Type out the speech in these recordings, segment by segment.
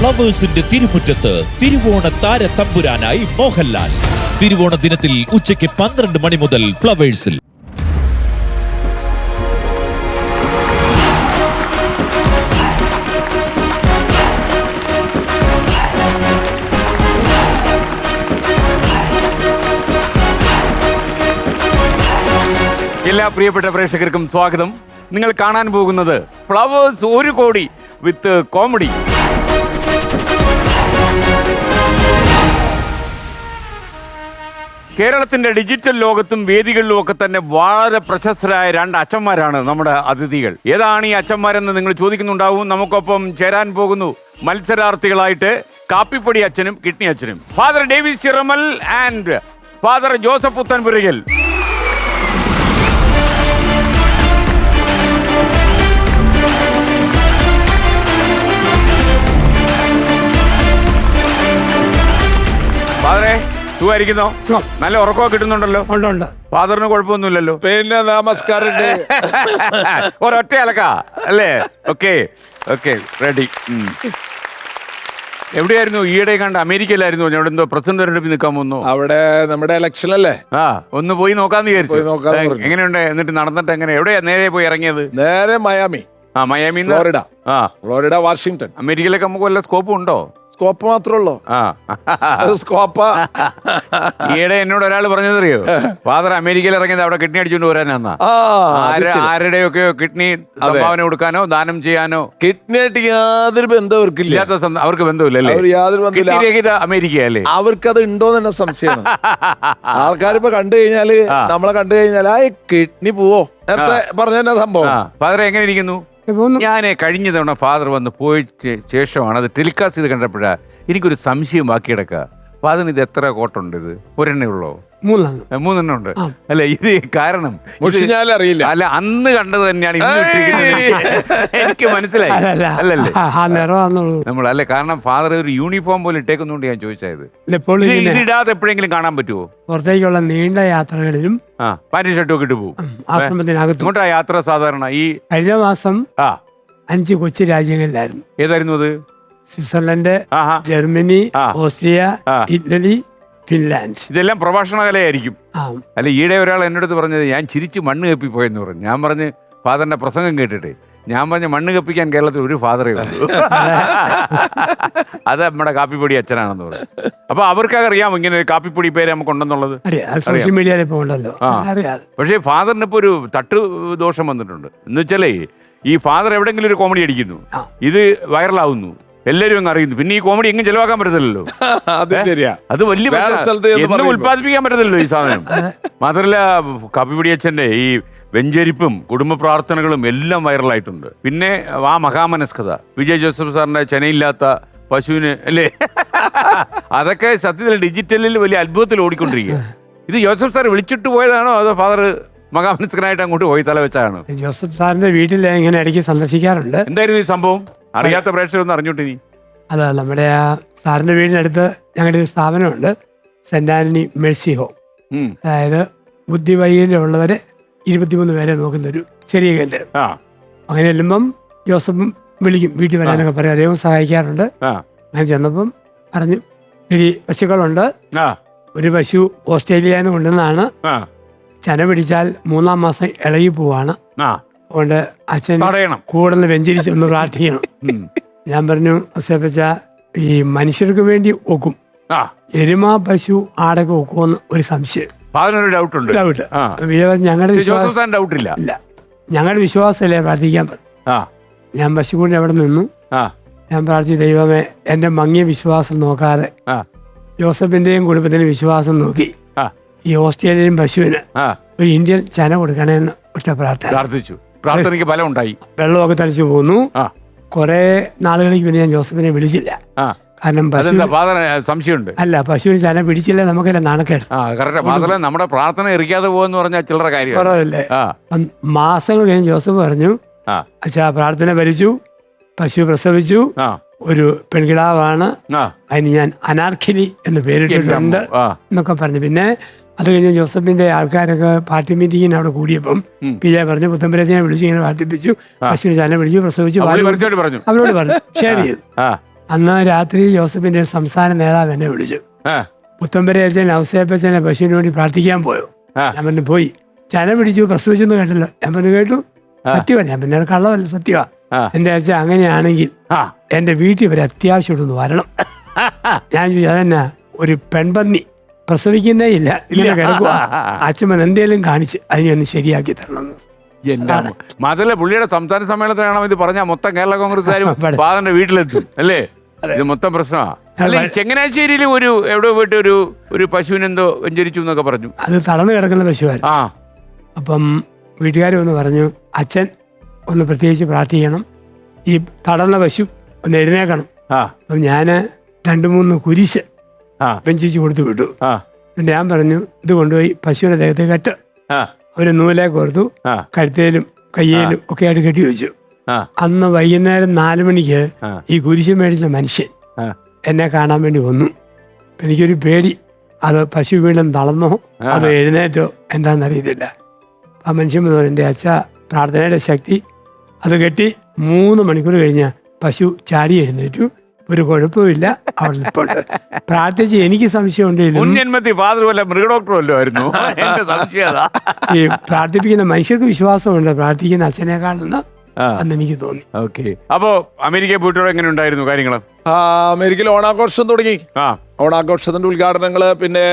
ഫ്ലവേഴ്സിന്റെ തിരുമുറ്റത്ത് തിരുവോണ താര തമ്പുരാനായി മോഹൻലാൽ. തിരുവോണ ദിനത്തിൽ ഉച്ചയ്ക്ക് 12 മണി മുതൽ ഫ്ലവേഴ്സിൽ. എല്ലാ പ്രിയപ്പെട്ട പ്രേക്ഷകർക്കും സ്വാഗതം. നിങ്ങൾ കാണാൻ പോകുന്നത് ഫ്ലവേഴ്സ് 1 കോടി വിത്ത് കോമഡി. കേരളത്തിന്റെ ഡിജിറ്റൽ ലോകത്തും വേദികളിലും ഒക്കെ തന്നെ വളരെ പ്രശസ്തരായ 2 അച്ഛന്മാരാണ് നമ്മുടെ അതിഥികൾ. ഏതാണ് ഈ അച്ഛന്മാരെന്ന് നിങ്ങൾ ചോദിക്കുന്നുണ്ടാവും. നമുക്കൊപ്പം ചേരാൻ പോകുന്നു മത്സരാർത്ഥികളായിട്ട് കാപ്പിപ്പൊടി അച്ഛനും കിഡ്നി അച്ഛനും. Father Davis Chiramel and father Joseph Puthanpurakkal. ഫാദറെ സുഖമായിരിക്കുന്നോ? നല്ല ഉറക്കമൊക്കെ കിട്ടുന്നുണ്ടല്ലോ? ഫാദറിന് കുഴപ്പമൊന്നുമില്ലല്ലോ? പിന്നെ നമസ്കാരം. ഒരൊറ്റ അലക്ക അല്ലേ? Okay okay ready. എവിടെയായിരുന്നു ഈയിടെ കണ്ട? അമേരിക്കയിലായിരുന്നു. അവിടെ എന്തോ പ്രസിഡന്റ് തെരഞ്ഞെടുപ്പിൽ നിൽക്കാൻ പോകുന്നു. അവിടെ നമ്മുടെ ഇലക്ഷൻ അല്ലേ? ഒന്ന് പോയി നോക്കാന്ന് വിചാരിച്ചു. എങ്ങനെയുണ്ട്? എന്നിട്ട് നടന്നിട്ട് എങ്ങനെ എവിടെയാ നേരെ പോയി ഇറങ്ങിയത്? നേരെ Miami. Miami, Florida. Florida, Washington. അമേരിക്കയിലൊക്കെ നമുക്ക് വല്ല സ്കോപ്പും ഉണ്ടോ? സ്കോപ്പ് മാത്രമേ ഉള്ളൂ. സ്കോപ്പ. ഈയിടെ എന്നോട് ഒരാൾ പറഞ്ഞതറിയോ, ഫാദർ അമേരിക്കയിൽ ഇറങ്ങിയത് അവിടെ കിഡ്നി അടിച്ചുകൊണ്ട് വരാനാ. ആരുടെയൊക്കെ കിഡ്നി സംഭാവന കൊടുക്കാനോ ദാനം ചെയ്യാനോ. കിഡ്നി ആയിട്ട് യാതൊരു ബന്ധം അവർക്കില്ല. അവർക്ക് ബന്ധമില്ലല്ലേ? യാതൊരു ബന്ധമില്ല. അമേരിക്കയല്ലേ? അവർക്കത് ഉണ്ടോന്ന് തന്നെ സംശയമാണ്. ആൾക്കാരിപ്പോ കണ്ടു കഴിഞ്ഞാല്, നമ്മളെ കണ്ടു കഴിഞ്ഞാൽ ആ കിഡ്നി പോവോ നേരത്തെ പറഞ്ഞ സംഭവം. ഫാദർ എങ്ങനെ ഇരിക്കുന്നു? ഞാൻ കഴിഞ്ഞ തവണ ഫാദർ വന്ന് പോയ ശേഷമാണ് അത് ടെലികാസ്റ്റ് ചെയ്ത് കണ്ടപ്പോഴാ എനിക്കൊരു സംശയം ബാക്കി കിടക്കുക. ഫാദറിന് ഇത് എത്ര കോട്ടുണ്ട്? ഇത് ഒരെണ്ണേ ഉള്ളോ? 3 ഉണ്ട് അല്ല? ഇത് കാരണം അറിയില്ല. അല്ല, അന്ന് കണ്ടത് തന്നെയാണ് എനിക്ക് മനസ്സിലായി. അല്ലല്ലേ നമ്മൾ അല്ലെ? കാരണം ഫാദർ ഒരു യൂണിഫോം പോലെ ഇട്ടേക്കുന്നുണ്ട്. ഞാൻ ചോദിച്ചത് ഇതിടാതെ എപ്പോഴെങ്കിലും കാണാൻ പറ്റുമോ? പുറത്തേക്കുള്ള നീണ്ട യാത്രകളിലും പാന്റും ഷർട്ടും ഒക്കെ ഇട്ട് പോകും. ആശ്രമത്തിനകത്തും യാത്ര സാധാരണ ഈ കഴിഞ്ഞ മാസം 5 കൊച്ചു രാജ്യങ്ങളിലായിരുന്നു. ഏതായിരുന്നു അത്? Switzerland, Germany, Austria, Italy, Finland. ഇതെല്ലാം പ്രഭാഷണ കലയായിരിക്കും. അല്ല, ഈയിടെ ഒരാൾ എൻ്റെ അടുത്ത് പറഞ്ഞത് ഞാൻ ചിരിച്ച് മണ്ണ് കപ്പിപ്പോയെന്ന് പറഞ്ഞു. ഞാൻ പറഞ്ഞ് ഫാദറിന്റെ പ്രസംഗം കേട്ടിട്ട് ഞാൻ പറഞ്ഞ മണ്ണ് കപ്പിക്കാൻ കേരളത്തിൽ ഒരു ഫാദറേ ഉള്ളൂ. അത് നമ്മുടെ കാപ്പിപ്പൊടി അച്ഛനാണെന്ന് പറഞ്ഞു. അപ്പൊ അവർക്കൊക്കെ അറിയാമോ ഇങ്ങനെ കാപ്പിപ്പൊടി പേര് നമുക്ക് ഉണ്ടെന്നുള്ളത്? സോഷ്യൽ മീഡിയയിൽ ഇപ്പോൾ ഉണ്ടല്ലോ. പക്ഷേ ഫാദറിന് ഇപ്പൊ ഒരു തട്ട് ദോഷം വന്നിട്ടുണ്ട്. എന്ന് വെച്ചാലേ, ഈ ഫാദർ എവിടെങ്കിലും ഒരു കോമഡി അടിക്കുന്നു, ഇത് വൈറലാവുന്നു, എല്ലാരും അങ്ങ് അറിയുന്നു. പിന്നെ ഈ കോമഡി എങ്ങും ചെലവാക്കാൻ പറ്റത്തില്ലല്ലോ. അത് വലിയ ഉത്പാദിപ്പിക്കാൻ പറ്റത്തില്ലല്ലോ ഈ സാധനം. മാത്രമല്ല, കാപ്പിപ്പൊടി അച്ഛന്റെ ഈ വെഞ്ചരിപ്പും കുടുംബ പ്രാർത്ഥനകളും എല്ലാം വൈറലായിട്ടുണ്ട്. പിന്നെ ആ മഹാമനസ്കത, വിജയ് ജോസഫ് സാറിന്റെ ചെനയില്ലാത്ത പശുവിന് അല്ലേ, അതൊക്കെ സത്യത്തിൽ ഡിജിറ്റലിൽ വലിയ അത്ഭുതത്തിൽ ഓടിക്കൊണ്ടിരിക്കുക. ഇത് ജോസഫ് സാർ വിളിച്ചിട്ട് പോയതാണോ അതോ ഫാദർ മഹാമനസ്കനായിട്ട് അങ്ങോട്ട് പോയി തല വെച്ചാണോ? ജോസഫ് സാറിന്റെ വീട്ടിൽ ഇങ്ങനെ ഇടയ്ക്ക് സന്ദർശിക്കാറുണ്ട്. എന്തായിരുന്നു ഈ സംഭവം? അറിയാത്ത പ്രേക്ഷകരൊന്നും അറിഞ്ഞോട്ട് നീ. അതെ, നമ്മുടെ ആ സാറിന്റെ വീടിനടുത്ത് ഞങ്ങളുടെ ഒരു സ്ഥാപനമുണ്ട്, സെന്റ് ആന്റണി മെഴ്സി ഹോം. അതായത് ബുദ്ധിവൈകല്യമുള്ളവരെ 23 പേരെ നോക്കുന്നൊരു ചെറിയ കേന്ദ്രം. അങ്ങനെ ചെല്ലുമ്പം ജോസഫും വിളിക്കും, വീട്ടിൽ വരാനൊക്കെ പറയും. അദ്ദേഹം സഹായിക്കാറുണ്ട്. അങ്ങനെ ചെന്നപ്പം പറഞ്ഞു, ഒരു പശുക്കളുണ്ട്. ഒരു പശു ഓസ്ട്രേലിയയിൽ നിന്ന് കൊണ്ടുവന്നാണ്. ചന പിടിച്ചാൽ 3-ാം മാസം ഇളകി പോവാണ്. അതുകൊണ്ട് അച്ഛൻ കൂടുതൽ വെഞ്ചരിച്ചൊന്ന് പ്രാർത്ഥിക്കണം. ഞാൻ പറഞ്ഞു, അസേപ്പച്ച ഈ മനുഷ്യർക്ക് വേണ്ടി ഒക്കും, എരുമ പശു ആടൊക്കെ ഒക്കുമെന്ന് ഒരു സംശയം. ഡൗട്ട് ഞങ്ങളുടെ വിശ്വാസമല്ലേ പ്രാർത്ഥിക്കാൻ പറഞ്ഞു. ഞാൻ പശു കൊണ്ട് അവിടെ നിന്നു. ഞാൻ പ്രാർത്ഥിച്ചു, ദൈവമേ എന്റെ മങ്ങിയ വിശ്വാസം നോക്കാതെ ജോസഫിന്റെയും കുടുംബത്തിന്റെയും വിശ്വാസം നോക്കി ഈ ഓസ്ട്രേലിയൻ പശുവിന് ഒരു ഇന്ത്യൻ ചന കൊടുക്കണേന്ന് ഒറ്റ പ്രാർത്ഥിച്ചു. പ്രാർത്ഥനയ്ക്ക് ഫലം ഉണ്ടായി. വെള്ളമൊക്കെ തളിച്ചു പോന്നു. കുറെ നാളുകളിലേക്ക് പിന്നെ ഞാൻ ജോസഫിനെ വിളിച്ചില്ല. കാരണം സംശയമുണ്ട്. അല്ല, പശുവിന് ചന പിടിച്ചില്ല, നമുക്കെല്ലാം നാണക്കേട്. നമ്മുടെ പ്രാർത്ഥന എറിക്കാതെ പോകുന്ന പറഞ്ഞാൽ ചില്ലറ കാര്യം കുറവല്ലേ. മാസങ്ങൾ കഴിഞ്ഞ് ജോസഫ് പറഞ്ഞു, അച്ഛാ പ്രാർത്ഥന ഭരിച്ചു, പശു പ്രസവിച്ചു, ഒരു പെൺകിടാവാണ്, അതിന് ഞാൻ അനാർക്കലി എന്ന് പേരിട്ടിട്ടുണ്ട് എന്നൊക്കെ പറഞ്ഞു. പിന്നെ അത് കഴിഞ്ഞ് ജോസഫിന്റെ ആൾക്കാരൊക്കെ പാർട്ടി മീറ്റിങ്ങിന് അവിടെ കൂടിയപ്പം പിജെ പറഞ്ഞു, പുത്തമ്പരച്ചനെ വിളിച്ചു ഇങ്ങനെ പ്രാർത്ഥിപ്പിച്ചു, പശുവിനെ ചാനെ വിളിച്ചു, പ്രസവിച്ചു, അവരോട് പറഞ്ഞു ഷെയർ ചെയ്തു. അന്ന് രാത്രി ജോസഫിന്റെ സംസ്ഥാന നേതാവ് എന്നെ വിളിച്ചു. ആ, പുത്തമ്പരെ അച്ഛൻ ഔസേപ്പച്ചനെ പശുവിന് വേണ്ടി പ്രാർത്ഥിക്കാൻ പോയോ? ആ. ഞാൻ പറഞ്ഞു പോയി. ചന പിടിച്ചു, പ്രസവിച്ചെന്ന് കേട്ടല്ലോ. ഞാൻ പറഞ്ഞു കേട്ടു. സത്യമാണ്. ഞാൻ പിന്നെ കള്ളമല്ല, സത്യമാ. ആ. എൻ്റെ അച്ഛൻ അങ്ങനെയാണെങ്കിൽ ആ. എൻ്റെ വീട്ടിൽ വരെ അത്യാവശ്യമായിട്ടൊന്ന് വരണം. ഞാൻ ചോദിച്ചു അതെന്നാ? ഒരു പെൺപന്നി പ്രസവിക്കുന്നേ ഇല്ല, ഇങ്ങനെ കിടക്കുക. അച്ഛൻ എന്തേലും കാണിച്ച് അതിനെ ഒന്ന് ശരിയാക്കി തരണം. മാത്രല്ല പുള്ളിയുടെ സംസ്ഥാന സമ്മേളനത്തിലാണ് ഇത് പറഞ്ഞാൽ മൊത്തം കേരള കോൺഗ്രസ്സുകാരും ഫാദറിന്റെ വീട്ടിലെത്തും അല്ലേ? ഇത് മൊത്തം പ്രശ്നമാണ്. അല്ലെ ചങ്ങനാശ്ശേരിയിൽ എവിടെ പോയിട്ട് ഒരു പശുവിനെന്തോ വെഞ്ചരിച്ചു എന്നൊക്കെ പറഞ്ഞു. അത് തളർന്നു കിടക്കുന്ന പശുവായിരുന്നു. ആ, അപ്പം വീട്ടുകാർ ഒന്ന് പറഞ്ഞു അച്ഛൻ ഒന്ന് പ്രത്യേകിച്ച് പ്രാർത്ഥിക്കണം, ഈ തളർന്ന പശു ഒന്ന് എഴുന്നേക്കണം. അപ്പം ഞാൻ 2-3 കുരിശ് വെഞ്ചിച്ച് കൊടുത്തു വിട്ടു. എന്നിട്ട് ഞാൻ പറഞ്ഞു ഇത് കൊണ്ടുപോയി പശുവിനെ ദേഹത്ത് കെട്ട്. ഒരു നൂലെ കോർത്തു, കഴുത്തേലും കയ്യേലും ഒക്കെ ആയിട്ട് കെട്ടി വെച്ചു. അന്ന് വൈകുന്നേരം 4 മണിക്ക് ഈ കുരിശ് മേടിച്ച മനുഷ്യൻ എന്നെ കാണാൻ വേണ്ടി വന്നു. എനിക്കൊരു പേടി, അത് പശു വീണ്ടും തളർന്നോ അത് എഴുന്നേറ്റോ എന്താണെന്നറിയത്തില്ല. ആ മനുഷ്യൻ പറഞ്ഞു എൻ്റെ അച്ഛ പ്രാർത്ഥനയുടെ ശക്തി, അത് കെട്ടി 3 മണിക്കൂർ കഴിഞ്ഞ് പശു ചാടി എഴുന്നേറ്റു. ഒരു കുഴപ്പമില്ല, അവിടെ നിൽപ്പുണ്ട്. പ്രാർത്ഥിച്ച് എനിക്ക് സംശയമുണ്ട് ഈ പ്രാർത്ഥിപ്പിക്കുന്ന മനുഷ്യർക്ക് വിശ്വാസമുണ്ട് പ്രാർത്ഥിക്കുന്ന അച്ഛനേക്കാളെന്ന് അന്ന് എനിക്ക് തോന്നി. അപ്പോ അമേരിക്കയിൽ പോയിട്ട് എങ്ങനെ ഉണ്ടായിരുന്നു കാര്യങ്ങൾ? അമേരിക്കയിൽ ഓണാഘോഷം തുടങ്ങി. ഓണാഘോഷത്തിന്റെ ഉദ്ഘാടനങ്ങള്, പിന്നെ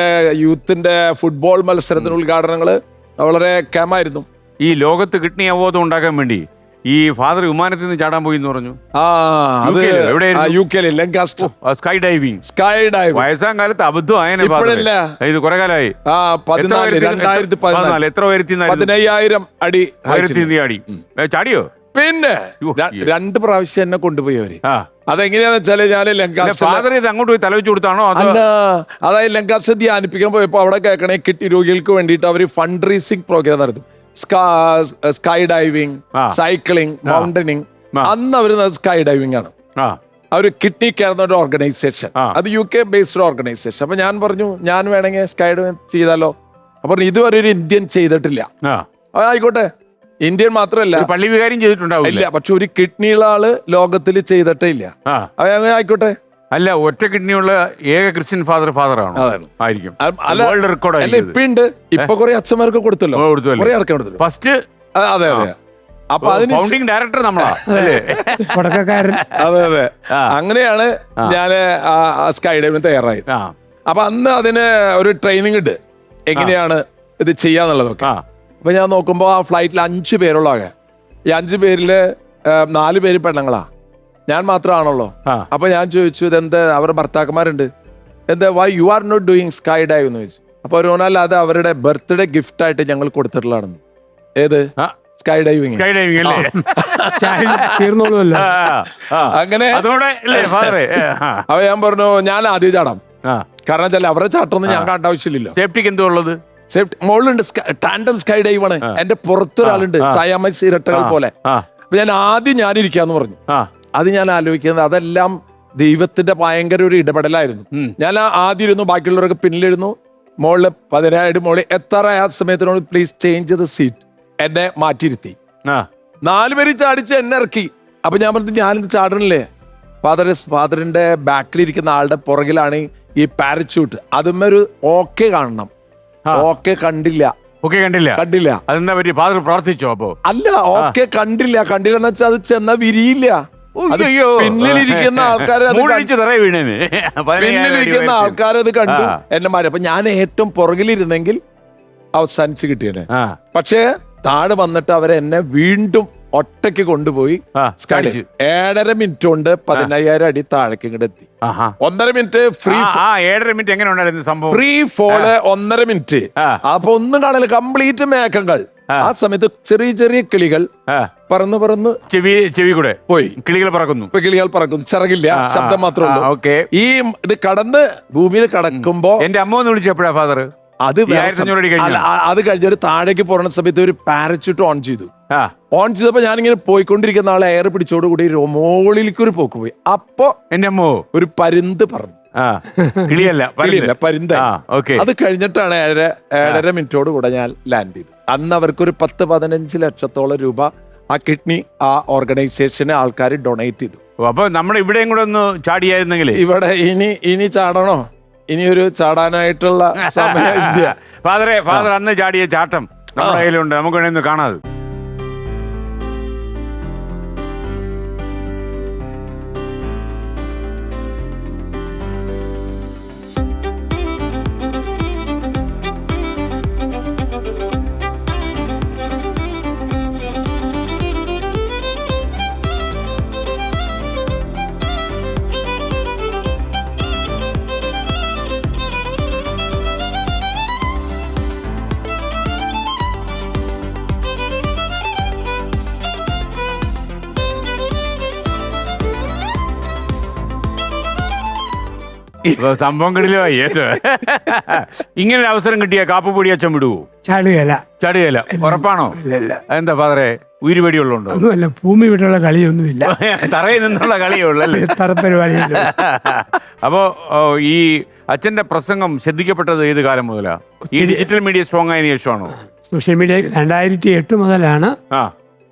യൂത്തിന്റെ ഫുട്ബോൾ മത്സരത്തിന്റെ ഉദ്ഘാടനങ്ങള് വളരെ കേമായിരുന്നു. ഈ ലോകത്ത് കിഡ്നി അവബോധം ഉണ്ടാക്കാൻ വേണ്ടി ഈ ഫാദർ വിമാനത്തിൽ നിന്ന് ചാടാൻ പോയി എന്ന് പറഞ്ഞു. Skydiving. വയസ്സാം കാലത്ത് അബദ്ധം ആയനെ ഇത് കുറെ കാലമായി. എത്ര ഉയരത്തി? 15,000 അടി ചാടി. ചാടിയോ? പിന്നെ 2 പ്രാവശ്യം എന്നെ കൊണ്ടുപോയി അവര്. അതെങ്ങനെയാന്ന് വെച്ചാല് ഞാൻ ഫാദർ ഇത് അങ്ങോട്ട് പോയി തലവെച്ച് കൊടുത്താണോ? അതായത് ലങ്കാസ്റ്റർ ധ്യാനിപ്പിക്കാൻ പോയപ്പോ അവിടെ കേൾക്കണേ കിഡ്നി രോഗികൾക്ക് വേണ്ടിയിട്ട് അവര് ഫണ്ട് റേസിംഗ് പ്രോഗ്രാം നടത്തും. Skydiving, cycling, mountaineering. അന്ന് അവര് സ്കൈ ഡൈവിംഗ് ആണ്. അവര് കിഡ്നി കെയർ എന്നൊരു ഓർഗനൈസേഷൻ, അത് UK ബേസ്ഡ് ഓർഗനൈസേഷൻ. അപ്പൊ ഞാൻ പറഞ്ഞു ഞാൻ വേണമെങ്കിൽ സ്കൈ ഡൈവിംഗ് ചെയ്താലോ? അപ്പൊ ഇതുവരെ ഒരു ഇന്ത്യൻ ചെയ്തിട്ടില്ല. ആയിക്കോട്ടെ, ഇന്ത്യൻ മാത്രമല്ല പള്ളി വികാരം ചെയ്തിട്ടുണ്ടാവില്ല, പക്ഷെ ഒരു കിഡ്നിയുള്ള ആള് ലോകത്തിൽ ചെയ്തിട്ടേ ഇല്ല. ആയിക്കോട്ടെ. അല്ല, ഒറ്റ കിഡ്നിയുള്ള ഏക ക്രിസ്ത്യൻ ഫാദറാണോ? ആയിരിക്കും. വേൾഡ് റെക്കോർഡ് അല്ല, ഇപ്പുണ്ട്. ഇപ്പൊ കുറെ അച്ഛന്മാർക്ക് കൊടുത്തല്ലോ, കുറെ ആൾക്കാർ കൊടുത്തു. ഫസ്റ്റ്. അതെ അതെ. അപ്പൊ അതിന് ഫൗണ്ടിംഗ് ഡയറക്ടർ നമ്മളാ. അതെ അതെ. അങ്ങനെയാണ് ഞാന് സ്കൈ ഡൈവിന് തയ്യാറായത്. അപ്പൊ അന്ന് അതിന് ഒരു ട്രെയിനിങ് ഉണ്ട്, എങ്ങനെയാണ് ഇത് ചെയ്യാന്നുള്ളതൊക്കെ. അപ്പൊ ഞാൻ നോക്കുമ്പോ ആ ഫ്ലൈറ്റിൽ 5 പേരുള്ള ആകെ. ഈ 5 പേരില് 4 പേര് പെണ്ണുങ്ങളാ, ഞാൻ മാത്രമാണല്ലോ. അപ്പൊ ഞാൻ ചോദിച്ചു ഇതെന്താ, അവരുടെ ഭർത്താക്കന്മാരുണ്ട്, എന്താ why you are not doing sky dive എന്ന് ചോദിച്ചു. അപ്പൊ ഒരു അത് അവരുടെ ബർത്ത്ഡേ ഗിഫ്റ്റ് ആയിട്ട് ഞങ്ങൾ കൊടുത്തിട്ടുള്ളതാണെന്ന്. ഏത്? Sky diving. സ്കൈ ഡൈവിംഗ് അല്ലേ? അങ്ങനെ. അപ്പൊ ഞാൻ പറഞ്ഞു ഞാൻ ആദ്യം ചാടാം, കാരണം വെച്ചാൽ അവരുടെ ചാട്ടൊന്നും ഞാൻ കാണേണ്ട ആവശ്യമില്ലല്ലോ. സേഫ്റ്റിക്ക് എന്തോ ഉള്ളത്? സേഫ്റ്റി മുകളിലുണ്ട്, ടാൻഡം സ്കൈ ഡൈവ് ആണ്. എന്റെ പുറത്തൊരാളുണ്ട്, സയാമസ് ഇരട്ടകൾ പോലെ. അപ്പൊ ഞാൻ ആദ്യം ഞാനിരിക്കാന്ന് പറഞ്ഞു. അത് ഞാൻ ആലോചിക്കുന്നത് അതെല്ലാം ദൈവത്തിന്റെ ഭയങ്കര ഒരു ഇടപെടലായിരുന്നു. ഞാൻ ആദ്യം ഇരുന്നു, ബാക്കിയുള്ളവരൊക്കെ പിന്നിലിരുന്നു. മുകളില് 17 മുകളിൽ എത്താറായ ആ സമയത്തിനോട് പ്ലീസ് ചേഞ്ച് ദ സീറ്റ്, എന്നെ മാറ്റിയിരുത്തി. 4 പേര് ചാടിച്ച് എന്നെ ഇറക്കി. അപ്പൊ ഞാൻ പറഞ്ഞു ഞാനിത് ചാടണില്ലേ? ഫാദറിന്റെ ബാക്കിലിരിക്കുന്ന ആളുടെ പുറകിലാണ് ഈ പാരച്യൂട്ട്. അതുമൊരു ഓക്കെ കാണണം. ഓക്കെ കണ്ടില്ല. കണ്ടില്ല. അതെന്താ പറ്റി? ഫാദർ പ്രാർത്ഥിച്ചോ? അപ്പോ അല്ല, ഓക്കെ കണ്ടില്ലെന്ന് വെച്ചാൽ അത് ചെന്നാ വിരിയില്ല. പിന്നിലിരിക്കുന്ന ആൾക്കാരത് കണ്ടു, എന്നെ മാറി. അപ്പൊ ഞാൻ ഏറ്റവും പുറകിലിരുന്നെങ്കിൽ അവസാനിച്ച് കിട്ടിയനെ. പക്ഷേ താഴെ വന്നിട്ട് അവരെന്നെ വീണ്ടും ഒറ്റയ്ക്ക് കൊണ്ടുപോയി 7.5 മിനിറ്റ് കൊണ്ട് 15,000 അടി താഴേക്ക് ഇങ്ങോട്ട് എത്തി. 1.5 മിനിറ്റ് ഫ്രീ. 7.5 മിനിറ്റ് എങ്ങനെ ഉണ്ടായിരുന്നു സംഭവം? Free fall 1.5 minute. അപ്പൊ ഒന്നും കാണില്ല, കംപ്ലീറ്റ് മേഘങ്ങൾ. ആ സമയത്ത് ചെറിയ ചെറിയ കിളികൾ പറന്ന് ചെവി കൂടെ പോയി. കിളികൾ പറക്കുന്നു, ചിറകില്ല, ശബ്ദം മാത്രമേ ഉള്ളൂ. ഈ ഇത് കടന്ന് ഭൂമിയിൽ കടക്കുമ്പോ എന്റെ അമ്മ ഒന്ന് വിളിച്ചപ്പോഴാ ഫാദർ അത് കഴിഞ്ഞിട്ട് താഴേക്ക് പോകുന്ന സമയത്ത് ഒരു പാരച്യൂട്ട് ഓൺ ചെയ്തപ്പോ ഞാനിങ്ങനെ പോയിക്കൊണ്ടിരിക്കുന്ന ആളെ എയർ പിടിച്ചോടുകൂടി മോളിലേക്ക് ഒരു പോക്ക് പോയി. അപ്പൊ എന്റെ അമ്മോ ഒരു പരുന്ത് പറന്നു. പരുന്ത്. അത് കഴിഞ്ഞിട്ടാണ് 7.5 മിനിറ്റോട് കൂടെ ഞാൻ ലാൻഡ് ചെയ്തു. അന്ന് അവർക്കൊരു 10-15 ലക്ഷത്തോളം രൂപ ആ കിഡ്നി ആ ഓർഗനൈസേഷന് ആൾക്കാർ ഡൊണേറ്റ് ചെയ്തു. അപ്പൊ നമ്മുടെ ഇവിടെയും കൂടെ ഒന്ന് ചാടിയായിരുന്നെങ്കിലേ. ഇവിടെ ഇനി ചാടണോ? ഇനി ഒരു ചാടാനായിട്ടുള്ള സമയം ഇല്ല. ഫാദർ അന്ന് ചാടിയ ചാട്ടം നമ്മുടെ കയ്യിലുണ്ട്, നമുക്ക് വേണമെന്ന് കാണാതെ. സംഭവം കിടിലോ. ഇങ്ങനെ ഒരു അവസരം കിട്ടിയ കാപ്പുപൊടി അച്ഛൻ വിടുവോ? ചാടുകയല്ല. ഉറപ്പാണോ? എന്താ ഫാദറെ, ഉയരുപടിയുള്ളതുണ്ടോ? ഒന്നുമല്ല, ഭൂമി വിട്ടുള്ള കളിയൊന്നുമില്ല, തറയിൽ നിന്നുള്ള കളിയുള്ളല്ലേ. അപ്പോ ഈ അച്ഛന്റെ പ്രസംഗം ശ്രദ്ധിക്കപ്പെട്ടത് ഏത് കാലം മുതലാ? ഈ ഡിജിറ്റൽ മീഡിയ സ്ട്രോങ് ആയതിനു ശേഷമാണോ? സോഷ്യൽ മീഡിയ 2008 മുതലാണ്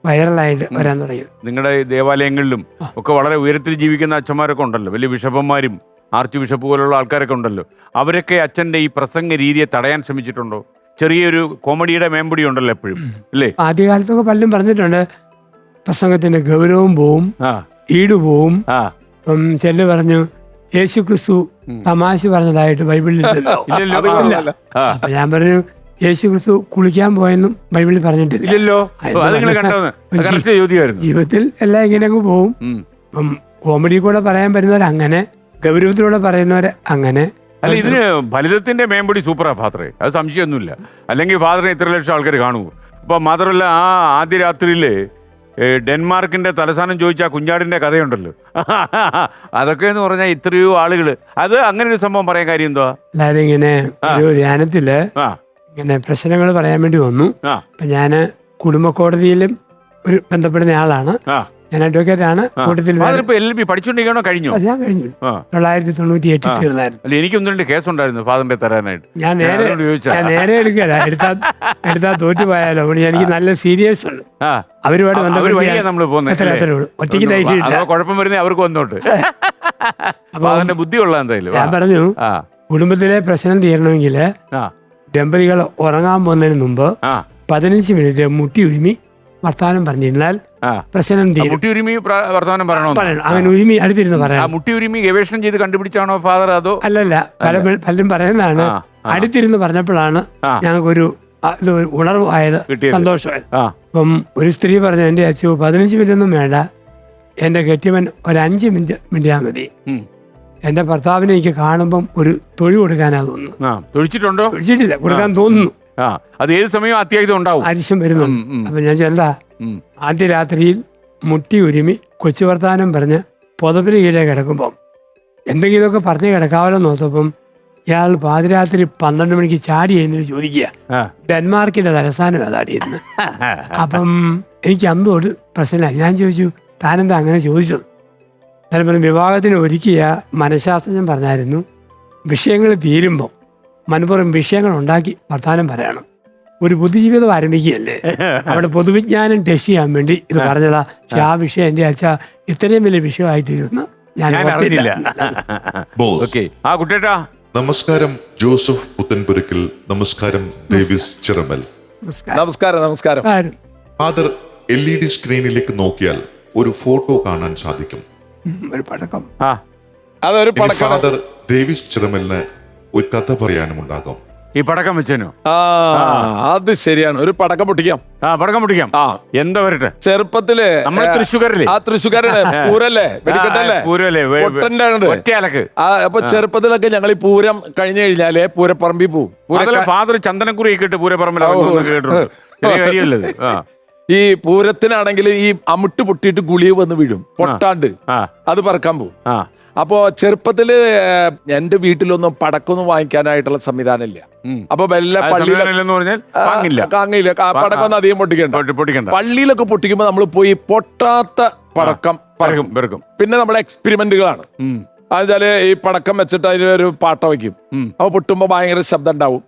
വൈറലായിട്ട് വരാൻ തുടങ്ങിയത്. നിങ്ങളുടെ ദേവാലയങ്ങളിലും ഒക്കെ വളരെ ഉയരത്തിൽ ജീവിക്കുന്ന അച്ഛന്മാരൊക്കെ ഉണ്ടല്ലോ, വലിയ ബിഷപ്പന്മാരും ആർച്ച് ബിഷപ്പ് പോലുള്ള ആൾക്കാരൊക്കെ ഉണ്ടല്ലോ. അവരൊക്കെ അച്ഛന്റെ ഈ പ്രസംഗ രീതിയെ തടയാൻ ശ്രമിച്ചിട്ടുണ്ടോ? ചെറിയൊരു കോമഡിയുടെ മേമ്പൊടി ഉണ്ടല്ലോ എപ്പോഴും, അല്ലേ? ആദ്യകാലത്തൊക്കെ പലരും പറഞ്ഞിട്ടുണ്ട് പ്രസംഗത്തിന്റെ ഗൗരവം പോവും, ഈട് പോവും. ഇപ്പം ചെല്ല് പറഞ്ഞു യേശു ക്രിസ്തു തമാശ പറഞ്ഞതായിട്ട് ബൈബിളിൽ അപ്പൊ ഞാൻ പറഞ്ഞു യേശു ക്രിസ്തു കുളിക്കാൻ പോയെന്നും ബൈബിളിൽ പറഞ്ഞിട്ടില്ലല്ലോ. ജീവിതത്തിൽ എല്ലാം ഇങ്ങനെ അങ്ങ് പോവും. ഇപ്പം കോമഡി കൂടെ പറയാൻ പറ്റുന്നവർ അങ്ങനെ, ഗൗരവത്തിലൂടെ പറയുന്നവര് അങ്ങനെ. അല്ല, ഇതിന് ഫലിതത്തിന്റെ മേമ്പൊടി സൂപ്പറാ ഫാദറെ, അത് സംശയമൊന്നുമില്ല. അല്ലെങ്കിൽ ഫാദറിനെ ഇത്ര ലക്ഷം ആൾക്കാർ കാണുമോ? അപ്പൊ മാത്രമല്ല, ആ ആദ്യ രാത്രിയില് ഡെൻമാർക്കിന്റെ തലസ്ഥാനം ചോദിച്ച കുഞ്ഞാടിന്റെ കഥയുണ്ടല്ലോ, അതൊക്കെ എന്ന് പറഞ്ഞാൽ ഇത്രയോ ആളുകള്, അത് അങ്ങനെ ഒരു സംഭവം പറയാൻ കാര്യം എന്തുവാ? അതായത് ഇങ്ങനെ ഒരു ധ്യാനത്തില് ഇങ്ങനെ പ്രശ്നങ്ങൾ പറയാൻ വേണ്ടി വന്നു. അപ്പൊ ഞാന് കുടുംബ കോടതിയിലും ഒരു ബന്ധപ്പെടുന്ന ആളാണ്, ഞാൻ അഡ്വക്കേറ്റ് ആണ്. കൂട്ടത്തിൽ പഠിച്ചോണ്ടിരിക്കണോ? കഴിഞ്ഞു. ഞാൻ കഴിഞ്ഞു. 1998 തീർന്നായിരുന്നു. അല്ല, എനിക്കൊന്നും 2 കേസുണ്ടായിരുന്നു ഫാദറിന്റെ തരാനായിട്ട്. ഞാൻ നേരെ എടുക്കല, എടുത്താ തോറ്റുപോയാലോ. എനിക്ക് നല്ല സീരിയസ് ഉണ്ട്. അവരുമായിട്ട് ഒറ്റയ്ക്ക് കുഴപ്പം വരുന്നേ അവർക്ക് വന്നോട്ട്. അപ്പൊ അതിന്റെ ബുദ്ധിയുള്ള എന്തായാലും ഞാൻ പറഞ്ഞു, കുടുംബത്തിലെ പ്രശ്നം തീരണമെങ്കിൽ ദമ്പതികൾ ഉറങ്ങാൻ പോകുന്നതിന് മുമ്പ് 15 മിനിറ്റ് മുട്ടി ഉരുമി വർത്താനം പറഞ്ഞിരുന്നാൽ പ്രശ്നം തീരും. വർത്തമാനം പറയണോ? അങ്ങനെ ഉരുമി അടുത്തിരുന്ന് പറയാം. മുട്ടി ഉരുമി ഗവേഷണം ചെയ്ത് കണ്ടുപിടിച്ചാണോ ഫാദർ? അതോ അല്ലല്ല, പലരും പറയുന്നതാണ്. അടുത്തിരുന്ന് പറഞ്ഞപ്പോഴാണ് ഞങ്ങൾക്കൊരു ഉണർവ് ആയത്, സന്തോഷമായത്. അപ്പം ഒരു സ്ത്രീ പറഞ്ഞു, എന്റെ അച്ഛൻ 15 മിനിറ്റ് ഒന്നും വേണ്ട, എന്റെ കെട്ടിയവൻ ഒരു 5 മിനിറ്റ് മിണ്ടിയാൽ മതി. എന്റെ ഭർത്താവിനെ എനിക്ക് കാണുമ്പം ഒരു തൊഴി കൊടുക്കാനാ തോന്നുന്നു. തൊഴിച്ചിട്ടുണ്ടോ? തൊഴിച്ചിട്ടില്ല, കൊടുക്കാൻ തോന്നുന്നു. അത് ഏത് സമയവും അത്യാഹിതം ഉണ്ടാവും, ആവശ്യം വരുന്നു. അപ്പൊ ഞാൻ ചെല്ലാ ആദ്യ രാത്രിയിൽ മുട്ടി ഉരുമി കൊച്ചു വർത്താനം പറഞ്ഞ് പുതപ്പിന് കീഴെ കിടക്കുമ്പം എന്തെങ്കിലുമൊക്കെ പറഞ്ഞ് കിടക്കാവല്ലോ നോത്തപ്പം ഇയാൾ പാതിരാത്രി 12 മണിക്ക് ചാടി എന്നിട്ട് ചോദിക്കുക ഡെൻമാർക്കിന്റെ തലസ്ഥാനം അതാടിയെന്ന്. അപ്പം എനിക്ക് അന്നും ഒരു പ്രശ്നമില്ല. ഞാൻ ചോദിച്ചു, താനെന്താ അങ്ങനെ ചോദിച്ചത്? ഞാൻ വിവാഹത്തിന് ഒരുക്കിയ മനഃശാസ്ത്രജ്ഞൻ പറഞ്ഞായിരുന്നു, വിഷയങ്ങൾ തീരുമ്പം മനഃപൂർവ്വം വിഷയങ്ങൾ ഉണ്ടാക്കി വർത്താനം പറയണം. ഒരു ബുദ്ധിജീവിതം ആരംഭിക്കുകയല്ലേ, അവിടെ പൊതുവിജ്ഞാനം ടെസ്റ്റ് ചെയ്യാൻ വേണ്ടി ഇത് പറഞ്ഞതാ. പക്ഷെ ആ വിഷയം എന്റെ അച്ഛ ഇത്രയും വലിയ വിഷയമായി തീരുമെന്ന് ഞാൻ അറിഞ്ഞില്ല. നമസ്കാരം ജോസഫ് പുത്തൻപുരയ്ക്കൽ. നമസ്കാരം ഡേവിസ് ചിറമൽ. നമസ്കാരം. നമസ്കാരം. ഫാദർ, LED സ്ക്രീനിലേക്ക് നോക്കിയാൽ ഒരു ഫോട്ടോ കാണാൻ സാധിക്കും. ഒരു പടക്കം. അതൊരു പടക്കം. ഫാദർ ഡേവിസ് ചിറമലിന് ഒരു കഥ പറയാനും ഉണ്ടാകും. ഈ പടക്കം വെച്ചോ? അത് ശരിയാണ്. ഒരു പടക്കം പൊട്ടിക്കാം. പടക്കം പൊട്ടിക്കാം. എന്താ വരട്ടെ. ചെറുപ്പത്തില് നമ്മള് തൃശ്ശൂരല്ലേ, തൃശ്ശൂക്കാരുടെ പൂരല്ലേ, വെടിക്കെട്ടല്ലേ. അപ്പൊ ചെറുപ്പത്തിലൊക്കെ ഞങ്ങൾ ഈ പൂരം കഴിഞ്ഞു കഴിഞ്ഞാല് പൂരപ്പറമ്പിൽ പോവും. ഫാദർ ചന്ദനക്കുറിയൊക്കെ ഇട്ട് പൂരപ്പറമ്പിൽ കേട്ടിട്ടുണ്ട്. ഈ പൂരത്തിനാണെങ്കിൽ ഈ അമുട്ട് പൊട്ടിയിട്ട് ഗുളിക വന്ന് വീഴും, പൊട്ടാണ്ട് അത് പറക്കാൻ പോവും. അപ്പോ ചെറുപ്പത്തില് എന്റെ വീട്ടിലൊന്നും പടക്കൊന്നും വാങ്ങിക്കാനായിട്ടുള്ള സംവിധാനം ഇല്ല. അപ്പൊ വല്ല കാങ്ങില്ല, പടക്കൊന്നും അധികം പൊട്ടിക്കണ്ട. പള്ളിയിലൊക്കെ പൊട്ടിക്കുമ്പോ നമ്മൾ പോയി പൊട്ടാത്ത പടക്കം പറക്കും. പിന്നെ നമ്മുടെ എക്സ്പെരിമെന്റുകളാണ്. അതെച്ചാല് ഈ പടക്കം വെച്ചിട്ട് അതിനൊരു പാട്ട വയ്ക്കും. അപ്പൊ പൊട്ടുമ്പോ ഭയങ്കര ശബ്ദം ഉണ്ടാവും.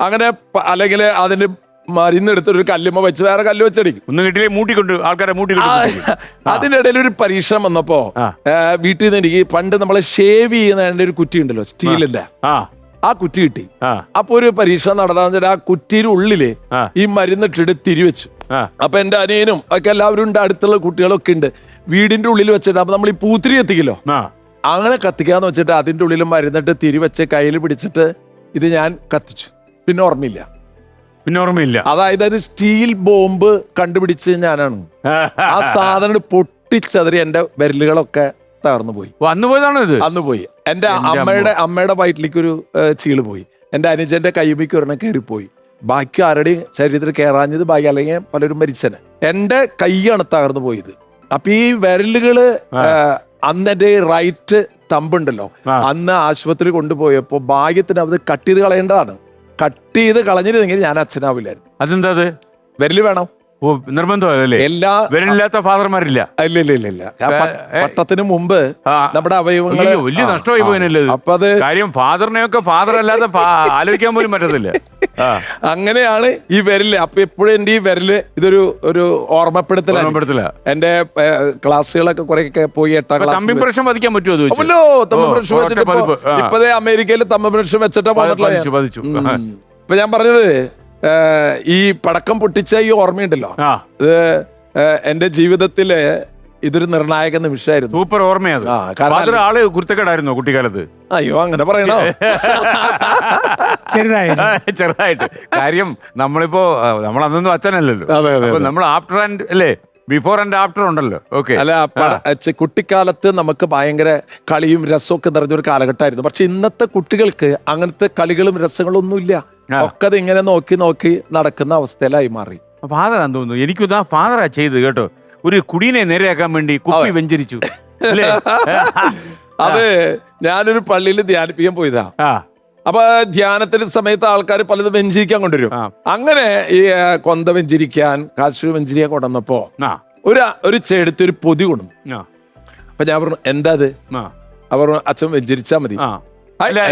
അങ്ങനെ അല്ലെങ്കിൽ അതിന് മരുന്നെടുത്തൊരു കല്ലുമ്മ വെച്ച് വേറെ കല്ല് വെച്ചടിക്കും. ഒന്നും കിട്ടിയില്ലേ മൂട്ടിക്കൊണ്ട് ആൾക്കാരെ മൂട്ടിക്കൊണ്ട്. അതിനിടയിൽ ഒരു പരീക്ഷണം വന്നപ്പോ വീട്ടിൽ നിന്ന് എനിക്ക് പണ്ട് നമ്മളെ ഷേവ് ചെയ്യുന്ന ഒരു കുറ്റി ഉണ്ടല്ലോ, സ്റ്റീലിന്റെ, ആ കുറ്റി കിട്ടി. അപ്പൊ ഒരു പരീക്ഷ നടത്താന്ന് വെച്ചാൽ ആ കുറ്റിയുടെ ഉള്ളില് ഈ മരുന്നിട്ടിട്ട് തിരിവെച്ചു. അപ്പൊ എന്റെ അനിയനും ഒക്കെ എല്ലാവരും ഉണ്ട്, അടുത്തുള്ള കുട്ടികളൊക്കെ ഉണ്ട്. വീടിന്റെ ഉള്ളിൽ വെച്ചിട്ട് അപ്പൊ നമ്മൾ ഈ പൂത്തിരി കത്തിക്കല്ലോ, അങ്ങനെ കത്തിക്കാന്ന് വെച്ചിട്ട് അതിന്റെ ഉള്ളിൽ മരുന്നിട്ട് തിരിവെച്ച് കയ്യിൽ പിടിച്ചിട്ട് ഇത് ഞാൻ കത്തിച്ചു. പിന്നെ ഓർമ്മയില്ല. അതായത് അത് സ്റ്റീൽ ബോംബ് കണ്ടുപിടിച്ച് ഞാനാണ്. ആ സാധനം പൊട്ടിച്ചതറി എന്റെ വിരലുകളൊക്കെ തകർന്നു പോയി. അന്ന് പോയി. എന്റെ അമ്മയുടെ വയറ്റിലേക്ക് ഒരു ചീള് പോയി. എന്റെ അനുജന്റെ കൈമിക്ക് ഒരെണ്ണം കയറിപ്പോയി. ബാക്കി ആരുടെയും ശരീരത്തിൽ കയറാഞ്ഞത് ബാക്കി, അല്ലെങ്കിൽ പലരും മരിച്ചന്. എന്റെ കൈയാണ് തകർന്നു പോയത്. അപ്പൊ ഈ വിരലുകള് അന്ന് എന്റെ റൈറ്റ് തമ്പുണ്ടല്ലോ, അന്ന് ആശുപത്രി കൊണ്ടുപോയപ്പോ ഭാഗ്യത്തിന് അത് കട്ട് ചെയ്ത് കളയേണ്ടതാണ്. കട്ട് ചെയ്ത് കളഞ്ഞിരുന്നെങ്കിൽ ഞാൻ അച്ഛനാവില്ലായിരുന്നു. അതെന്താ? അത് വിരല് വേണം, നിർബന്ധമല്ലേ? എല്ലാ വിരലില്ലാത്ത ഫാദർമാരില്ല. ഇല്ല. പട്ടത്തിന് മുമ്പ് നമ്മുടെ അവയവങ്ങൾ വലിയ നഷ്ടമായി പോയനല്ലേ. അപ്പൊ അത് കാര്യം ഫാദറിനെയൊക്കെ ഫാദർ അല്ലാതെ ആലോചിക്കാൻ പോലും പറ്റത്തില്ല. അങ്ങനെയാണ് ഈ വിരല്. അപ്പൊ എപ്പോഴും എന്റെ ഈ വിരല് ഇതൊരു ഓർമ്മപ്പെടുത്തല. എന്റെ ക്ലാസ്സുകളൊക്കെ കുറെ പോയി 8ാം ക്ലാസ്. തമ്പി പ്രശ്നം വധിക്കാൻ പറ്റുമോ? ഇപ്പതേ അമേരിക്കയിൽ തമ്പി പ്രശ്നം വെച്ചിട്ടാ വന്നിട്ടുള്ള. ഇപ്പൊ ഞാൻ പറഞ്ഞത് ഈ പടക്കം പൊട്ടിച്ച ഈ ഓർമ്മയുണ്ടല്ലോ, ഇത് എന്റെ ജീവിതത്തിലെ ഇതൊരു നിർണായക നിമിഷമായിരുന്നു. സൂപ്പർ ഓർമ്മയത്. ആള് കുരുത്തക്കേടായിരുന്നോ കുട്ടിക്കാലത്ത്? അയ്യോ, അങ്ങനെ പറയണോ? ചെറുതായിട്ട്. കാര്യം നമ്മളിപ്പോ നമ്മളതൊന്നും അച്ഛനല്ലല്ലോ. നമ്മൾ ആഫ്റ്റർ ആൻഡ് അല്ലേ, ബിഫോർ ആൻഡ് ആഫ്റ്റർ ഉണ്ടല്ലോ. ഓക്കെ. അല്ല, കുട്ടിക്കാലത്ത് നമുക്ക് ഭയങ്കര കളിയും രസമൊക്കെ നിറഞ്ഞൊരു കാലഘട്ടമായിരുന്നു. പക്ഷെ ഇന്നത്തെ കുട്ടികൾക്ക് അങ്ങനത്തെ കളികളും രസങ്ങളും ഒന്നുമില്ല. ഒക്കെ അത് ഇങ്ങനെ നോക്കി നടക്കുന്ന അവസ്ഥയിലായി മാറി. ഫാദറാന്ന് തോന്നുന്നു. എനിക്കിതാ ഫാദറാ ചെയ്ത് കേട്ടോ. ഒരു കുടീനെ നേരെയാക്കാൻ വേണ്ടി കുപ്പി വെഞ്ചരിച്ചു. അത് ഞാനൊരു പള്ളിയിൽ ധ്യാനിപ്പിക്കാൻ പോയതാ. അപ്പൊ ധ്യാനത്തിന്റെ സമയത്ത് ആൾക്കാർ പലതും വെഞ്ചരിക്കാൻ കൊണ്ടുവരും. അങ്ങനെ ഈ കൊന്ത വെഞ്ചരിക്കാൻ, കാശു വെഞ്ചരിക്കാൻ കൊണ്ടുവന്നപ്പോ ഒരു ചെടുത്ത് ഒരു പൊതി കൊണ്ടു. അപ്പൊ ഞാൻ പറഞ്ഞു, എന്താ അത്? അവർ അച്ഛൻ വെഞ്ചരിച്ചാ മതി.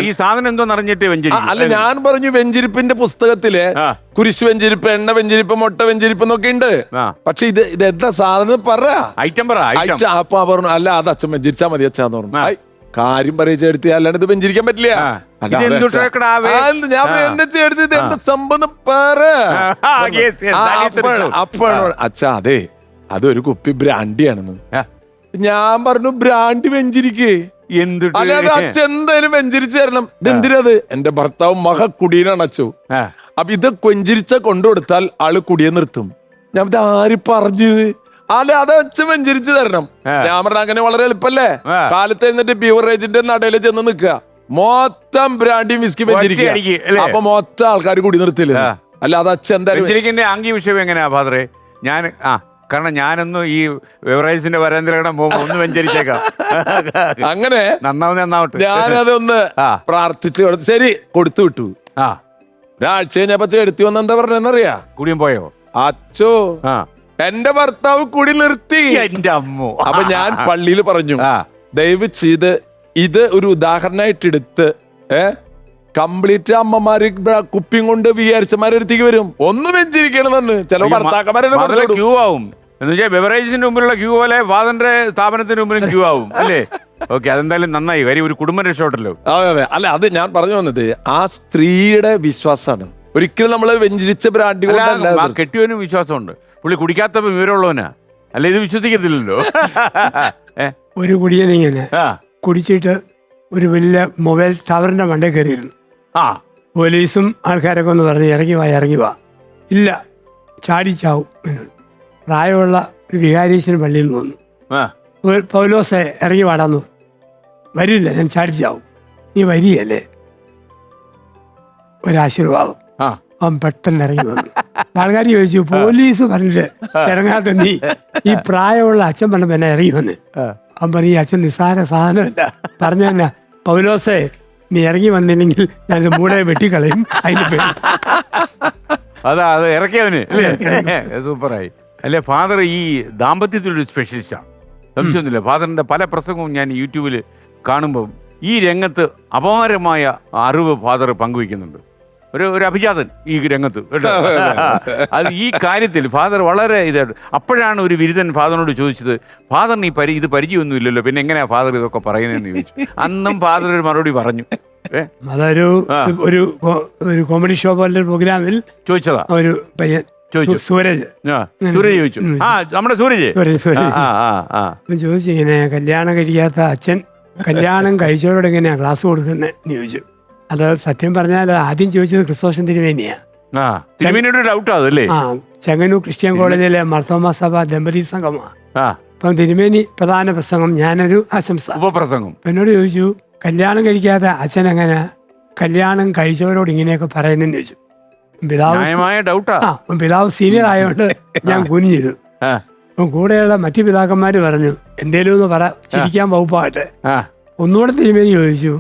ഈ സാധനം എന്തോ അറിഞ്ഞിട്ട് അല്ല, ഞാൻ പറഞ്ഞു വെഞ്ചരിപ്പിന്റെ പുസ്തകത്തില് കുരിശ് വെഞ്ചരിപ്പ്, എണ്ണ വെഞ്ചരിപ്പ്, മുട്ട വെഞ്ചരിപ്പ് എന്നൊക്കെ ഉണ്ട്. പക്ഷെ ഇത് എന്താ സാധനം ഐറ്റം പറ. അപ്പൊ പറഞ്ഞു, അല്ല അത് അച്ഛൻ വെഞ്ചരിച്ചാ മതി അച്ഛാന്ന് പറഞ്ഞു. കാര്യം പറയിച്ചെടുത്ത് അല്ലാണ്ട് ഇത് വെഞ്ചരിക്കാൻ പറ്റില്ല. ഞാൻ എന്നെ ചേർത്ത് എന്താ സംഭവം അപ്പാണ് അച്ഛാ, അതെ അതൊരു കുപ്പി ബ്രാൻഡിയാണെന്ന്. ഞാൻ പറഞ്ഞു, ബ്രാൻഡ് വെഞ്ചരിക്കേ അല്ലാതെ അച്ഛൻ എന്തായാലും വെഞ്ചരിച്ചു തരണം. ഇതെന്തിനത്? എന്റെ ഭർത്താവ് കുടിയനാണ് അച്ഛൻ. അപ്പൊ ഇത് കൊഞ്ചിരിച്ച കൊണ്ടുകൊടുത്താൽ ആള് കുടിയെ നിർത്തും. ഞാൻ ആര് പറഞ്ഞത്? അല്ല, അത് അച്ഛൻ വെഞ്ചരിച്ചു തരണം. ഞാൻ പറഞ്ഞ അങ്ങനെ വളരെ എളുപ്പല്ലേ. കാലത്ത് എന്നിട്ട് ബീവറേജിന്റെ നടയിൽ ചെന്ന് നിൽക്കുക, മൊത്തം ബ്രാൻഡി വിസ്കി വെഞ്ചരിക്കുക. അപ്പൊ മൊത്തം ആൾക്കാർ കുടി നിർത്തില്ല. അല്ല, അത് അച്ഛൻ എന്തായാലും ആംഗി വിഷയം എങ്ങനെയാ ഫാദറെ? ഞാൻ കാരണം ഞാനൊന്നും ഈ ബെവറേജിന്റെ വരേന്ദ്രകടം പോകുമ്പോ ഒന്ന് വെഞ്ചരിച്ചേക്കാം. അങ്ങനെ നന്നാവട്ടെ. ഞാനതൊന്ന് പ്രാർത്ഥിച്ചു കൊടുത്തു. ശരി, കൊടുത്തു വിട്ടു. ഒരാഴ്ച കഴിഞ്ഞപ്പോ എടുത്തി വന്ന എന്താ പറഞ്ഞറിയാ? കുടിയും പോയോ? അച്ചോ, എന്റെ ഭർത്താവ് കുടി നിർത്തി. എന്റെ അമ്മോ. അപ്പൊ ഞാൻ പള്ളിയിൽ പറഞ്ഞു, ദയവ് ചെയ്ത് ഇത് ഒരു ഉദാഹരണമായിട്ട് എടുത്ത് കംപ്ലീറ്റ് അമ്മമാര് കുപ്പിയും കൊണ്ട് വിചാരിച്ചമാരുടെ അടുത്തേക്ക് വരും. ഒന്നും വെഞ്ചിരിക്കണമെന്ന് ചില ഭർത്താക്കന്മാരെ ക്യൂ ആവും. എന്നുവെച്ചാൽ ബെവറേജിന്റെ മുമ്പിലുള്ള ക്യൂ പോലെ ഫാദറിന്റെ സ്ഥാപനത്തിന് മുമ്പിലും ക്യൂ ആവും അല്ലേ? ഓക്കെ, അതെന്തായാലും നന്നായി. കാര്യം ഒരു കുടുംബം രക്ഷപ്പെട്ടല്ലോ. അതെ. അല്ല, അത് ഞാൻ പറഞ്ഞു വന്നത് ആ സ്ത്രീയുടെ വിശ്വാസമാണ്. ഒരിക്കലും നമ്മള് വെഞ്ചരിച്ച ബ്രാൻഡി കൊണ്ടല്ല. കെട്ടിയവനും വിശ്വാസമുണ്ട്. പുള്ളി കുടിക്കാത്ത വിവരമുള്ളവനാ, അല്ല ഇത് വിശ്വസിക്കത്തില്ലല്ലോ. ഒരു കുടിയനിങ്ങനെ കുടിച്ചിട്ട് ഒരു വലിയ മൊബൈൽ ടവറിന്റെ മണ്ടേ കയറിയിരുന്നു. പോലീസും ആൾക്കാരൊക്കെ ഒന്ന് പറഞ്ഞ് ഇറങ്ങി വാ. ഇല്ല, ചാടിച്ചാവും. പ്രായമുള്ള ഒരു വികാരീശന് പള്ളിയിൽ നിന്ന് വന്നു. പൗലോസെ ഇറങ്ങി വാടാന്ന്. വരില്ല, ഞാൻ ചാടിച്ചാവും. നീ വരികയല്ലേ? ഒരാശീർവാദം. അവൻ പെട്ടെന്ന് ഇറങ്ങി വന്നു. ആൾക്കാർ ചോദിച്ചു, പോലീസ് പറഞ്ഞിട്ട് ഇറങ്ങാത്ത നീ ഈ പ്രായമുള്ള അച്ഛൻ പറഞ്ഞപ്പോ എന്നെ ഇറങ്ങി വന്ന്. അവൻ പറഞ്ഞു, ഈ അച്ഛൻ നിസ്സാര സാധനമല്ല. പറഞ്ഞു തന്നെ, പൗലോസെ നീ ഇറങ്ങി വന്നില്ലെങ്കിൽ ഞാൻ മൂടെ വെട്ടിക്കളയും. അതിന് പേര് അത് ഇറക്കിയവന് സൂപ്പറായി അല്ലേ? ഫാദർ ഈ ദാമ്പത്യത്തിലൊരു സ്പെഷ്യലിസ്റ്റാണ്, സംശയമൊന്നുമില്ല. ഫാദറിന്റെ പല പ്രസംഗവും ഞാൻ യൂട്യൂബിൽ കാണുമ്പോൾ ഈ രംഗത്ത് അപാരമായ അറിവ് ഫാദർ പങ്കുവയ്ക്കുന്നുണ്ട്. ഒരു അഭിജാതൻ ഈ രംഗത്ത് കേട്ടോ. അത് ഈ കാര്യത്തിൽ ഫാദർ വളരെ ഇതായിട്ട്. അപ്പോഴാണ് ഒരു ബിരുദൻ ഫാദറിനോട് ചോദിച്ചത്, ഫാദറിന് ഇത് പരിചയമൊന്നും ഇല്ലല്ലോ, പിന്നെ എങ്ങനെയാ ഫാദർ ഇതൊക്കെ പറയുന്നതെന്ന് ചോദിച്ചു. അന്നും ഫാദർ ഒരു മറുപടി പറഞ്ഞു. അതൊരു ഒരു കോമഡി ഷോ പോലത്തെ പ്രോഗ്രാമിൽ ചോദിച്ചതാ ഒരു പയ്യൻ ചോദിച്ചു. സൂരജ് ചോദിച്ചു. നമ്മുടെ സൂരജ് ചോദിച്ചു, ഇങ്ങനെ കല്യാണം കഴിക്കാത്ത അച്ഛൻ കല്യാണം കഴിച്ചവരോട് എങ്ങനെയാ ക്ലാസ് കൊടുക്കുന്നതെന്ന് ചോദിച്ചു. അത് സത്യം പറഞ്ഞാൽ ആദ്യം ചോദിച്ചത് ക്രിസ്തോഷൻ തിരുമേനിയാ. ഡൗട്ടാതല്ലേ? ചെങ്ങന്നൂർ ക്രിസ്ത്യൻ കോളേജിലെ മർത്തോമ സഭ ദമ്പതി സംഘമാണ്. അപ്പം തിരുമേനി പ്രധാന പ്രസംഗം, ഞാനൊരു ആശംസ ഉപപ്രസംഗം. എന്നോട് ചോദിച്ചു, കല്യാണം കഴിക്കാത്ത അച്ഛൻ എങ്ങനെ കല്യാണം കഴിച്ചവരോട് ഇങ്ങനെയൊക്കെ പറയുന്നെന്ന് ചോദിച്ചു. പിതാവ് സീനിയർ ആയതുകൊണ്ട് ഞാൻ കുനിഞ്ഞിരുന്നു. അപ്പം കൂടെയുള്ള മറ്റു പിതാക്കന്മാര് പറഞ്ഞു, എന്തേലും ഒന്ന് പറ, ചിരിക്കാൻ വകുപ്പാകട്ടെ. ഒന്നുകൂടെ തിരുമേനി ചോദിച്ചു,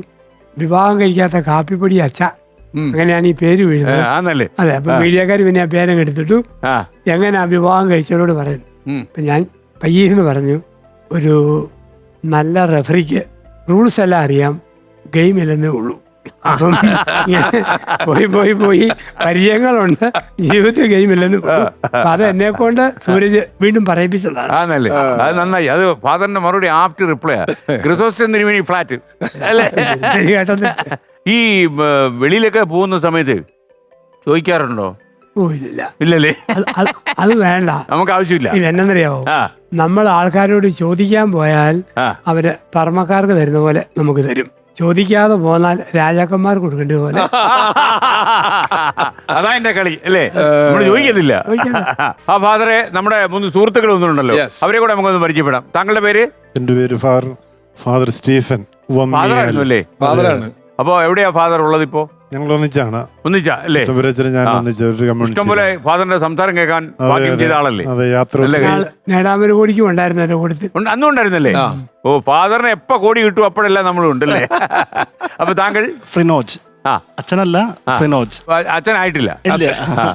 വിവാഹം കഴിക്കാത്ത കാപ്പിപ്പൊടി അച്ഛ, അങ്ങനെയാണ് ഈ പേര് വീഴുന്നത്. അതെ, അപ്പൊ മീഡിയക്കാർ പിന്നെ ആ പേരങ്ങ് എടുത്തിട്ടു, എങ്ങനെ വിവാഹം കഴിച്ചവരോട് പറയുന്നു. അപ്പൊ ഞാൻ പയ്യെന്ന് പറഞ്ഞു, ഒരു നല്ല റെഫറിക്ക് റൂൾസ് എല്ലാം അറിയാം, ഗെയിമില്ലെന്നേ ഉള്ളൂ. അപ്പം പോയി പരിചയങ്ങളുണ്ട്, ജീവിതത്തിൽ ഗെയിമില്ലെന്ന് ഉള്ളൂ. അപ്പൊ അത് എന്നെ കൊണ്ട് സൂരജ് വീണ്ടും പറയിപ്പിച്ചതാണ്. അത് നന്നായി. അത് ഫാദറിന്റെ മറുപടി ആപ്റ്റ് റിപ്ലൈ. ഫ്ലാറ്റ് അല്ലേ? ഈ വെളിയിലൊക്കെ പോകുന്ന സമയത്ത് ചോദിക്കാറുണ്ടോ? ഓ ഇല്ല, ഇല്ലല്ലേ? അത് വേണ്ട, നമുക്ക് ആവശ്യമില്ല. എന്നറിയാവോ, നമ്മൾ ആൾക്കാരോട് ചോദിക്കാൻ പോയാൽ അവര് പറമക്കാർക്ക് തരുന്ന പോലെ നമുക്ക് തരും. ചോദിക്കാതെ പോന്നാൽ രാജാക്കന്മാർക്ക് കൊടുക്കേണ്ട പോലെ. അതാ എന്റെ കളി അല്ലേ? നമ്മൾ ചോദിക്കത്തില്ല. ആ ഫാദറെ, നമ്മുടെ 3 സുഹൃത്തുക്കൾ ഒന്നുണ്ടല്ലോ, അവരെ കൂടെ നമുക്കൊന്ന് പരിചയപ്പെടാം. താങ്കളുടെ പേര്? എന്റെ പേര് ഫാദർ സ്റ്റീഫൻ. ഫാദറായിരുന്നു അല്ലേ? ഫാദറാണ്. അപ്പൊ എവിടെയാ ഫാദർ ഉള്ളത് ഇപ്പോ? ഞങ്ങൾ ഒന്നിച്ചാണ്. അല്ലേ? ഇഷ്ടംപോലെ ഫാദറിന്റെ സംസാരം കേൾക്കാൻ ഭാഗ്യം ചെയ്ത ആളല്ലേ? നേടാമൊരുകോടിക്കും ഉണ്ടായിരുന്നു കൂട്ടത്തിൽ. അന്നും ഉണ്ടായിരുന്നല്ലേ? ഓ, ഫാദറിന് എപ്പോ കോടി കിട്ടും അപ്പോഴെല്ലാം നമ്മളും ഉണ്ടല്ലേ? അപ്പൊ താങ്കൾ? ഫ്രിനോജ്. അച്ഛനല്ല, ഫ്രിനോജ്. അച്ഛനായിട്ടില്ല.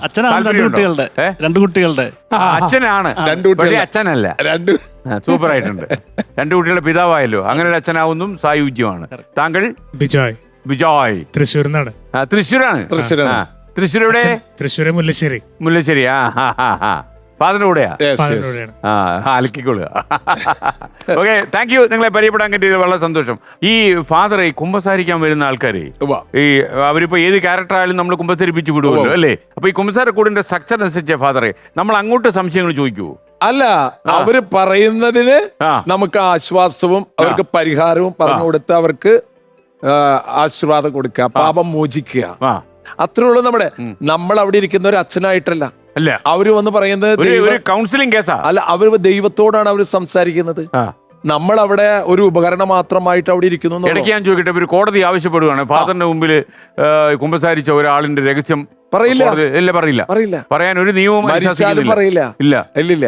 അച്ഛനാണ് രണ്ട് കുട്ടികളുടെ അച്ഛനാണ്, അച്ഛനല്ല. സൂപ്പർ ആയിട്ടുണ്ട്. 2 കുട്ടികളുടെ പിതാവായല്ലോ. അങ്ങനെ ഒരു അച്ഛനാവുന്നതും സായുജ്യമാണ്. താങ്കൾ? ബിജോയ്. തൃശ്ശൂരിനാണ്. തൃശ്ശൂരാണ്. തൃശ്ശൂർ എവിടെ? തൃശ്ശൂര് മുല്ലശ്ശേരി. മുല്ലശ്ശേരി. ഫാദറിന്റെ കൂടെയാ? അലക്കിക്കൊള്ളുക. Okay, thank you. നിങ്ങളെ പരിചയപ്പെടാൻ കിട്ടിയത് വളരെ സന്തോഷം. ഈ ഫാദറെ കുമ്പസാരിക്കാൻ വരുന്ന ആൾക്കാരെ, ഈ അവരിപ്പോ ഏത് ക്യാരക്ടർ ആയാലും നമ്മൾ കുമ്പസരിപ്പിച്ചു വിടുമല്ലോ അല്ലേ? അപ്പൊ ഈ കുമ്പസാരക്കൂടിന്റെ സ്ട്രക്ചർ അനുസരിച്ച് ഫാദറെ നമ്മൾ അങ്ങോട്ട് സംശയങ്ങൾ ചോദിക്കുവോ? അല്ല, അവര് പറയുന്നതിന് നമുക്ക് ആശ്വാസവും അവർക്ക് പരിഹാരവും പറഞ്ഞു കൊടുത്ത് അവർക്ക് ആശീർവാദം കൊടുക്കുക, പാപം മോചിക്കുക, അത്രേ ഉള്ളൂ. നമ്മൾ അവിടെ ഇരിക്കുന്ന ഒരു അച്ഛനായിട്ടല്ല, അല്ല അവര് വന്ന് പറയുന്നത് കൗൺസിലിംഗ് കേസാ. അല്ല, അവര് ദൈവത്തോടാണ് അവര് സംസാരിക്കുന്നത്. നമ്മൾ അവിടെ ഒരു ഉപകരണം മാത്രമായിട്ട് അവിടെ ഇരിക്കുന്നു. ഇടയ്ക്ക് ഞാൻ ചോദിക്കട്ടെ, ഒരു കോടതി ആവശ്യപ്പെടുകയാണ് ഫാദറിന്റെ മുമ്പിൽ കുമ്പസാരിച്ച ഒരാളിന്റെ രഹസ്യം പറയില്ല. പറയാൻ ഒരു നിയമവും പറയില്ല. ഇല്ല.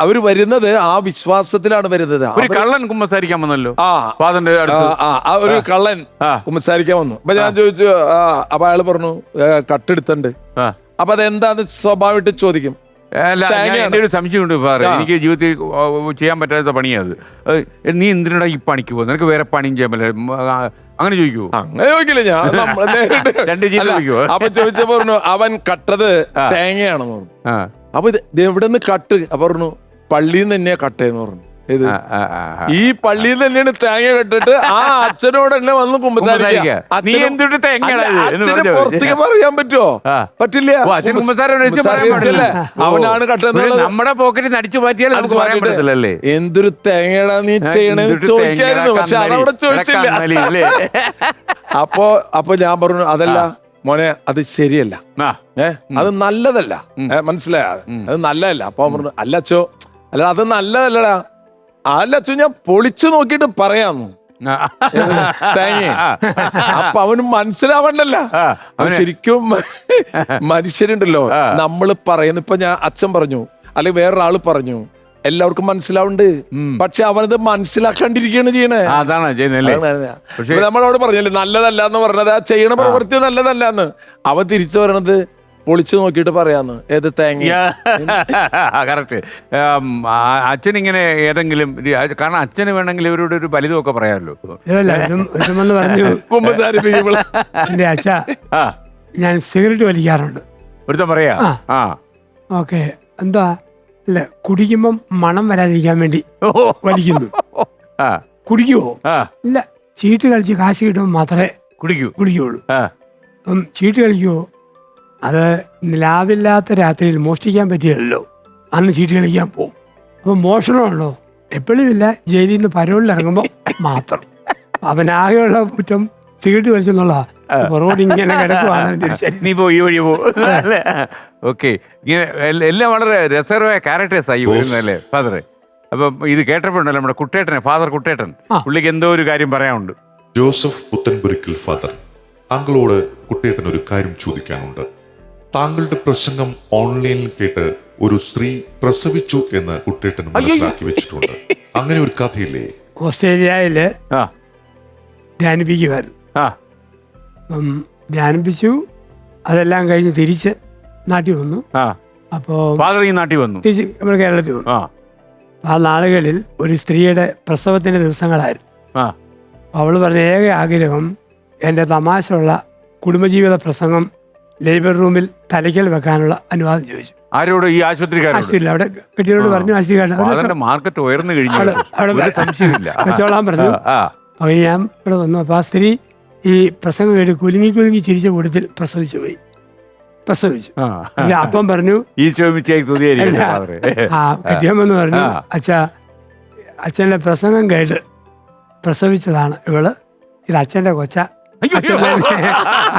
അവര് വരുന്നത് ആ വിശ്വാസത്തിലാണ് വരുന്നത്. ഒരു കള്ളൻ കുമ്പസാരിക്കാൻ വന്നല്ലോ ഫാദറിന്റെ അടുത്ത്. ഒരു കള്ളൻ കുമ്പസാരിക്കാൻ വന്നു. അപ്പൊ ഞാൻ ചോദിച്ചു, അപ്പൊ അയാള് പറഞ്ഞു കട്ടെടുത്തുണ്ട്. അപ്പൊ അതെന്താന്ന് സ്വാഭാവികമായിട്ട് ചോദിക്കും. എന്റെ ഒരു സംശയമുണ്ട് ഫാദർ, എനിക്ക് ജീവിതത്തിൽ ചെയ്യാൻ പറ്റാത്ത പണിയത്. നീ എന്തിനാ ഈ പണിക്ക് പോകുന്നത്? നിനക്ക് വേറെ പണിയും ചെയ്യാൻ പറ്റില്ല, അങ്ങനെ ചോദിക്കുവോ? അങ്ങനെ ചോദിക്കില്ല ഞാൻ. അപ്പൊ ചോദിച്ചപ്പോ പറഞ്ഞു അവൻ കട്ടത് തേങ്ങയാണെന്ന് പറഞ്ഞു. അപ്പൊ ഇത് എവിടെ നിന്ന് കട്ട്? അപ്പൊ പറഞ്ഞു പള്ളിയിൽ നിന്ന് തന്നെയാ കട്ടേന്ന് പറഞ്ഞു. ഇത് ഈ പള്ളിയിൽ തന്നെയാണ് തേങ്ങ കെട്ടിട്ട് ആ അച്ഛനോട് തന്നെ വന്ന് കുമ്പസാരിക്കുക. പുറത്തേക്ക് പറയാൻ പറ്റുമോ? പറ്റില്ല. അവനാണ് കട്ടെന്നുള്ളത്. നമ്മുടെ പോക്കറ്റിൽ അടിച്ചു മാറ്റിയാൽ എന്തൊരു തേങ്ങയാടാ നീ ചെയ്യണെന്ന് ചോദിക്കായിരുന്നു. പക്ഷെ അതവിടെ ചോദിച്ചില്ല. അപ്പൊ ഞാൻ പറഞ്ഞു, അതല്ല മോനെ, അത് ശരിയല്ല, അത് നല്ലതല്ല, മനസ്സിലായ? അത് നല്ലതല്ല. അപ്പൊ പറഞ്ഞു, അല്ല അച്ചോ, അല്ല അത് നല്ലതല്ലടാ. അല്ല അച്ഛൻ, ഞാൻ പൊളിച്ചു നോക്കിട്ട് പറയാന്നു തേങ്ങ. അപ്പൊ അവന് മനസ്സിലാവണ്ടല്ല. അവൻ ശരിക്കും മനുഷ്യരുണ്ടല്ലോ, നമ്മള് പറയുന്ന ഇപ്പൊ അച്ഛൻ പറഞ്ഞു അല്ലെങ്കിൽ വേറൊരാള് പറഞ്ഞു, എല്ലാവർക്കും മനസ്സിലാവുണ്ട്. പക്ഷെ അവനത് മനസ്സിലാക്കാണ്ടിരിക്കുകയാണ് ചെയ്യണേ. നമ്മളോട് പറഞ്ഞല്ലേ നല്ലതല്ല എന്ന് പറഞ്ഞത്, ആ ചെയ്യണ പ്രവൃത്തി നല്ലതല്ല എന്ന്. അവൻ തിരിച്ചു പറയണത് പൊളിച്ചു നോക്കിയിട്ട് പറയാന്ന്. ഏത് തേങ്ങ? കറക്റ്റ്. അച്ഛൻ ഇങ്ങനെ ഏതെങ്കിലും, കാരണം അച്ഛന് വേണമെങ്കിൽ ഇവരോട് ഒരു ഫലിതമൊക്കെ പറയാമല്ലോ. പറഞ്ഞു കുമ്പസാരിപ്പിക്കുമ്പോൾ, എന്റെ അച്ഛ ഞാൻ സിഗരറ്റ് വലിക്കാറുണ്ട്. ഒരുത്തൻ പറയാ ആ. ആ ഓക്കെ, എന്താ അല്ല കുടിക്കുമ്പം മണം വരാതിരിക്കാൻ വേണ്ടി വലിക്കുന്നു. ആ കുടിക്കുവോ? ആ ഇല്ല, ചീട്ട് കളിച്ച് കാശ് കിട്ടുമ്പോൾ മാത്രമേ കുടിക്കൂ. കുടിക്കുള്ളൂ. ആ അപ്പം ചീട്ട് കളിക്കുവോ? അത് ലാവില്ലാത്ത രാത്രിയിൽ മോഷ്ടിക്കാൻ പറ്റിയല്ലോ, അന്ന് ചീട്ട് കളിക്കാൻ പോകും. അപ്പം മോഷണമുള്ളോ? എപ്പോഴും ഇല്ല, ജയിലിൽ നിന്ന് പരോളിൽ ഇറങ്ങുമ്പോൾ മാത്രം. അവനാകെയുള്ള കുറ്റം സിഗരറ്റ് വലിച്ചെന്നുള്ള പുറകോട്ട് ഇങ്ങനെ കിടക്കുവാണെന്ന് തിരിച്ചറിയും. നീ പോ, ഈ വഴി പോ. ഓക്കെ, എല്ലാം വളരെ രസകരമായ ക്യാരക്ടേഴ്സ് ആയി വരുന്നതല്ലേ ഫാദറെ? അപ്പം ഇത് കേട്ടപ്പോഴുണ്ടല്ലോ നമ്മുടെ കുട്ടേട്ടനെ, ഫാദർ കുട്ടേട്ടൻ, പുള്ളിക്ക് എന്തോ ഒരു കാര്യം പറയാനുണ്ട്. ജോസഫ് പുത്തൻപുരയ്ക്കൽ ഫാദർ, താങ്കളോട് കുട്ടേട്ടൻ ഒരു കാര്യം ചോദിക്കാനുണ്ട്. താങ്കളുടെ പ്രസംഗം ഓൺലൈനിൽ കേട്ട് ഒരു സ്ത്രീ പ്രസവിച്ചു എന്ന് കുട്ടേട്ടൻ മനസ്സിലാക്കി വെച്ചിട്ടുണ്ട്. അങ്ങനെ ഒരു കഥയില്ലേ? ഓസ്ട്രേലിയയില് ആ ധ്യാനിപ്പിക്കുമായിരുന്നു. ആ അപ്പം ധ്യാനിപ്പിച്ചു, അതെല്ലാം കഴിഞ്ഞ് തിരിച്ച് നാട്ടിൽ വന്നു. ആ അപ്പോൾ ഫാദർ ഈ നാട്ടിൽ വന്നു. തിരിച്ച് നമ്മൾ കേരളത്തിൽ വന്നു. ആ ആ നാളുകളിൽ ഒരു സ്ത്രീയുടെ പ്രസവത്തിൻ്റെ ദിവസങ്ങളായിരുന്നു. ആ അവൾ പറഞ്ഞ ഏക ആഗ്രഹം എൻ്റെ തമാശയുള്ള കുടുംബജീവിത പ്രസംഗം ലേബർ റൂമിൽ തലയ്ക്കൽ വെക്കാനുള്ള അനുവാദം ചോദിച്ചു. ആരോട്? ഈ ആശുപത്രിക്കാരോട്? ആശുപത്രിയിൽ അവിടെ കെട്ടിയോട് പറഞ്ഞു. ഫാദറിന്റെ മാർക്കറ്റ് ഉയർന്നു കഴിഞ്ഞു, അവിടെ സംശയമില്ല. വെച്ചോളാൻ പറഞ്ഞു. ആ അപ്പോൾ ഞാൻ ഇവിടെ വന്നു. അപ്പോൾ ആ സ്ത്രീ ഈ പ്രസംഗം കേട്ട് കുലുങ്ങി കുലുങ്ങി ചിരിച്ച കൂട്ടത്തിൽ പ്രസവിച്ചു. ആ. പക്ഷെ അപ്പം പറഞ്ഞു, ഈശോ മിശിഹായ്ക്ക് സ്തുതിയായിരിക്കട്ടെ ഫാദറെ. ആ കെട്ടിയമെന്ന് പറഞ്ഞു, അച്ഛൻ്റെ പ്രസംഗം കേട്ട് പ്രസവിച്ചതാണ് ഇവള്, ഇത് അച്ഛൻ്റെ കൊച്ച,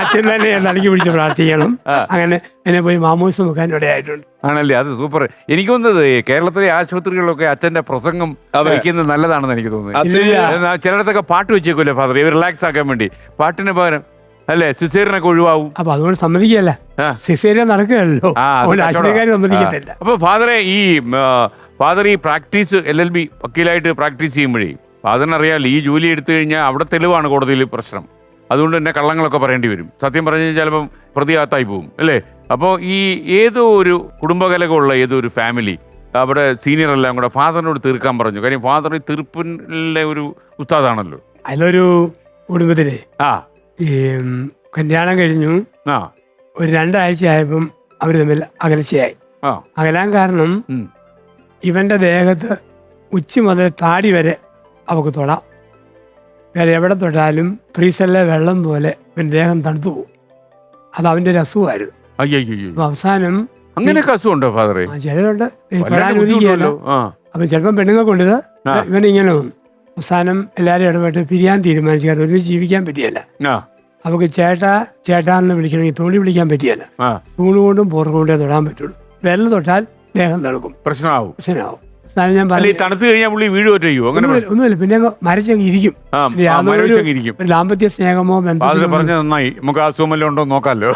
അച്ഛൻ തന്നെ തലയ്ക്ക് പിടിച്ച് പ്രാർത്ഥിക്കണം. അങ്ങനെ എന്നെ പോയി മാമൂസം വെക്കാൻ ഇടയായിട്ടുണ്ട്. ആണല്ലേ, അത് സൂപ്പർ. എനിക്ക് തോന്നുന്നത് കേരളത്തിലെ ആശുപത്രികളിലൊക്കെ അച്ഛന്റെ പ്രസംഗം വയ്ക്കുന്നത് നല്ലതാണെന്ന് എനിക്ക് തോന്നുന്നത്. ചിലയിടത്തൊക്കെ പാട്ട് വെച്ചേക്കൂല്ലേ ഫാദർ, ഇവർ റിലാക്സ് ആക്കാൻ വേണ്ടി പാട്ടിന് പകരം അല്ലേ, സിസേറിനൊക്കെ ഒഴിവാവും. അപ്പൊ അതുകൊണ്ട് സമ്മതിക്കല്ല, സിസേറിയൻ നടക്കുകയല്ലോ, ആശുപത്രിക്കാർ സമ്മതിക്കത്തില്ല. അപ്പൊ ഫാദറെ ഫാദർ ഈ പ്രാക്ടീസ് LLB വക്കീലായിട്ട് പ്രാക്ടീസ് ചെയ്യുമ്പോഴേ ഫാദറിനറിയാമല്ലോ ഈ ജോലി എടുത്തു കഴിഞ്ഞാൽ അവിടെ തെളിവാണ് കോടതിയിൽ പ്രശ്നം. അതുകൊണ്ട് തന്നെ കള്ളങ്ങളൊക്കെ പറയേണ്ടി വരും. സത്യം പറഞ്ഞു കഴിഞ്ഞാൽ ചിലപ്പം പ്രതിയാത്തായി പോകും അല്ലേ? അപ്പോൾ ഈ ഏതോ ഒരു കുടുംബകലകമുള്ള ഏതോ ഒരു ഫാമിലി അവിടെ സീനിയർ എല്ലാം കൂടെ ഫാദറിനോട് തീർക്കാൻ പറഞ്ഞു. കാര്യം ഫാദർ ഈ തീർപ്പിലെ ഒരു ഉസ്താദാണല്ലോ. അതിലൊരു കുടുംബത്തിലെ ആ ഈ കല്യാണം കഴിഞ്ഞു, ആ ഒരു 2 ആഴ്ചയായപ്പം അവർ തമ്മിൽ അകൽച്ചയായി. ആ അകലാൻ കാരണം ഇവന്റെ ദേഹത്ത് ഉച്ച മുതൽ താടി വരെ അവക്ക് തൊടാം. വേറെ എവിടെ തൊട്ടാലും ഫ്രീസറിലെ വെള്ളം പോലെ ഇവൻ ദേഹം തണുത്തു പോകും. അത് അവൻ്റെ ഒരു അസുഖമായിരുന്നു. അയ്യോ, അപ്പം അവസാനം അങ്ങനെയൊക്കെ അസുഖമുണ്ടോ ഫാദറെ? ചിലരുണ്ട് തൊടാനുദിക്കുകയല്ലോ. അപ്പം ചിലപ്പം പെണ്ണുങ്ങൾ കൊണ്ടത് ഇവൻ ഇങ്ങനെ വന്നു. അവസാനം എല്ലാവരും ഇടപെട്ട് പിരിയാൻ തീരുമാനിച്ചു. കാരണം ഒരുമിച്ച് ജീവിക്കാൻ പറ്റിയല്ല. അവർക്ക് ചേട്ടാന്ന് വിളിക്കണമെങ്കിൽ തോളി വിളിക്കാൻ പറ്റിയല്ല. തൂണുകൊണ്ടും പോർക്കൊണ്ടേ തൊടാൻ പറ്റുള്ളൂ. വെള്ളം തൊട്ടാൽ ദേഹം തണുക്കും, പ്രശ്നമാവും. ഞാൻ തണുത്തു കഴിഞ്ഞാൽ പുള്ളി വീഴുകയോ ചെയ്യോ? അങ്ങനെ ഒന്നുമില്ല, പിന്നെ മരച്ചങ്ങ് ഇരിക്കും. ഒരു ദാമ്പത്യ സ്നേഹമോ ബന്ധമോ പറഞ്ഞ നന്നായി. നമുക്ക് അസുഖമല്ലോ ഉണ്ടോ നോക്കാമല്ലോ.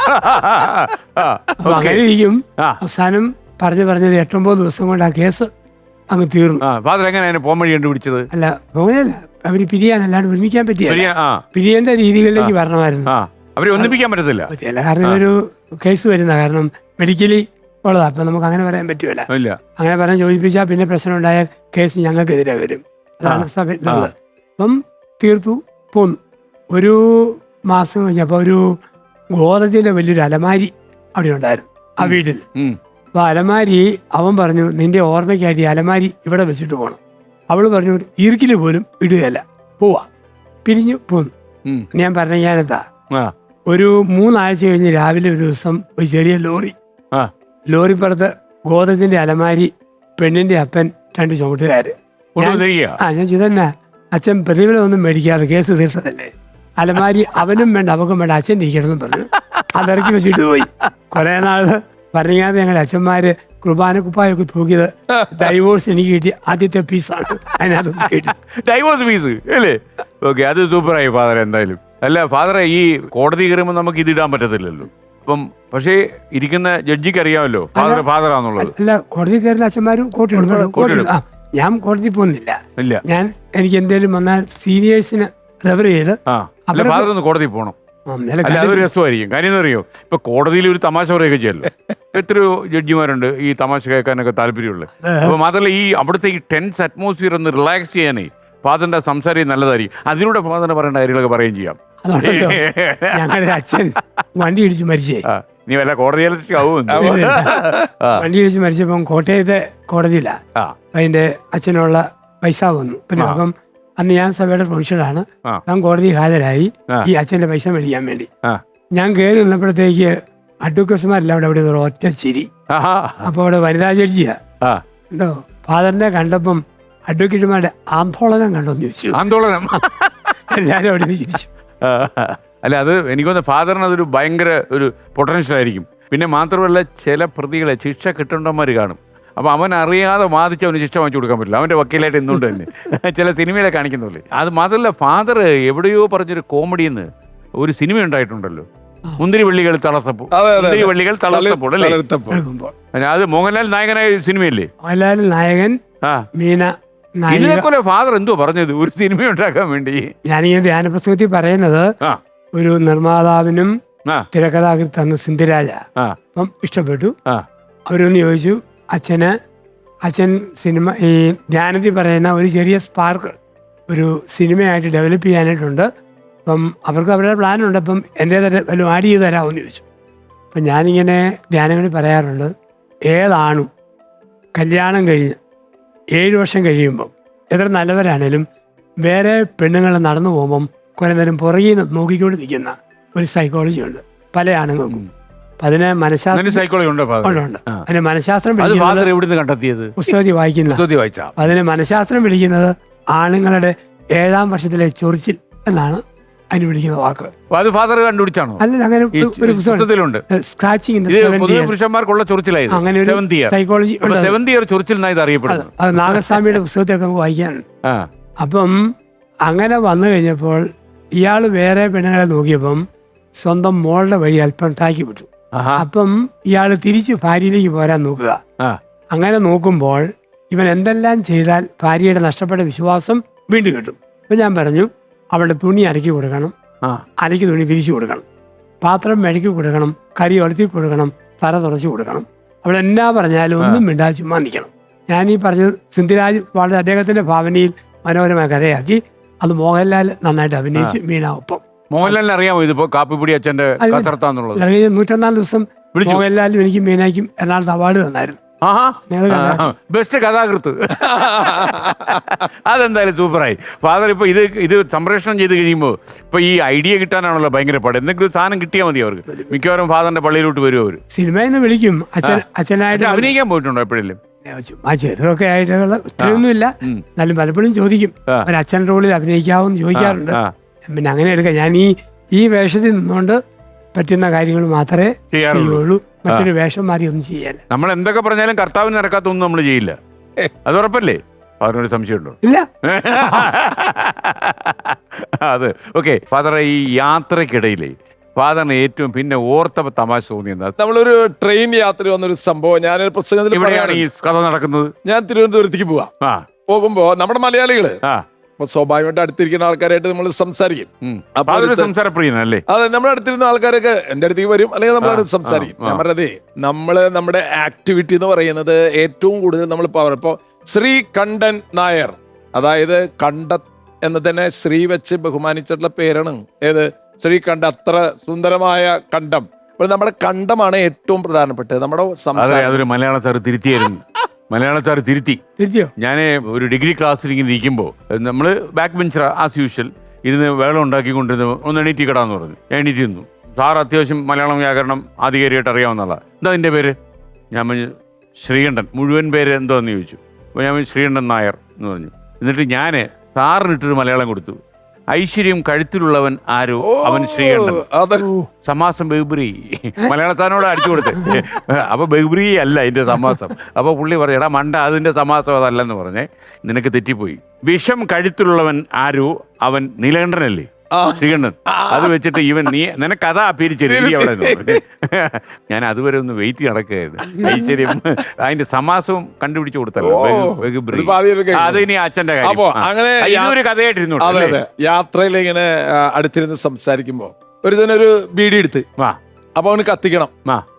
അങ്ങനെ ഇരിക്കും. അവസാനം പറഞ്ഞത് 8-9 ദിവസം കൊണ്ട് ആ കേസ് അങ്ങ് തീർന്നു. ഫാദർ എങ്ങനെയാണ് പോകാൻ വഴി കണ്ടുപിടിച്ചത്? അല്ല പോകലല്ല, അവര് പിരിയാനല്ലാണ്ട് ഒരുമിക്കാൻ പറ്റിയ പിരിയേണ്ട രീതികളിലേക്ക് വരണമായിരുന്നു. അവരെ ഒന്നിപ്പിക്കാൻ പറ്റത്തില്ല. കാരണം ഒരു കേസ് വരുന്ന കാരണം മെഡിക്കലി ഉള്ളതാ. അപ്പൊ നമുക്ക് അങ്ങനെ പറയാൻ പറ്റുമല്ല. അങ്ങനെ പറയാൻ ചോദിപ്പിച്ചാൽ പിന്നെ പ്രശ്നം ഉണ്ടായാൽ കേസ് ഞങ്ങൾക്കെതിരെ വരും. അതാണ് സഭയിലുള്ളത്. അപ്പം തീർത്തു പോന്നു. ഒരു മാസം കഴിഞ്ഞപ്പോൾ ഒരു ഗോതത്തിൻ്റെ വലിയൊരു അലമാരി അവിടെ ഉണ്ടായിരുന്നു ആ വീട്ടിൽ. അപ്പോൾ അലമാരി അവൻ പറഞ്ഞു, നിന്റെ ഓർമ്മയ്ക്കായിട്ട് ഈ അലമാരി ഇവിടെ വെച്ചിട്ട് പോകണം. അവൾ പറഞ്ഞു, ഇറുക്കിൽ പോലും ഇടുകയല്ല, പോവാ. പിരിഞ്ഞു പോന്നു. ഞാൻ പറഞ്ഞ ഞാനെന്താ, ഒരു 3 ആഴ്ച കഴിഞ്ഞ് രാവിലെ ഒരു ദിവസം ഒരു ചെറിയ ലോറിപ്പുറത്ത് ഗോതത്തിന്റെ അലമാരി, പെണ്ണിന്റെ അപ്പൻ, 2 ചുമട്ടുകാര്. ഞാൻ ചെയ്തന്നെ, അച്ഛൻ പ്രതിഫലമൊന്നും മേടിക്കാതെ കേസ് തീർച്ചതല്ലേ, അലമാരി അവനും വേണ്ട അവക്കും വേണ്ട, അച്ഛൻ ഇരിക്കണമെന്നും പറഞ്ഞു അതിറക്കി വെച്ചിട്ട് പോയി. കുറെ നാള് പറഞ്ഞാതെ ഞങ്ങളുടെ അച്ഛന്മാര് കുർബാന കുപ്പായൊക്കെ തൂക്കിയത് ഡൈവോഴ്സ് എനിക്ക് കിട്ടി ആദ്യത്തെ പീസാണ്. അതിനകത്ത് കിട്ടി ഡൈവോഴ്സ് പീസ് അല്ലേ? ഓക്കെ, അത് സൂപ്പറായി ഫാദർ. എന്തായാലും അല്ല ഫാദറെ, ഈ കോടതി കയറുമ്പോൾ നമുക്ക് ഇതിടാൻ പറ്റത്തില്ലല്ലോ. അപ്പം പക്ഷേ ഇരിക്കുന്ന ജഡ്ജിക്ക് അറിയാമല്ലോ ഫാദറാന്നുള്ളത്. അല്ല, കോടതി കയറുന്ന അച്ഛന്മാരും കോട്ടിടും. ഞാൻ കോടതി പോകുന്നില്ല. എനിക്ക് എന്തെങ്കിലും വന്നാൽ സീനിയേഴ്സിന് റെഫർ ചെയ്ത് ഫാദർ ഒന്ന് കോടതി പോകണം. അതൊരു രസമായിരിക്കും. കാര്യം എന്താ അറിയോ, ഇപ്പൊ കോടതിയിൽ ഒരു തമാശ പറയുകയൊക്കെ ചെയ്യല്ലോ. എത്രയോ ജഡ്ജിമാരുണ്ട് ഈ തമാശ കേൾക്കാനൊക്കെ താല്പര്യമുള്ളത്. അപ്പൊ മാത്രമല്ല ഈ അവിടുത്തെ ഈ ടെൻസ് അറ്റ്മോസ്ഫിയർ ഒന്ന് റിലാക്സ് ചെയ്യാനേ ഫാദറിന്റെ സംസാരം നല്ലതായിരിക്കും. അതിലൂടെ ഫാദറിന് പറയേണ്ട കാര്യങ്ങളൊക്കെ പറയുകയും ചെയ്യാം. ഞങ്ങളുടെ അച്ഛൻ വണ്ടി ഇടിച്ച് മരിച്ചേ. നീ വല്ല കോടതിയിലാവും. വണ്ടി ഇടിച്ച് മരിച്ചപ്പം കോട്ടയത്തെ കോടതിയിലാണ്. അതിന്റെ അച്ഛനുള്ള പൈസ വന്നു. അപ്പം അന്ന് ഞാൻ സഭയുടെ ഫംഗ്ഷനാണ്. ഞാൻ കോടതി ഹാജരായി ഈ അച്ഛന്റെ പൈസ മേടിക്കാൻ വേണ്ടി. ഞാൻ കയറി നിന്നപ്പോഴത്തേക്ക് അഡ്വക്കേറ്റ്മാരെല്ലാം അവിടെ ഒരു ഒറ്റ ചിരി. അപ്പൊ അവിടെ വനിതാ ജഡ്ജിയാ എന്തോ ഫാദറിനെ കണ്ടപ്പം അഡ്വക്കേറ്റുമാരുടെ ആന്തോളനം കണ്ടോന്ന് ചോദിച്ചു. ആന്തോളനം എല്ലാരും അവിടെ ചിരിച്ചു. അല്ല, അത് എനിക്കൊന്ന് ഫാദറിന് അതൊരു ഭയങ്കര ഒരു പൊട്ടൻഷ്യൽ ആയിരിക്കും. പിന്നെ മാത്രമല്ല, ചില പ്രതികളെ ശിക്ഷ കിട്ടേണ്ടവന്മാർ കാണും. അപ്പൊ അവൻ അറിയാതെ വാദിച്ച് അവന് ശിക്ഷ വാങ്ങിച്ചു കൊടുക്കാൻ പറ്റില്ല. അവന്റെ വക്കീലായിട്ട് എന്തുകൊണ്ട് തന്നെ ചില സിനിമയിലെ കാണിക്കുന്നില്ലേ. അത് മാത്രമല്ല, ഫാദർ എവിടെയോ പറഞ്ഞൊരു കോമഡിന്ന് ഒരു സിനിമ ഉണ്ടായിട്ടുണ്ടല്ലോ, മുന്തിരി വള്ളികൾ തളർത്തപ്പോൾ. മുന്തിരി വള്ളികൾ തളർത്തപ്പോൾ അല്ലേ? അത് മോഹൻലാൽ നായകനായ സിനിമയല്ലേ? മോഹൻലാൽ നായകൻ, മീന ഇതിനെപ്പോലെ ഫാദർ എന്തോ പറഞ്ഞത് ഒരു സിനിമ ഉണ്ടാക്കാൻ വേണ്ടി. ഞാനിങ്ങനെ ധ്യാനപ്രസംഗത്തിൽ പറയുന്നത് ഒരു നിർമ്മാതാവിനും തിരക്കഥാകൃത്ത് തന്ന സിന്ധിരാജ അപ്പം ഇഷ്ടപ്പെട്ടു. അവരൊന്ന് ചോദിച്ചു, അച്ഛൻ സിനിമ ഈ ധ്യാനത്തിൽ പറയുന്ന ഒരു ചെറിയ സ്പാർക്ക് ഒരു സിനിമയായിട്ട് ഡെവലപ്പ് ചെയ്യാനായിട്ടുണ്ട്. അപ്പം അവർക്ക് അവരുടെ പ്ലാനുണ്ട്. അപ്പം എൻ്റെ വല്ലതും ആഡ് ചെയ്ത് തരാമെന്ന് ചോദിച്ചു. അപ്പം ഞാനിങ്ങനെ ധ്യാനങ്ങളിൽ പറയാറുണ്ട്, ഏതാണും കല്യാണം കഴിഞ്ഞ് 7 വർഷം കഴിയുമ്പം എത്ര നല്ലവരാണേലും വേറെ പെണ്ണുങ്ങൾ നടന്നു പോകുമ്പം കുറേ നേരം പുറകിൽ നിന്ന് നോക്കിക്കൊണ്ട് നിൽക്കുന്ന ഒരു സൈക്കോളജി ഉണ്ട് പല ആണുങ്ങൾക്കും. അതിനെ അതിന് മനഃശാസ്ത്രം പുസ്തകത്തിൽ വായിക്കുന്ന അതിന് മനഃശാസ്ത്രം വിളിക്കുന്നത് ആണുങ്ങളുടെ 7ാം വർഷത്തിലെ ചൊറിച്ചിൽ എന്നാണ് അതിന് വിളിക്കുന്ന വാക്ക്. അത് ഫാദർ കണ്ടുപിടിച്ചാണോ? അല്ല, അങ്ങനെ ഒരു പുസ്തകത്തിലുണ്ട്, സ്ക്രാച്ചിങ് പുരുഷന്മാർക്കുള്ള ചൊറിച്ചിലായി. അങ്ങനെ ഒരു സൈക്കോളജി അറിയപ്പെടുന്നത്. അത് നാഗസ്വാമിയുടെ പുസ്തകത്തിലൊക്കെ നമുക്ക് വായിക്കാനുണ്ട്. അപ്പം അങ്ങനെ വന്നു കഴിഞ്ഞപ്പോൾ ഇയാൾ വേറെ പെണ്ണുങ്ങളെ നോക്കിയപ്പം സ്വന്തം മോളുടെ വഴി അല്പം ടാക്കി വിട്ടു. അപ്പം ഇയാൾ തിരിച്ച് ഭാര്യയിലേക്ക് പോരാൻ നോക്കുക. അങ്ങനെ നോക്കുമ്പോൾ ഇവൻ എന്തെല്ലാം ചെയ്താൽ ഭാര്യയുടെ നഷ്ടപ്പെട്ട വിശ്വാസം വീണ്ടും കിട്ടും. അപ്പം ഞാൻ പറഞ്ഞു, അവളുടെ തുണി അലക്കി കൊടുക്കണം, അലക്കി തുണി വിരിച്ചു കൊടുക്കണം, പാത്രം മെഴുക്കി കൊടുക്കണം, കറി വളർത്തി കൊടുക്കണം, തറ തുടച്ചു കൊടുക്കണം. അവിടെ എന്നാ പറഞ്ഞാലും ഒന്നും മിണ്ടാതെ ചുമ്മാ നിൽക്കണം. ഞാൻ ഈ പറഞ്ഞത് സിന്ധിരാജ് വളരെ അദ്ദേഹത്തിന്റെ ഭാവനയിൽ മനോഹരമായ കഥയാക്കി. അത് മോഹൻലാൽ നന്നായിട്ട് അഭിനയിച്ച് മീന ഒപ്പം. മോഹൻലാലിന് അറിയാമോ ഇതിപ്പോ കാപ്പിപ്പൊടി അച്ഛന്റെ 101 ദിവസം മോഹൻലാലും എനിക്ക് മീനാക്കും എറണാകുളത്ത് അവാർഡ് തന്നായിരുന്നു. ബെസ്റ്റ് കഥാകൃത്ത്. അതെന്തായാലും സൂപ്പറായി. ഫാദർ ഇപ്പൊ ഇത് സംപ്രേഷണം ചെയ്ത് കഴിയുമ്പോ ഇപ്പൊ ഈ ഐഡിയ കിട്ടാനാണല്ലോ ഭയങ്കര പാട്. എന്തെങ്കിലും സാധനം കിട്ടിയാൽ മതി അവർക്ക്. മിക്കവാറും ഫാദറിന്റെ പള്ളിയിലോട്ട് വരും അവര്. സിനിമയിൽ നിന്ന് വിളിക്കും. അച്ഛനായിട്ട് അഭിനയിക്കാൻ പോയിട്ടുണ്ടോ എപ്പോഴെങ്കിലും? ചെറുതൊക്കെ ആയിട്ടുള്ള ഒത്തിരിയൊന്നുമില്ല, എന്നാലും പലപ്പോഴും ചോദിക്കും ഒരു അച്ഛൻ റോളിൽ അഭിനയിക്കാവെന്ന് ചോദിക്കാറുണ്ട്. പിന്നെ അങ്ങനെ എടുക്കാം. ഞാൻ ഈ വേഷത്തിൽ നിന്നുകൊണ്ട് പറ്റുന്ന കാര്യങ്ങൾ മാത്രമേ ചെയ്യുള്ളൂ. മറ്റൊരു വേഷം മാറി ഒന്നും ചെയ്യാല്ല. നമ്മൾ എന്തൊക്കെ പറഞ്ഞാലും കർത്താവിന് നടക്കാത്തൊന്നും നമ്മൾ ചെയ്യില്ല. അത് ഉറപ്പല്ലേ? അതിനൊരു സംശയമുണ്ടോ? ഇല്ല. അത് ഓക്കെ. ഫാദറെ, ഈ യാത്രക്കിടയിലേ ഫാദറിന് ഏറ്റവും പിന്നെ ഓർത്ത തമാശ തോന്നിയത്? നമ്മളൊരു ട്രെയിൻ യാത്ര വന്നൊരു സംഭവം ഞാൻ പ്രസംഗത്തിൽ എവിടെയാണ് ഈ കഥ നടക്കുന്നത്? ഞാൻ തിരുവനന്തപുരത്തേക്ക് പോകുമ്പോ നമ്മുടെ മലയാളികള് അപ്പൊ സ്വാഭാവികമായിട്ട് അടുത്തിരിക്കുന്ന ആൾക്കാരായിട്ട് നമ്മൾ സംസാരിക്കും. സംസാരപ്രിയനല്ലേ? അതെ, നമ്മുടെ അടുത്തിരുന്ന ആൾക്കാരൊക്കെ എന്റെ അടുത്തേക്ക് വരും, അല്ലെങ്കിൽ നമ്മളടുത്ത് സംസാരിക്കും. ഞാൻ പറഞ്ഞതേ, നമ്മുടെ ആക്ടിവിറ്റി എന്ന് പറയുന്നത് ഏറ്റവും കൂടുതൽ നമ്മൾ ഇപ്പൊ ശ്രീ കണ്ഠൻ നായർ, അതായത് കണ്ഠ എന്ന് തന്നെ ശ്രീ വെച്ച് ബഹുമാനിച്ചിട്ടുള്ള പേരാണ്. ഏത് ശ്രീകണ്ഠ, അത്ര സുന്ദരമായ കണ്ഠം. അപ്പോൾ നമ്മുടെ കണ്ഠമാണ് ഏറ്റവും പ്രധാനപ്പെട്ടത്. നമ്മുടെ അതൊരു മലയാള സാർ തിരുത്തിയായിരുന്നു. മലയാള സാർ തിരുത്തിയോ? ഞാൻ ഒരു ഡിഗ്രി ക്ലാസ്സിൽ ഇങ്ങനെ ഇരിക്കുമ്പോൾ നമ്മള് ബാക്ക് ബെഞ്ചർ ആസ് യൂഷ്വൽ ഇരുന്ന് വെള്ളം ഉണ്ടാക്കിക്കൊണ്ടിരുന്നു. ഒന്ന് എണീറ്റി കിടാന്ന് പറഞ്ഞു. ഞാൻ എണീറ്റ് നിന്നു. സാർ അത്യാവശ്യം മലയാളം വ്യാകരണം ആധികാരികമായിട്ട് അറിയാവുന്നതാ. എന്താ അതിൻ്റെ പേര്? ഞാൻ പറഞ്ഞു ശ്രീകണ്ഠൻ. മുഴുവൻ പേര് എന്തോന്ന് ചോദിച്ചു. അപ്പോൾ ഞാൻ ശ്രീകണ്ഠൻ നായർ എന്ന് പറഞ്ഞു. എന്നിട്ട് ഞാൻ സാറിനിട്ടൊരു മലയാളം കൊടുത്തു. ഐശ്വര്യം കഴുത്തിലുള്ളവൻ ആരോ അവൻ ശ്രീകണ്ഠൻ. സമാസം ബഹുബ്രി. മലയാളത്താനോട് അടിച്ചു കൊടുത്ത്. അപ്പൊ ബഹുബ്രി അല്ല അതിന്റെ സമാസം. അപ്പൊ പുള്ളി പറഞ്ഞു, എടാ മണ്ട, അതിന്റെ സമാസം അതല്ലെന്ന് പറഞ്ഞേ, നിനക്ക് തെറ്റിപ്പോയി. വിഷം കഴുത്തിലുള്ളവൻ ആരോ അവൻ നീലകണ്ഠനല്ലേ ശ്രീകണ്ഠൻ. അത് വെച്ചിട്ട് നിനക്ക് അതാ അപ്പീരിച്ചിരുന്നു അവിടെ. ഞാൻ അതുവരെ ഒന്ന് വെയിറ്റ് നടക്കുകയായിരുന്നു. ഐശ്വര്യം അതിന്റെ സമാസവും കണ്ടുപിടിച്ചു കൊടുത്തല്ലോ. അത് ഇനി അച്ഛന്റെ കാര്യം. അങ്ങനെ ഒരു കഥയായിട്ടിരുന്നു. യാത്രയിൽ ഇങ്ങനെ അടുത്തിരുന്ന് സംസാരിക്കുമ്പോ ഒരു തന്നെ ഒരു ബീഡി എടുത്ത് അപ്പൊ അവന് കത്തിക്കണം.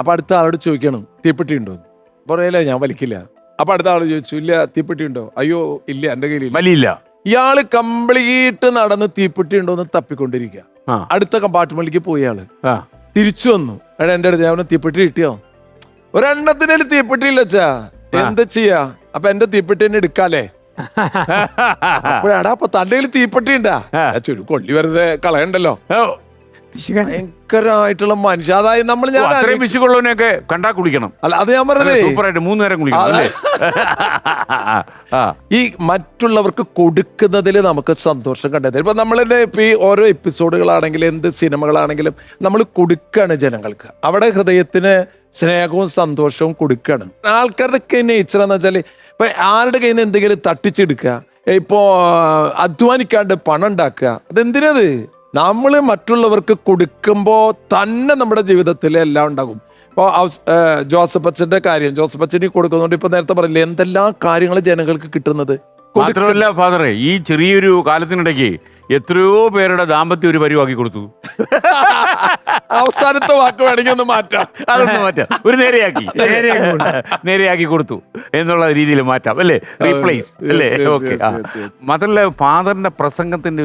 അപ്പൊ അടുത്ത ആളോട് ചോദിക്കണം, തീപ്പെട്ടി ഉണ്ടോ? പറയല്ലേ, ഞാൻ വലിക്കില്ല. അപ്പൊ അടുത്ത ആളോട് ചോദിച്ചു, ഇല്ല തീപ്പെട്ടി ഉണ്ടോ? അയ്യോ ഇല്ല, എന്റെ കയ്യിൽ വലിയില്ല. ഇയാള് കംപ്ലീറ്റ് നടന്ന് തീപ്പെട്ടി ഉണ്ടോന്ന് തപ്പിക്കൊണ്ടിരിക്കുക. അടുത്ത കമ്പാർട്ട്മെന്റിലേക്ക് പോയി ആള് തിരിച്ചു വന്നു. എടാ എൻ്റെ അടുത്ത് അവന് തീപ്പെട്ടി കിട്ടിയോ? ഒരെണ്ണത്തിന് തീപ്പെട്ടിയില്ല അച്ഛാ, എന്താ ചെയ്യാ? അപ്പൊ എന്റെ തീപ്പെട്ടി തന്നെ എടുക്കാലേ. അപ്പോഴാടാ അപ്പൊ തന്റെ കയ്യിൽ തീപ്പെട്ടി ഉണ്ടാ? ചുരു കൊള്ളി വെറുതെ കളയണ്ടല്ലോ. ഭയങ്കരമായിട്ടുള്ള മനുഷ്യ. അതായത് നമ്മൾ ഞാൻ വിശുകൊള്ളവനെയൊക്കെ കണ്ടാ കുളിക്കണം. അല്ല അത് ഞാൻ പറഞ്ഞത് സൂപ്പറായിട്ട് 3 നേരം കുളിക്കണം. ഈ മറ്റുള്ളവർക്ക് കൊടുക്കുന്നതിൽ നമുക്ക് സന്തോഷം കണ്ടെത്തും. ഇപ്പൊ നമ്മളെ ഇപ്പൊ ഈ ഓരോ എപ്പിസോഡുകളാണെങ്കിലും എന്ത് സിനിമകളാണെങ്കിലും നമ്മൾ കൊടുക്കുകയാണ് ജനങ്ങൾക്ക്. അവിടെ ഹൃദയത്തിന് സ്നേഹവും സന്തോഷവും കൊടുക്കുകയാണ്. ആൾക്കാരുടെ നേച്ചർ എന്ന് വെച്ചാൽ ഇപ്പൊ ആരുടെ കയ്യിൽ നിന്ന് എന്തെങ്കിലും തട്ടിച്ചെടുക്കുക, ഇപ്പോ അധ്വാനിക്കാണ്ട് പണം ഉണ്ടാക്കുക, അതെന്തിനത്? നമ്മൾ മറ്റുള്ളവർക്ക് കൊടുക്കുമ്പോൾ തന്നെ നമ്മുടെ ജീവിതത്തിൽ എല്ലാം ഉണ്ടാകും. ഇപ്പോൾ ജോസഫ് അച്ഛൻ്റെ കാര്യം, ജോസഫ് അച്ഛന് കൊടുക്കുന്നുണ്ട്. ഇപ്പൊ നേരത്തെ പറഞ്ഞില്ലേ എന്തെല്ലാം കാര്യങ്ങൾ ജനങ്ങൾക്ക് കിട്ടുന്നത്. മാത്രമല്ല ഫാദറെ, ഈ ചെറിയൊരു കാലത്തിനിടയ്ക്ക് എത്രയോ പേരുടെ ദാമ്പത്യം ഒരു പരിവാക്കി കൊടുത്തു. അവസാനത്തെ വാക്ക് വേണമെങ്കിൽ ഒന്ന് മാറ്റാം, അതൊന്ന് മാറ്റാം, ഒരു നേരെയാക്കി കൊടുത്തു എന്നുള്ള രീതിയിൽ മാറ്റാം അല്ലേ, റീപ്ലേസ് അല്ലേ. ഓക്കെ. മാത്രമല്ല ഫാദറിന്റെ പ്രസംഗത്തിന്റെ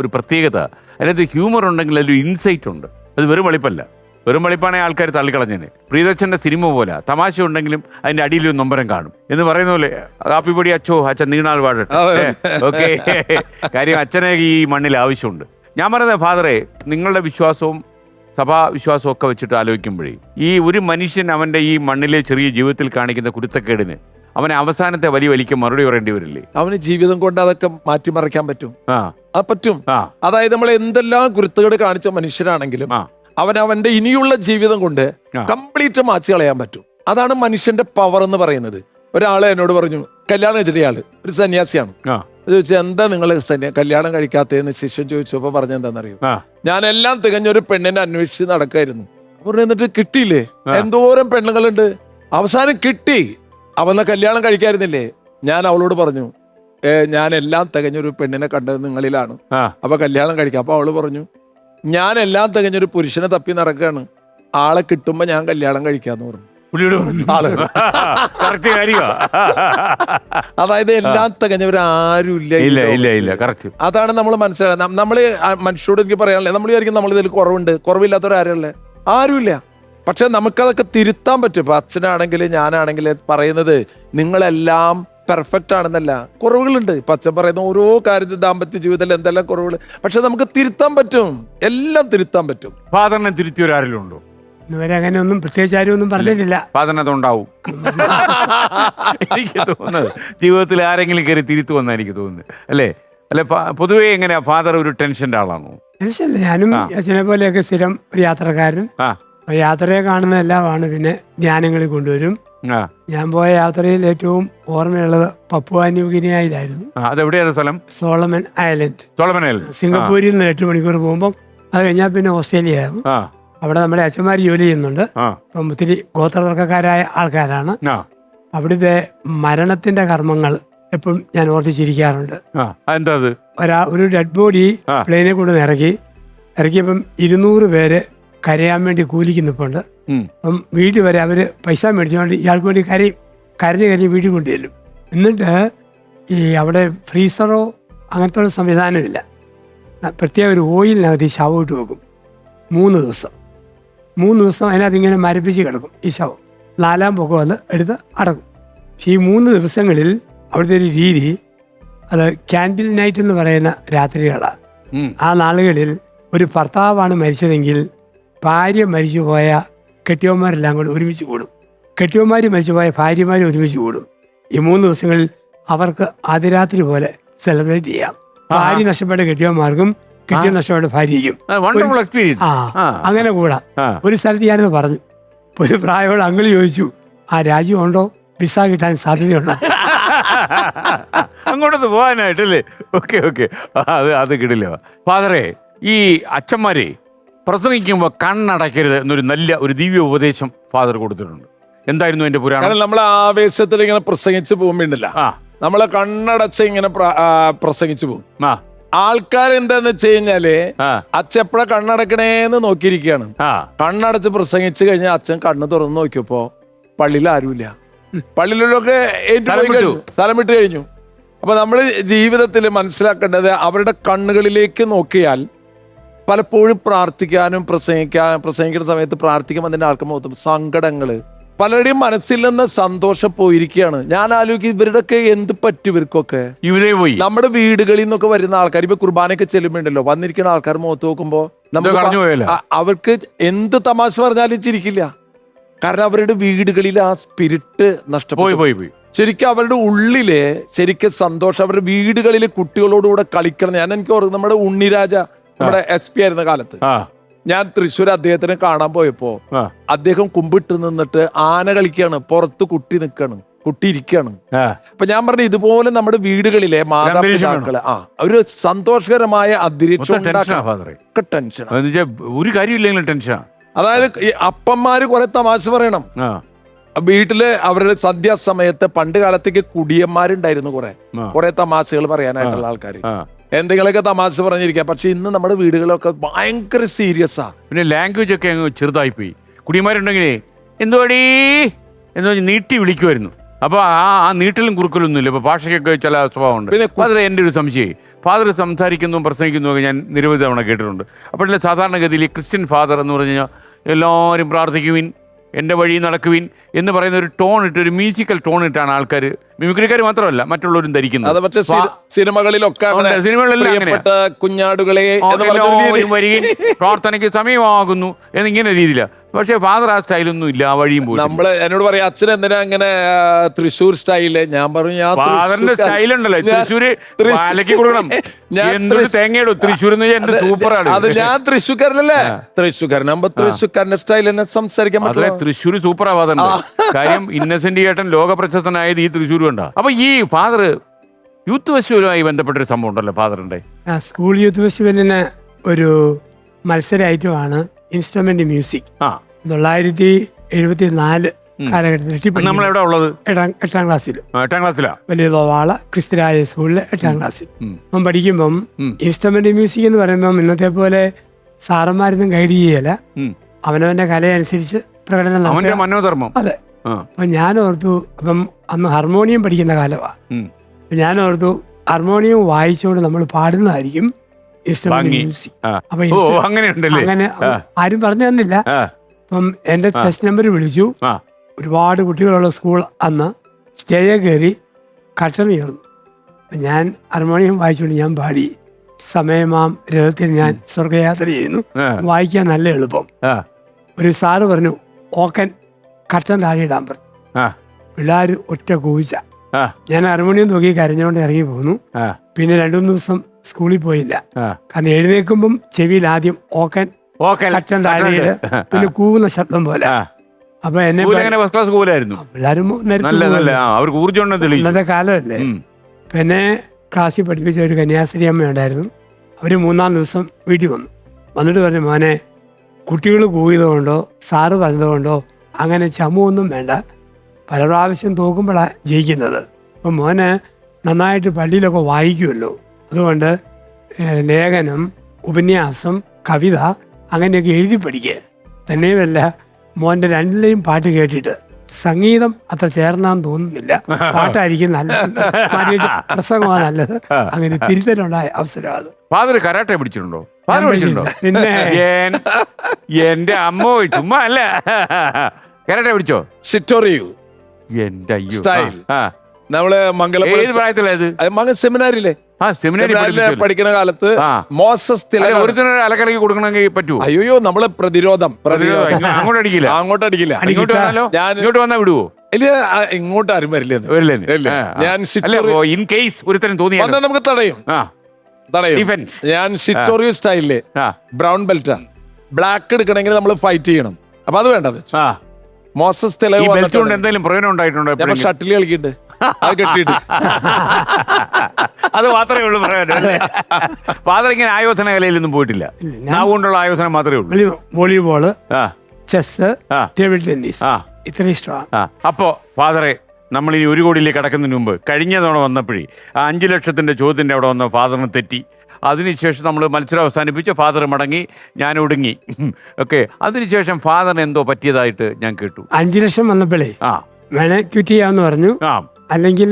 ഒരു പ്രത്യേകത, അതിനകത്ത് ഹ്യൂമർ ഉണ്ടെങ്കിൽ അതിലൊരു ഇൻസൈറ്റ് ഉണ്ട്. അത് വെറും വെളിപ്പല്ല. വെറും വെളിപ്പാണെങ്കിൽ ആൾക്കാർ തള്ളിക്കളഞ്ഞേനെ. പ്രീതച്ഛൻ്റെ സിനിമ പോലെ തമാശ ഉണ്ടെങ്കിലും അതിന്റെ അടിയിലൊരു നൊമ്പരം കാണും എന്ന് പറയുന്ന പോലെ. കാപ്പിപ്പൊടി അച്ഛോ, അച്ഛൻ നീണാൾ പാടട്ടെ. ഓക്കെ. കാര്യം അച്ഛനെ ഈ മണ്ണിൽ ആവശ്യമുണ്ട്. ഞാൻ പറയുന്നത് ഫാദറെ, നിങ്ങളുടെ വിശ്വാസവും സഭാവിശ്വാസവും ഒക്കെ വെച്ചിട്ട് ആലോചിക്കുമ്പോഴേ ഈ ഒരു മനുഷ്യൻ അവൻ്റെ ഈ മണ്ണിലെ ചെറിയ ജീവിതത്തിൽ കാണിക്കുന്ന കുരുത്തക്കേടിന് അവനെ അവസാനത്തെ വലിക്ക് മറുപടി പറയേണ്ടി വരില്ലേ? അവന് ജീവിതം കൊണ്ട് അതൊക്കെ മാറ്റിമറിക്കാൻ പറ്റും. പറ്റും. ആ, അതായത് നമ്മൾ എന്തെല്ലാം കുരുത്തക്കേട് കാണിച്ച മനുഷ്യരാണെങ്കിലും അവന്റെ ഇനിയുള്ള ജീവിതം കൊണ്ട് കംപ്ലീറ്റ് മാറ്റി കളയാൻ പറ്റും. അതാണ് മനുഷ്യന്റെ പവർ എന്ന് പറയുന്നത്. ഒരാള് എന്നോട് പറഞ്ഞു, കല്യാണം കഴിച്ചിട്ട് ഇയാള് ഒരു സന്യാസിയാണ്. ചോദിച്ചു, എന്താ നിങ്ങൾ കല്യാണം കഴിക്കാത്തതെന്ന് ശിഷ്യൻ ചോദിച്ചപ്പോ പറഞ്ഞെന്താണെന്നറിയോ? ഞാൻ എല്ലാം തികഞ്ഞൊരു പെണ്ണിനെ അന്വേഷിച്ച് നടക്കായിരുന്നു. എന്നിട്ട് കിട്ടിയില്ലേ? എന്തോരം പെണ്ണുങ്ങളുണ്ട്, അവസാനം കിട്ടി. അവന്ന കല്യാണം കഴിക്കായിരുന്നില്ലേ? ഞാൻ അവളോട് പറഞ്ഞു, ഞാൻ എല്ലാം തികഞ്ഞൊരു പെണ്ണിനെ കണ്ടത് നിങ്ങളിലാണ്, അപ്പൊ കല്യാണം കഴിക്കാം. അപ്പൊ അവള് പറഞ്ഞു, ഞാൻ എല്ലാം തികഞ്ഞൊരു പുരുഷനെ തപ്പി നടക്കുകയാണ്, ആളെ കിട്ടുമ്പോ ഞാൻ കല്യാണം കഴിക്കാന്ന് പറഞ്ഞു. അതായത് എല്ലാം തികഞ്ഞവരാരും ഇല്ല. അതാണ് നമ്മൾ മനസ്സിലാക്കുന്നത്. നമ്മള് മനുഷ്യരോട് എനിക്ക് പറയാനുള്ളത്, നമ്മൾ വിചാരിക്കും നമ്മൾ ഇതിൽ കുറവില്ലാത്തവരാരുള്ളേ? ആരുമില്ല. പക്ഷെ നമുക്കതൊക്കെ തിരുത്താൻ പറ്റും. ഇപ്പൊ അച്ഛനാണെങ്കിൽ ഞാനാണെങ്കിൽ പറയുന്നത് നിങ്ങളെല്ലാം പെർഫെക്റ്റ് ആണെന്നല്ല, കുറവുകളുണ്ട്. ഇപ്പൊ അച്ഛൻ പറയുന്ന ഓരോ കാര്യത്തിൽ ദാമ്പത്യ ജീവിതത്തിൽ എന്തെല്ലാം കുറവുകൾ, പക്ഷെ നമുക്ക് തിരുത്താൻ പറ്റും, എല്ലാം തിരുത്താൻ പറ്റും. ഫാദറിനെ തിരുത്തിയൊരാരെങ്കിലും ഉണ്ടോ? ഇതുവരെ അങ്ങനെ ഒന്നും പ്രത്യേകിച്ച് ആരും ഒന്നും പറഞ്ഞിട്ടില്ല. ഫാദറിനതുണ്ടാവും. എനിക്ക് തോന്നുന്നത് ജീവിതത്തിൽ ആരെങ്കിലും കയറി തിരുത്തുവെന്നാണ് എനിക്ക് തോന്നുന്നത്. അല്ലേ? പൊതുവേ എങ്ങനെയാ ഫാദർ ഒരു ടെൻഷന്റെ ആളാണോ? ടെൻഷനില്ല. ഞാനും അച്ഛനെ പോലെയൊക്കെ സ്ഥിരം ഒരു യാത്രക്കാരൻ. യാത്രയെ കാണുന്ന എല്ലാമാണ്. പിന്നെ ധ്യാനങ്ങളിൽ കൊണ്ടുവരും. ഞാൻ പോയ യാത്രയിൽ ഏറ്റവും ഓർമ്മയുള്ളത് പപ്പുവ ന്യൂഗിനിയയിലായിരുന്നു. അതെവിടെയാണ് സ്ഥലം? Solomon island. സോളമൻ. സിംഗപ്പൂരിൽ നിന്ന് 8 മണിക്കൂർ പോകുമ്പോൾ അത് കഴിഞ്ഞാൽ പിന്നെ ഓസ്ട്രേലിയ ആയിരുന്നു. അവിടെ നമ്മുടെ അച്ഛന്മാർ ജോലി ചെയ്യുന്നുണ്ട്. അപ്പം ഒത്തിരി ഗോത്രവർഗക്കാരായ ആൾക്കാരാണ്. അവിടുത്തെ മരണത്തിന്റെ കർമ്മങ്ങൾ എപ്പോഴും ഞാൻ ഓർത്തിച്ചിരിക്കാറുണ്ട്. ഒരു ഡെഡ് ബോഡി പ്ലെയിനെ കൊണ്ട് ഇറക്കിയപ്പം 200 പേര് കരയാൻ വേണ്ടി കൂലിക്ക് നിൽപ്പുണ്ട്. അപ്പം വീട്ടിൽ വരെ അവര് പൈസ മേടിച്ചുകൊണ്ട് ഇയാൾക്ക് വേണ്ടി കരഞ്ഞ് വീട്ടിൽ കൊണ്ടുചെല്ലും. എന്നിട്ട് ഈ അവിടെ ഫ്രീസറോ അങ്ങനത്തെ ഒരു സംവിധാനമില്ല. പ്രത്യേക ഒരു ഓയിലിനകത്ത് ഈ ശവം ഇട്ട് വെക്കും. 3 ദിവസം അതിനകത്ത് ഇങ്ങനെ മരപ്പിച്ച് കിടക്കും ഈ ശവം. 4-ാം പൊക്കം അത് എടുത്ത് അടക്കും. പക്ഷെ ഈ 3 ദിവസങ്ങളിൽ അവിടുത്തെ ഒരു രീതി, അത് ക്യാൻഡിൽ നൈറ്റ് എന്ന് പറയുന്ന രാത്രികളാണ്. ആ നാളുകളിൽ ഒരു ഭർത്താവാണ് മരിച്ചതെങ്കിൽ ഭാര്യ മരിച്ചുപോയ കെട്ടിയവന്മാരെല്ലാം കൂടി ഒരുമിച്ച് കൂടും. കെട്ടിയവന്മാർ മരിച്ചുപോയ ഭാര്യമാർ ഒരുമിച്ച് കൂടും. ഈ 3 ദിവസങ്ങളിൽ അവർക്ക് അതിരാത്രി പോലെ സെലിബ്രേറ്റ് ചെയ്യാം. ഭാര്യ നഷ്ടപ്പെട്ട കെട്ടിയവന്മാർക്കും കെട്ടിയ നഷ്ടപ്പെട്ട ഭാര്യയ്ക്കും അങ്ങനെ കൂടാം. ഒരു സ്ഥലത്ത് ഞാനത് പറഞ്ഞു. ഒരു പ്രായമുള്ള അങ്കിള് ചോദിച്ചു, ആ രാജ്യം ഉണ്ടോ, വിസ കിട്ടാൻ സാധ്യതയുണ്ടോ? അങ്ങോട്ടൊന്ന് പോകാനായിട്ടല്ലേ? ഓക്കെ. അത് കിടില്ല. ഫാദറെ, ഈ അച്ഛന്മാരെ പ്രസംഗിക്കുമ്പോൾ കണ്ണടയ്ക്കരുത് എന്നൊരു നല്ല ഒരു ദിവ്യ ഉപദേശം ഫാദർ കൊടുത്തിട്ടുണ്ട്. എന്തായിരുന്നു എന്റെ പുരാണം? നമ്മളെ ആവേശത്തിൽ ഇങ്ങനെ പ്രസംഗിച്ച് പോകുമ്പോണ്ടല്ല, നമ്മളെ കണ്ണടച്ച് ഇങ്ങനെ പ്രസംഗിച്ചു പോകും. ആൾക്കാരെന്താന്ന് വെച്ച് കഴിഞ്ഞാല് അച്ഛൻ എപ്പോഴാ കണ്ണടക്കണേന്ന് നോക്കിയിരിക്കുകയാണ്. കണ്ണടച്ച് പ്രസംഗിച്ചു കഴിഞ്ഞാൽ അച്ഛൻ കണ്ണ് തുറന്ന് നോക്കിയപ്പോ പള്ളിയിൽ ആരുമില്ല. പള്ളിയിലൊക്കെ സ്ഥലം വിട്ട് കഴിഞ്ഞു. അപ്പൊ നമ്മള് ജീവിതത്തിൽ മനസ്സിലാക്കേണ്ടത് അവരുടെ കണ്ണുകളിലേക്ക് നോക്കിയാൽ പലപ്പോഴും പ്രാർത്ഥിക്കാനും പ്രസംഗിക്കുന്ന സമയത്ത് പ്രാർത്ഥിക്കുമ്പോൾ അതിന്റെ ആൾക്ക് മുഖത്തും സങ്കടങ്ങള്, പലരുടെയും മനസ്സിൽ നിന്ന് സന്തോഷം പോയിരിക്കുകയാണ്. ഞാൻ ആലോചിക്കും ഇവരുടെയൊക്കെ എന്ത് പറ്റും ഇവർക്കൊക്കെ. ഇവരെ പോയി നമ്മുടെ വീടുകളിൽ നിന്നൊക്കെ വരുന്ന ആൾക്കാർ ഇപ്പൊ കുർബാനയൊക്കെ ചെല്ലുമ്പോണ്ടല്ലോ, വന്നിരിക്കുന്ന ആൾക്കാർ മുഖത്ത് നോക്കുമ്പോ അവർക്ക് എന്ത് തമാശ പറഞ്ഞാലും ചിരിക്കില്ല. കാരണം അവരുടെ വീടുകളിൽ ആ സ്പിരിറ്റ് നഷ്ടപ്പെട്ടു. ശരിക്കും അവരുടെ ഉള്ളില് ശരിക്കും സന്തോഷം, അവരുടെ വീടുകളിൽ കുട്ടികളോടുകൂടെ കളിക്കണം. എനിക്ക് ഓർമ്മ നമ്മുടെ ഉണ്ണിരാജ, നമ്മുടെ SP ആയിരുന്ന കാലത്ത് ഞാൻ തൃശ്ശൂർ അദ്ദേഹത്തിനെ കാണാൻ പോയപ്പോ അദ്ദേഹം കുമ്പിട്ട് നിന്നിട്ട് ആന കളിക്കാണ്, പുറത്ത് കുട്ടി ഇരിക്കാണ്. അപ്പൊ ഞാൻ പറഞ്ഞു ഇതുപോലെ നമ്മുടെ വീടുകളിലെ മാതാപിതാക്കള് ഒരു സന്തോഷകരമായ അന്തരീക്ഷം ടെൻഷൻ, ഒരു കാര്യമില്ലെങ്കിലും ടെൻഷൻ. അതായത് ഈ അപ്പന്മാര് കുറെ തമാശ പറയണം വീട്ടില്. അവരുടെ സന്ധ്യാസമയത്ത് പണ്ട് കാലത്തേക്ക് കുടിയന്മാരുണ്ടായിരുന്നു, കുറെ തമാശകൾ പറയാനായിട്ടുള്ള ആൾക്കാർ, എന്തെങ്കിലുമൊക്കെ തമാശ പറഞ്ഞിരിക്കാം. പക്ഷെ ഇന്ന് നമ്മുടെ വീടുകളൊക്കെ ഭയങ്കര സീരിയസാ. പിന്നെ ലാംഗ്വേജ് ഒക്കെ അങ്ങ് ചെറുതായി പോയി. കുടിയന്മാരുണ്ടെങ്കിലേ എന്തോടീ എന്ന് പറഞ്ഞ് നീട്ടി വിളിക്കുമായിരുന്നു. അപ്പൊ ആ നീട്ടലും കുറുക്കലൊന്നുമില്ല. ഇപ്പൊ ഭാഷയ്ക്കൊക്കെ ചില സ്വഭാവമുണ്ട്. പിന്നെ ഫാദർ, എൻ്റെ ഒരു സംശയം, ഫാദർ സംസാരിക്കുന്നതും പ്രസംഗിക്കുന്നതും ഞാൻ നിരവധി തവണ കേട്ടിട്ടുണ്ട്. അപ്പോഴല്ലേ സാധാരണഗതിയിൽ ക്രിസ്ത്യൻ ഫാദർ എന്ന് പറഞ്ഞു കഴിഞ്ഞാൽ എല്ലാവരും പ്രാർത്ഥിക്കുവിൻ, എൻ്റെ വഴി നടക്കുവിൻ എന്ന് പറയുന്ന ഒരു ടോൺ ഇട്ട്, ഒരു മ്യൂസിക്കൽ ടോൺ ഇട്ടാണ് ആൾക്കാർ, മിമിക്രിക്കാർ മാത്രമല്ല മറ്റുള്ളവരും ധരിക്കുന്നത്. പക്ഷേ സിനിമകളിലൊക്കെ കുഞ്ഞാടുകളെ വരികയും പ്രാർത്ഥനയ്ക്ക് സമയമാകുന്നു എന്നിങ്ങനെ രീതിയിലാണ്. പക്ഷേ ഫാദർ ആ സ്റ്റൈലൊന്നും ഇല്ല, ആ വഴിയും പോയി. എന്നോട് പറയാം അച്ഛൻ എന്തിനാ അങ്ങനെ തൃശ്ശൂർ സ്റ്റൈല്. ഞാൻ പറഞ്ഞു ഫാദറിന്റെ സ്റ്റൈലുണ്ടല്ലോ തൃശ്ശൂര് പാലക്ക് കൊടുക്കണം. തേങ്ങയിടും തൃശ്ശൂർ സൂപ്പറാണ്. അത് ഞാൻ തൃശ്ശൂർക്കാരനല്ലേ, തൃശ്ശൂർക്കാരനാകുമ്പോ തൃശ്ശൂർക്കാരന്റെ സ്റ്റൈൽ തന്നെ സംസാരിക്കാൻ പറ്റില്ല. തൃശ്ശൂർ സൂപ്പറാ ഫാദറിന്റെ കാര്യം. ഇന്നസെന്റ് ചേട്ടൻ ലോക പ്രശസ്തനായത് ഈ തൃശ്ശൂർ കണ്ടാ. അപ്പൊ ഈ ഫാദർ യൂത്ത് ഫെസ്റ്റിവലുമായി ബന്ധപ്പെട്ടൊരു സംഭവം ഉണ്ടല്ലോ ഫാദറിന്റെ. സ്കൂൾ യൂത്ത് ഫെസ്റ്റിവലിന് ഒരു മത്സര ഐറ്റമാണ് ഇൻസ്ട്രുമെന്റ് മ്യൂസിക്. 1974 കാലഘട്ടത്തിൽ നമ്മളെവിടെ ഉള്ളത്? 8ാം ക്ലാസ്സിൽ. 8ാം ക്ലാസ്സിലാ? വലിയ വാള ക്രിസ്ത്യരായ സ്കൂളില് 8ാം ക്ലാസ്സിൽ അപ്പം പഠിക്കുമ്പം ഇൻസ്ട്രുമെന്റ് മ്യൂസിക് എന്ന് പറയുമ്പം ഇന്നത്തെ പോലെ സാറന്മാരൊന്നും ഗൈഡ് ചെയ്യല, അവനവന്റെ കലയനുസരിച്ച് പ്രകടനം നടത്തുക. മനോധർമ്മം. അതെ. അപ്പൊ ഞാൻ ഓർത്തു, അപ്പം അന്ന് ഹാർമോണിയം പഠിക്കുന്ന കാലമാണ്. ഞാൻ ഓർത്തു ഹാർമോണിയം വായിച്ചുകൊണ്ട് നമ്മൾ പാടുന്നതായിരിക്കും ഇൻസ്ട്രുമെന്റ് മ്യൂസിക്. അപ്പൊ അങ്ങനെ ആരും പറഞ്ഞു തന്നില്ല. അപ്പം എന്റെ ടെസ്റ്റ് നമ്പർ വിളിച്ചു. ഒരുപാട് കുട്ടികളുള്ള സ്കൂൾ. അന്ന് സ്റ്റേജിൽ കയറി കട്ടൻ ഉയർന്നു. ഞാൻ ഹാർമോണിയം വായിച്ചുകൊണ്ട് ഞാൻ പാടി, സമയമാം രഥത്തിൽ ഞാൻ സ്വർഗയാത്ര ചെയ്യുന്നു. വായിക്കാൻ നല്ല എളുപ്പം. ഒരു സാറ് പറഞ്ഞു ഓക്കൻ കട്ടൻ താഴെ ഇടാൻ പറഞ്ഞു. പിള്ളേർ ഒറ്റ കൂച്ച. ഞാൻ ഹാർമോണിയം നോക്കി കരഞ്ഞുകൊണ്ട് ഇറങ്ങി പോന്നു. പിന്നെ 2-3 ദിവസം സ്കൂളിൽ പോയില്ല. കാരണം എഴുന്നേൽക്കുമ്പം ചെവിയിൽ ആദ്യം ഓക്കൻ കട്ടൻ താഴെ, പിന്നെ കൂവുന്ന ശബ്ദം പോലെ. അപ്പൊ എന്നെ പിള്ളേരും ഇന്നത്തെ കാലമല്ലേ. പിന്നെ ക്ലാസ്സിൽ പഠിപ്പിച്ച ഒരു കന്യാസ്ത്രീ അമ്മ ഉണ്ടായിരുന്നു. അവര് 3-ാം ദിവസം വീട്ടിൽ വന്നിട്ട് പറഞ്ഞു, മോനെ കുട്ടികൾ കൂവിയതുകൊണ്ടോ സാറ് പറഞ്ഞതുകൊണ്ടോ അങ്ങനെ ചമുവൊന്നും വേണ്ട, പല പ്രാവശ്യം തോക്കുമ്പോഴാണ് ജയിക്കുന്നത്. അപ്പം മോന് നന്നായിട്ട് പള്ളിയിലൊക്കെ വായിക്കുമല്ലോ, അതുകൊണ്ട് ലേഖനം, ഉപന്യാസം, കവിത അങ്ങനെയൊക്കെ എഴുതി പഠിക്കുക. തന്നെയുമല്ല മോൻ്റെ 2ലെയും പാട്ട് കേട്ടിട്ട് സംഗീതം അത്ര ചേർന്നാന്ന് തോന്നുന്നില്ല, പാട്ടായിരിക്കും നല്ലത്, പ്രസംഗമാണ് നല്ലത്. അങ്ങനെ തിരുത്തലുണ്ടായ അവസരമാണ്. ഫാദർ കരാട്ടെ പിടിച്ചിട്ടുണ്ടോ? പിന്നെ എന്റെ അമ്മ ചുമ്മാ അല്ല, കരാട്ടെ പിടിച്ചോ? ഷിറ്റോറിയു എന്റെ സ്റ്റൈൽ. നമ്മള് മംഗലം സെമിനാരിലെ പഠിക്കുന്ന കാലത്ത് മോസസ് അലക്കലക്കി കൊടുക്കണമെങ്കിൽ പറ്റൂ. അയ്യോ നമ്മള് പ്രതിരോധം അങ്ങോട്ട് അടിക്കില്ല. ഇങ്ങോട്ട് വന്നാ വിടുവോ? ഇല്ല, ഇങ്ങോട്ട് ആരും വരില്ല. ഞാൻ ഇൻ കേസ് ഒരുത്തരം തോന്നി നമുക്ക് തടയും. ഞാൻ ഷിറ്റോറിയു സ്റ്റൈലില് ബ്രൗൺ ബെൽറ്റാ. ബ്ലാക്ക് എടുക്കണമെങ്കിൽ നമ്മൾ ഫൈറ്റ് ചെയ്യണം. അപ്പൊ അത് വേണ്ടത്. മോസസ് എന്തെങ്കിലും പ്രയോജനം ഉണ്ടായിട്ടുണ്ടോ? ഷട്ടിൽ കളിക്കിട്ട് അത് കെട്ടിയിട്ട് അത് മാത്രമേ ഉള്ളൂ പ്രയോജനം. ഫാദർ ഇങ്ങനെ ആയോധന കലയിലൊന്നും പോയിട്ടില്ല, അതുകൊണ്ടുള്ള ആയോധനം മാത്രമേ ഉള്ളൂ. വോളിബോള്, ചെസ്, ടേബിൾ ടെന്നീസ്, ഇത്ര ഇഷ്ടമാണ്. അപ്പോ ഫാദറെ, നമ്മൾ ഈ 1 കോടിയിലേക്ക് കടക്കുന്നതിന് മുമ്പ് കഴിഞ്ഞ തവണ വന്നപ്പോഴേ 5 ലക്ഷത്തിന്റെ ചോദ്യത്തിന്റെ അവിടെ വന്ന ഫാദറിന് തെറ്റി. അതിനുശേഷം നമ്മൾ മത്സരം അവസാനിപ്പിച്ച് ഫാദർ മടങ്ങി, ഞാൻ ഒടുങ്ങി. ഓക്കെ, അതിനുശേഷം ഫാദറിന് എന്തോ പറ്റിയതായിട്ട് ഞാൻ കേട്ടു. 5 ലക്ഷം വന്നപ്പോഴേ വേണേ ക്വിറ്റ് ചെയ്യാമെന്ന് പറഞ്ഞു. അല്ലെങ്കിൽ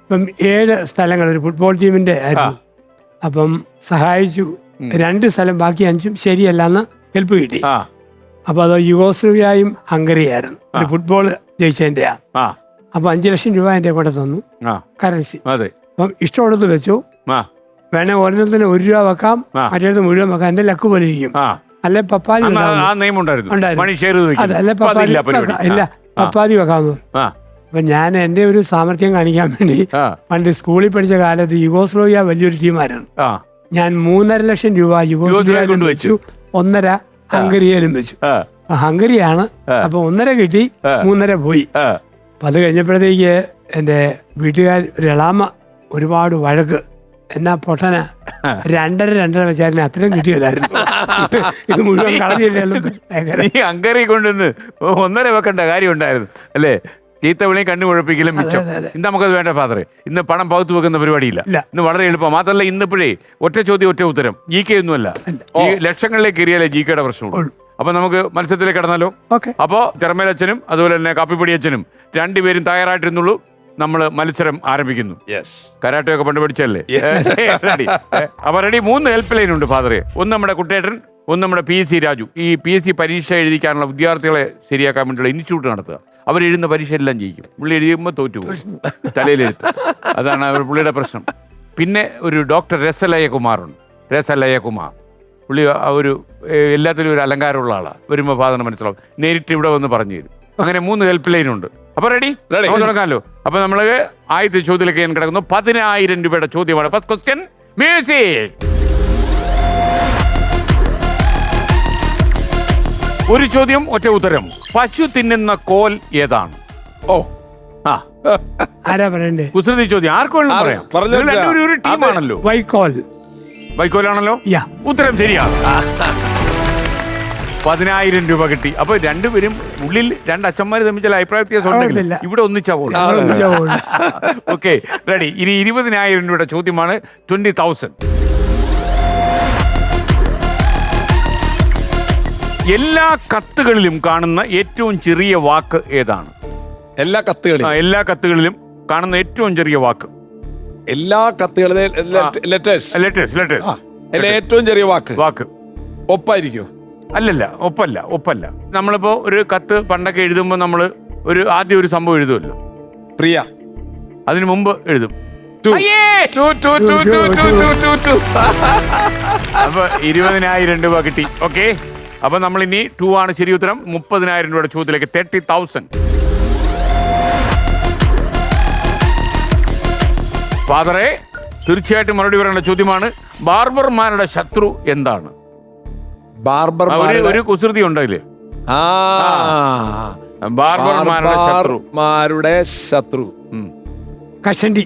ഇപ്പം 7 സ്ഥലങ്ങൾ ഒരു ഫുട്ബോൾ ടീമിന്റെ ആയിരുന്നു. അപ്പം സഹായിച്ചു 2 സ്ഥലം ബാക്കി 5 ശരിയല്ലാന്ന് ഹെൽപ്പ് കിട്ടി. ആ അപ്പൊ അത് യുഗോസ്ലോവിയയും ഹംഗറിയായിരുന്നു. ഒരു ഫുട്ബോൾ ജയിച്ചതിൻ്റെയാ. ആ അപ്പൊ 5 ലക്ഷം രൂപ എൻ്റെ കൂടെ തന്നു ആ കറൻസി. അതെ അപ്പം ഇഷ്ടമുള്ളത് വെച്ചു. ആ വേണേ ഒരെണ്ണത്തിന് 1 രൂപ വെക്കാം, ആ. മറ്റേടത്ത് മുഴുവൻ വെക്കാം. എൻ്റെ ലക്ക് പോലെ ഇരിക്കും. ആ അല്ലെ പപ്പാതി അന്ന് വെക്കാവുന്നു. ആ നിയമം ഉണ്ടായിരുന്നു. ഉണ്ടായിരുന്നു. മണി ഷെയർ ചെയ്ത് അതെ, വെക്കും. അല്ലെ ഇപ്പൊ പപ്പാതി അതില്ല പരിപാടി. ഇല്ല, പപ്പാതി വെക്കാവുന്നു. ആ അപ്പൊ ഞാൻ എൻ്റെ ഒരു സാമർഥ്യം കാണിക്കാൻ വേണ്ടി ആ പണ്ട് സ്കൂളിൽ പഠിച്ച കാലത്ത് യുഗോസ്ലോവിയ വലിയൊരു ടീമായിരുന്നു. ആ ഞാൻ 3.5 ലക്ഷം രൂപ യുഗോസ്ലോവിയയിലും കൊണ്ടുവച്ചു. വെച്ചു, 1.5 ഹംഗറിയിലും വെച്ചു. ആ അപ്പൊ ഹംഗറിയാണ്. അപ്പൊ 1.5 കിട്ടി, 3.5 പോയി. ആ അപ്പൊ അത് കഴിഞ്ഞപ്പോഴത്തേക്ക് എൻ്റെ വീട്ടുകാർ ഒരു എളാമ ഒരുപാട് വഴക്ക്. എന്നാ പൊട്ടന 2.5 വെച്ചാൽ അത്രയും കിട്ടിയല്ലായിരുന്നു. ഇത് മുഴുവൻ കളഞ്ഞില്ലല്ലോ. നീ ഹംഗറി കൊണ്ടുവന്ന് 1.5 വെക്കേണ്ട കാര്യം ഉണ്ടായിരുന്നു അല്ലേ? ചീത്ത വിളിയും കണ്ണു കുഴപ്പിക്കലും മിച്ചം. ഇന്ന് നമുക്കത് വേണ്ട ഫാദറെ. ഇന്ന് പണം പകുത്തു വെക്കുന്ന പരിപാടിയില്ല. ഇല്ല. ഇന്ന് വളരെ എളുപ്പം. മാത്രമല്ല ഇന്നിപ്പോഴേ ഒറ്റ ചോദ്യം ഒറ്റ ഉത്തരം. GK ഒന്നുമല്ല. ഈ ലക്ഷങ്ങളിലേക്ക് കയറിയാലേ GKയുടെ പ്രശ്നമുള്ളൂ. അപ്പൊ നമുക്ക് മത്സരത്തിലേക്ക് കടന്നാലോ? ഓക്കെ. അപ്പോ ചെറമേലച്ഛനും അതുപോലെ തന്നെ കാപ്പിപ്പൊടി അച്ഛനും രണ്ടുപേരും തയ്യാറായിട്ടിരുന്നുള്ളൂ. നമ്മൾ മത്സരം ആരംഭിക്കുന്നു. കരാട്ടെ ഒക്കെ പണ്ട് പഠിച്ചല്ലേ? റെഡി? അപ്പൊ റെഡി. 3 ഹെൽപ്പ് ലൈൻ ഉണ്ട് ഫാദറെ. ഒന്ന് നമ്മുടെ കുട്ടേട്ടൻ, ഒന്ന് നമ്മുടെ PSC രാജു. ഈ PSC പരീക്ഷ എഴുതിക്കാനുള്ള വിദ്യാർത്ഥികളെ ശരിയാക്കാൻ വേണ്ടിയുള്ള ഇൻസ്റ്റിറ്റ്യൂട്ട് നടത്തുക. അവരെഴുതുന്ന പരീക്ഷ എല്ലാം ജയിക്കും. പുള്ളി എഴുതിയുമ്പോൾ തോറ്റുപോകും. തലയിലെഴുത്ത്. അതാണ് അവർ പുള്ളിയുടെ പ്രശ്നം. പിന്നെ ഒരു ഡോക്ടർ രസലയ കുമാറുണ്ട്. രസലയ കുമാർ പുള്ളി ഒരു എല്ലാത്തിലും ഒരു അലങ്കാരമുള്ള ആളാണ്. വരുമ്പോൾ ഫാദറിന് മനസ്സിലാവും. നേരിട്ട് ഇവിടെ വന്ന് പറഞ്ഞു തരും. അങ്ങനെ 3 ഹെൽപ്പ് ലൈൻ ഉണ്ട്. അപ്പൊ റെഡി? തുടങ്ങാമല്ലോ. അപ്പൊ നമ്മള് ആദ്യത്തെ ചോദ്യത്തിലേക്ക് ഞാൻ കിടക്കുന്നു. 10,000 രൂപയുടെ ചോദ്യമാണ്. First question, music. ഒരു ചോദ്യം ഒറ്റ ഉത്തരം. പശു തിന്നുന്ന കോൽ ഏതാണ്? ഓ ആ ആരാ പറയണ്ടേ? കുസൃതി ചോദ്യം. ആർക്ക് വേണം പറയാം. പറഞ്ഞോ, നിങ്ങൾ രണ്ടുപേരും ഒരു ടീമാണല്ലോ. വൈക്കോൽ. വൈക്കോലാണല്ലോ. യാ. ഉത്തരം ശരിയാണ്. 10,000 രൂപ കിട്ടി. അപ്പൊ രണ്ടുപേരും ഉള്ളിൽ 2 അച്ഛന്മാര് തമ്മിൽ ചില അഭിപ്രായ വ്യത്യാസം ഉണ്ടെങ്കിൽ ഇല്ല. ഇവിടെ ഒന്നിച്ചാ പോകും. Okay ready. ഇനി 20,000 രൂപയുടെ ചോദ്യമാണ്. 20,000. എല്ലാ കത്തുകളിലും കാണുന്ന ഏറ്റവും ചെറിയ വാക്ക് ഏതാണ്? എല്ലാ കത്തുകളിലും എല്ലാ കത്തുകളിലും കാണുന്ന ഏറ്റവും ചെറിയ വാക്ക്. എല്ലാ കത്തുകളിലും ലെറ്റേഴ്സ്. ലെറ്റേഴ്സ്. അതിലെ ഏറ്റവും ചെറിയ വാക്ക് ഒപ്പായിരിക്കും. അല്ലല്ല, ഒപ്പല്ല. നമ്മളിപ്പോ ഒരു കത്ത് പണ്ടൊക്കെ എഴുതുമ്പോൾ നമ്മൾ ആദ്യം ഒരു സംഭവം എഴുതുമല്ലോ. പ്രിയ. അതിനു മുമ്പ് എഴുതും. അപ്പൊ 20,000 രൂപ കിട്ടി. ഓക്കെ. അപ്പൊ നമ്മൾ ഇനി 2 ആണ് ശരി ഉത്തരം. 30,000 രൂപയുടെ ചോദ്യത്തിലേക്ക്. 30,000. ഫാദറെ തീർച്ചയായിട്ടും മറുപടി പറയേണ്ട ചോദ്യമാണ്. ബാർബർമാരുടെ ശത്രു എന്താണ്? ഒരു കുസൃതി ഉണ്ടല്ലേ? ബാർബർമാരുടെ ശത്രു കഷണ്ടി.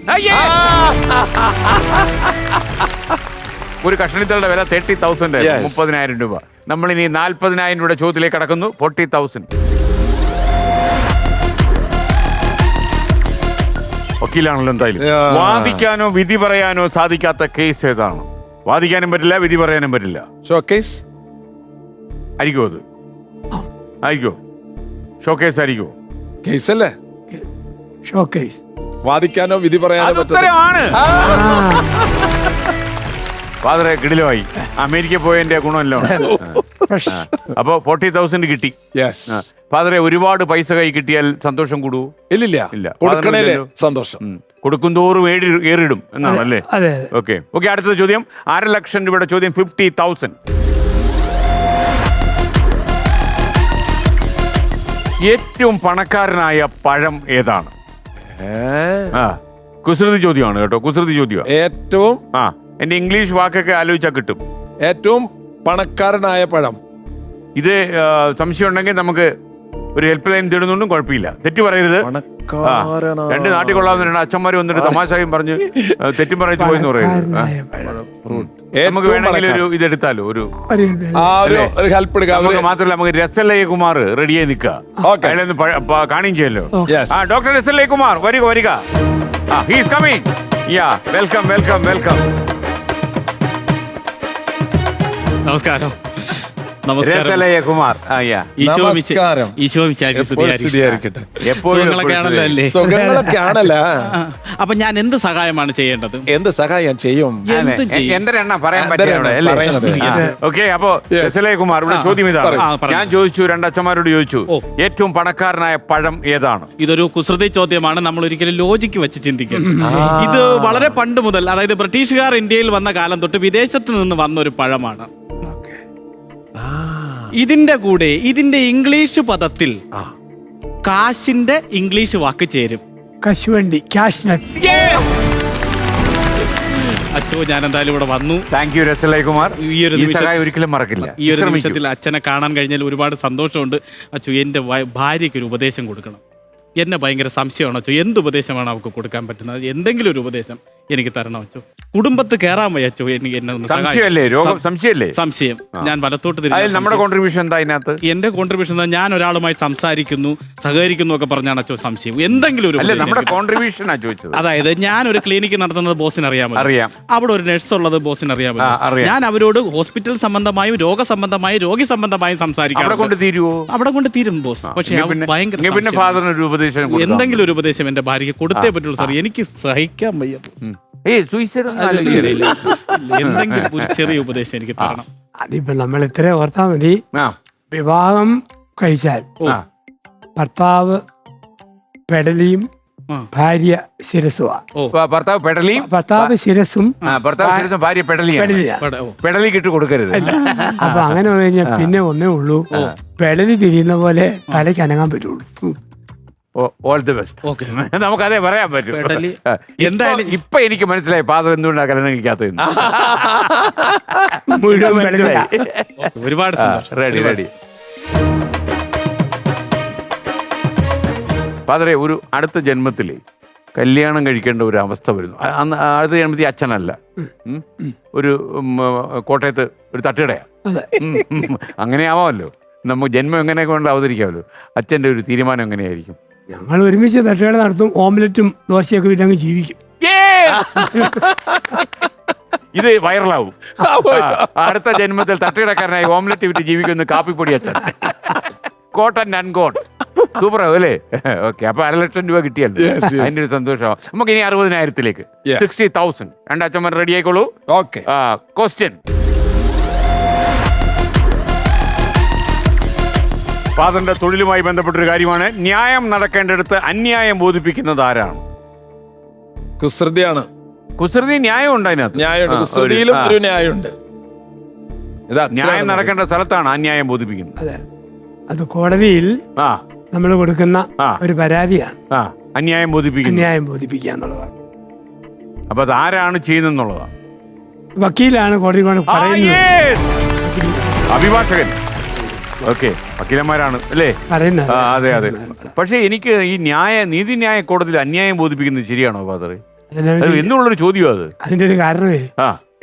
ഒരു കഷണിത്തളുടെ വില 30,000. 30,000 രൂപ. നമ്മളിനി 40,000 രൂപയുടെ ചോദ്യത്തിലേക്ക് കടക്കുന്നു. 40,000. വക്കീലാണല്ലോ എന്തായാലും. വാദിക്കാനോ വിധി പറയാനോ സാധിക്കാത്ത കേസ് ഏതാണ്? വാദിക്കാനും പറ്റില്ല, വിധി പറയാനും പറ്റില്ല. ഷോക്കേസ് ആയിരിക്കോ? അത് ആയിരിക്കോ? ഷോക്കേസ് ആയിരിക്കോ? കേസല്ലേ? ഷോക്കേസ്. വാദിക്കാനോ വിധി പറയാനോ ഉത്തരമാണ്. ഫാദറെ കിടിലമായി. അമേരിക്ക പോയതിന്റെ ഗുണമല്ലോ. അപ്പൊ 40,000 കിട്ടി. ഫാദറെ ഒരുപാട് പൈസ കൈ കിട്ടിയാൽ സന്തോഷം കൂടുവോ? ഇല്ല. കൊടുക്കണേലേ സന്തോഷം. കൊടുക്കും തോറും ഏറിടും എന്നാണ് അല്ലേ? ഓക്കെ. അടുത്ത ചോദ്യം. 1.5 ലക്ഷം രൂപയുടെ ചോദ്യം. 50,000. ഏറ്റവും പണക്കാരനായ പഴം ഏതാണ്? കുസൃതി ചോദ്യമാണ് കേട്ടോ. കുസൃതി ചോദ്യം. ഏറ്റവും എന്റെ ഇംഗ്ലീഷ് വാക്കൊക്കെ ആലോചിച്ചാൽ കിട്ടും. ഏറ്റവും പണക്കാരനായ പഴം. ഇത് സംശയം ഉണ്ടെങ്കിൽ നമുക്ക് ഒരു ഹെൽപ്പ് ലൈൻ തേടുന്നുണ്ടും കുഴപ്പമില്ല. തെറ്റി പറയരുത്. 2 നാട്ടിൽ കൊള്ളാവുന്ന 2 അച്ഛന്മാര് വന്നിട്ട് തമാശയും പറഞ്ഞ് തെറ്റും പറയിച്ചു പോയെന്ന് പറയരുത്. നമുക്ക് വേണമെങ്കിൽ ഒരു ഇതെടുത്താലോ, ഒരു ഹെൽപ്പ് എടുക്കാം. നമുക്ക് മാത്രമല്ല, നമുക്ക് രസലയ കുമാർ റെഡിയായി നിൽക്കുക. കാണുകയും ചെയ്യല്ലോ. ഡോക്ടർ രസലയ കുമാർ വരിക. He is coming. വെൽക്കം. നമസ്കാരം. നമസ്കാരം. കുമാർ നമസ്കാരം. ഈശോ വിചാരിക്കും എപ്പോഴും സ്തുതിയായിരിക്കട്ടെ. സുഖങ്ങളൊക്കെ ആണല്ലോ അല്ലേ? സുഖങ്ങളൊക്കെ ആണല്ലേ? അപ്പൊ ഞാൻ എന്ത് സഹായമാണ് ചെയ്യേണ്ടത്? എന്ത് സഹായം ചെയ്യും? എന്ത് ചെയ്യും? എന്തരെണ്ണ പറയാൻ എന്തരെണ്ണ പറയുന്നത്? ഓക്കെ. അപ്പൊ കുമാർ ഇവിടെ ചോദ്യം ഇതാണ്. പറഞ്ഞു. ഞാൻ ചോദിച്ചു, രണ്ടച്ഛന്മാരോട് ചോദിച്ചു, ഏറ്റവും പണക്കാരനായ പഴം ഏതാണ്? ഇതൊരു കുസൃതി ചോദ്യമാണ്. നമ്മൾ ഒരിക്കലും ലോജിക്ക് വെച്ച് ചിന്തിക്കണം. ഇത് വളരെ പണ്ട് മുതൽ, അതായത് ബ്രിട്ടീഷുകാർ ഇന്ത്യയിൽ വന്ന കാലം തൊട്ട് വിദേശത്ത് നിന്ന് വന്ന ഒരു പഴമാണ്. ഇതിന്റെ ഇംഗ്ലീഷ് പദത്തിൽ കാശിന്റെ ഇംഗ്ലീഷ് വാക്ക് ചേരും. കശുവണ്ടി, ക്യാഷ് നട്ട്. അച്ഛോ, ഞാൻ എന്തായാലും ഇവിടെ വന്നു. Thank you Kumar. ഈ ഒരു സഹായം ഒരിക്കലും മറക്കില്ല. ഈ ഒരു നിമിഷത്തിൽ അച്ഛനെ കാണാൻ കഴിഞ്ഞാൽ ഒരുപാട് സന്തോഷമുണ്ട്. അച്ഛോ, എന്റെ ഭാര്യയ്ക്ക് ഒരു ഉപദേശം കൊടുക്കണം. എന്നെ ഭയങ്കര സംശയമാണ് അച്ഛോ. എന്ത് ഉപദേശമാണ് അവർക്ക് കൊടുക്കാൻ പറ്റുന്നത്? എന്തെങ്കിലും ഒരു ഉപദേശം എനിക്ക് തരണം അച്ഛോ. കുടുംബത്ത് കയറാൻ വയ്യ അച്ഛോ. എനിക്ക് എന്നെ ഒന്ന് സംശയം. ഞാൻ വലത്തോട്ട് തിരിഞ്ഞു. നമ്മുടെ കോൺട്രിബ്യൂഷൻ എന്താ ഇതിനകത്ത്? എന്റെ കോൺട്രിബ്യൂഷൻ ഞാൻ ഒരാളുമായി സംസാരിക്കുന്നു, സഹകരിക്കുന്നു ഒക്കെ പറഞ്ഞാണ് അച്ഛോ സംശയം. എന്തെങ്കിലും ഒരു നമ്മുടെ കോൺട്രിബ്യൂഷൻ ചോദിച്ചത്. അതായത് ഞാൻ ഒരു ക്ലിനിക്ക് നടത്തുന്നത് ബോസിന് അറിയാമല്ലോ. അറിയാം. അവിടെ ഒരു നഴ്സ് ഉള്ളത് ബോസിന് അറിയാമല്ലോ. ഞാൻ അവരോട് ഹോസ്പിറ്റൽ സംബന്ധമായും രോഗസംബന്ധമായും രോഗി സംബന്ധമായും സംസാരിക്കാം. അവിടെ കൊണ്ട് തീരും ബോസ്. പക്ഷേ ഭയങ്കര എന്തെങ്കിലും ഒരു ഉപദേശം എന്റെ ഭാര്യയ്ക്ക് കൊടുത്തേ പറ്റുള്ളൂ സാർ. എനിക്ക് സഹിക്കാൻ വയ്യ. എന്തെങ്കിലും ഒരു ചെറിയ ഉപദേശം എനിക്ക് തരണം. അതിപ്പോ നമ്മൾ ഇത്ര ഓർത്താ മതി. വിവാഹം കഴിച്ചാൽ ഭർത്താവ് പെടലിയും ഭാര്യ ശിരസുവാ. ഭർത്താവ് ശിരസും ഭാര്യ പെടലി കിട്ടു കൊടുക്കരുത്. അപ്പൊ അങ്ങനെ വന്നു കഴിഞ്ഞാൽ പിന്നെ ഒന്നേ ഉള്ളൂ, പെടലി തിരിയുന്ന പോലെ തലയ്ക്ക് അനങ്ങാൻ പറ്റുള്ളൂ. All the best. നമുക്കതേ പറയാൻ പറ്റും. എന്തായാലും ഇപ്പൊ എനിക്ക് മനസ്സിലായി ഫാദർ എന്തുകൊണ്ടാണ് കല്യാണം കഴിക്കാത്തത്. ഒരുപാട് റെഡി. ഫാദറെ, ഒരു അടുത്ത ജന്മത്തിൽ കല്യാണം കഴിക്കേണ്ട ഒരു അവസ്ഥ വരുന്നു. അന്ന് അടുത്ത ജന്മത്തിൽ അച്ഛനല്ല, ഒരു കോട്ടയത്ത് ഒരു തട്ടുകടയാണ്. അങ്ങനെ ആവാമല്ലോ, നമുക്ക് ജന്മം എങ്ങനെയൊക്കെ കൊണ്ട് അവതരിക്കാമല്ലോ. അച്ഛൻ്റെ ഒരു തീരുമാനം എങ്ങനെയായിരിക്കും? ഞങ്ങൾ ഒരുമിച്ച് തട്ടുകട നടത്തും, ഓംലെറ്റും ദോശയൊക്കെ വിറ്റങ്ങ് ജീവിക്കും. ഇത് വൈറലാവും. അടുത്ത ജന്മത്തിൽ തട്ടുകടക്കാരനായി ഓംലെറ്റ് വിറ്റ് ജീവിക്കുന്ന കാപ്പിപ്പൊടി അച്ഛൻ. Cotton and coat. സൂപ്പറാവും അല്ലേ? ഓക്കെ. അപ്പൊ 1,00,000 രൂപ കിട്ടിയല്ലോ, അതിന്റെ ഒരു സന്തോഷമാവും. നമുക്ക് ഇനി 60,000-ലേക്ക് 60,000. രണ്ടച്ഛന്മാർ റെഡി ആയിക്കോളൂ. ഓക്കെ. ക്വസ്റ്റ്യൻ. ഫാദറിന്റെ തൊഴിലുമായി ബന്ധപ്പെട്ടൊരു കാര്യമാണ്. ന്യായം നടക്കേണ്ടടുത്ത് അന്യായം ബോധിപ്പിക്കുന്നത് ആരാണ്? കുസൃതിയാണ്. കുസൃതി ന്യായം ഉണ്ട് അതിനകത്ത്. ന്യായമുണ്ട്. കുസൃതിയിലും ഒരു ന്യായമുണ്ട്. ന്യായം നടക്കേണ്ട സ്ഥലത്താണ് അന്യായം ബോധിപ്പിക്കുന്നത്. അതെ, അത് കോടതിയിൽ നമ്മൾ കൊടുക്കുന്ന ഒരു പരാതിയാണ്. അന്യായം ബോധിപ്പിക്കുക എന്നുള്ളതാണ്. അപ്പൊ അത് ആരാണ് ചെയ്യുന്നതാണ്? വക്കീലാണ് കോടതി പറയുന്നത്. അഭിഭാഷകൻ. ഓക്കെ, വക്കീലന്മാരാണ് അല്ലേ പറയുന്നത്? അതെ. പക്ഷെ എനിക്ക് ഈ നീതിന്യായ കോടതിയിൽ അന്യായം ബോധിപ്പിക്കുന്നത് ശരിയാണോ ഫാദറെ? എന്നുള്ളൊരു ചോദ്യം അത്. അതിന്റെ ഒരു കാരണമേ,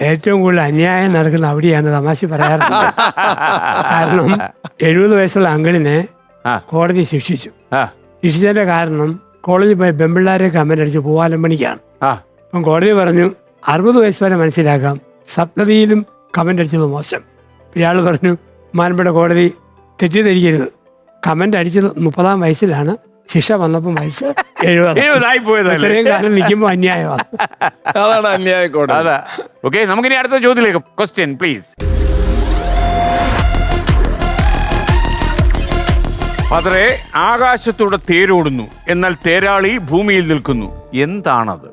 ഏറ്റവും കൂടുതൽ അന്യായം നടക്കുന്ന അവിടെയാണ് തമാശ പറയാറുണ്ട്. കാരണം 70 വയസ്സുള്ള അങ്കിളിനെ കോടതി ശിക്ഷിച്ചതിന്റെ കാരണം കോളേജിൽ പോയി പെമ്പിള്ളാരെ കമന്റ് അടിച്ച് പൂവാലമ്പണിക്കാണ്. അപ്പം കോടതി പറഞ്ഞു 60 വയസ്സ് വരെ മനസ്സിലാക്കാം, സപ്തതിയിലും കമന്റ് അടിച്ചത് മോശം. ഇയാൾ പറഞ്ഞു, മാനപ്പെട്ട കോടതി തെറ്റിദ്ധരിക്കരുത്, കമന്റ് അടിച്ചത് 30-ാം വയസ്സിലാണ്, ശിക്ഷ വന്നപ്പോൾ വയസ്സ് 70. ഇത്രയും കാലം നിൽക്കുമ്പോൾ അന്യായമാണ്. അതാണ് അന്യായ കോടതി. അതാ. ഓക്കെ, നമുക്കിനി അടുത്ത ചോദ്യത്തിലേക്ക്. Question please. ഫാദറെ, ആകാശത്തൂടെ തേരോടുന്നു, എന്നാൽ തേരാളി ഭൂമിയിൽ നിൽക്കുന്നു. എന്താണത്?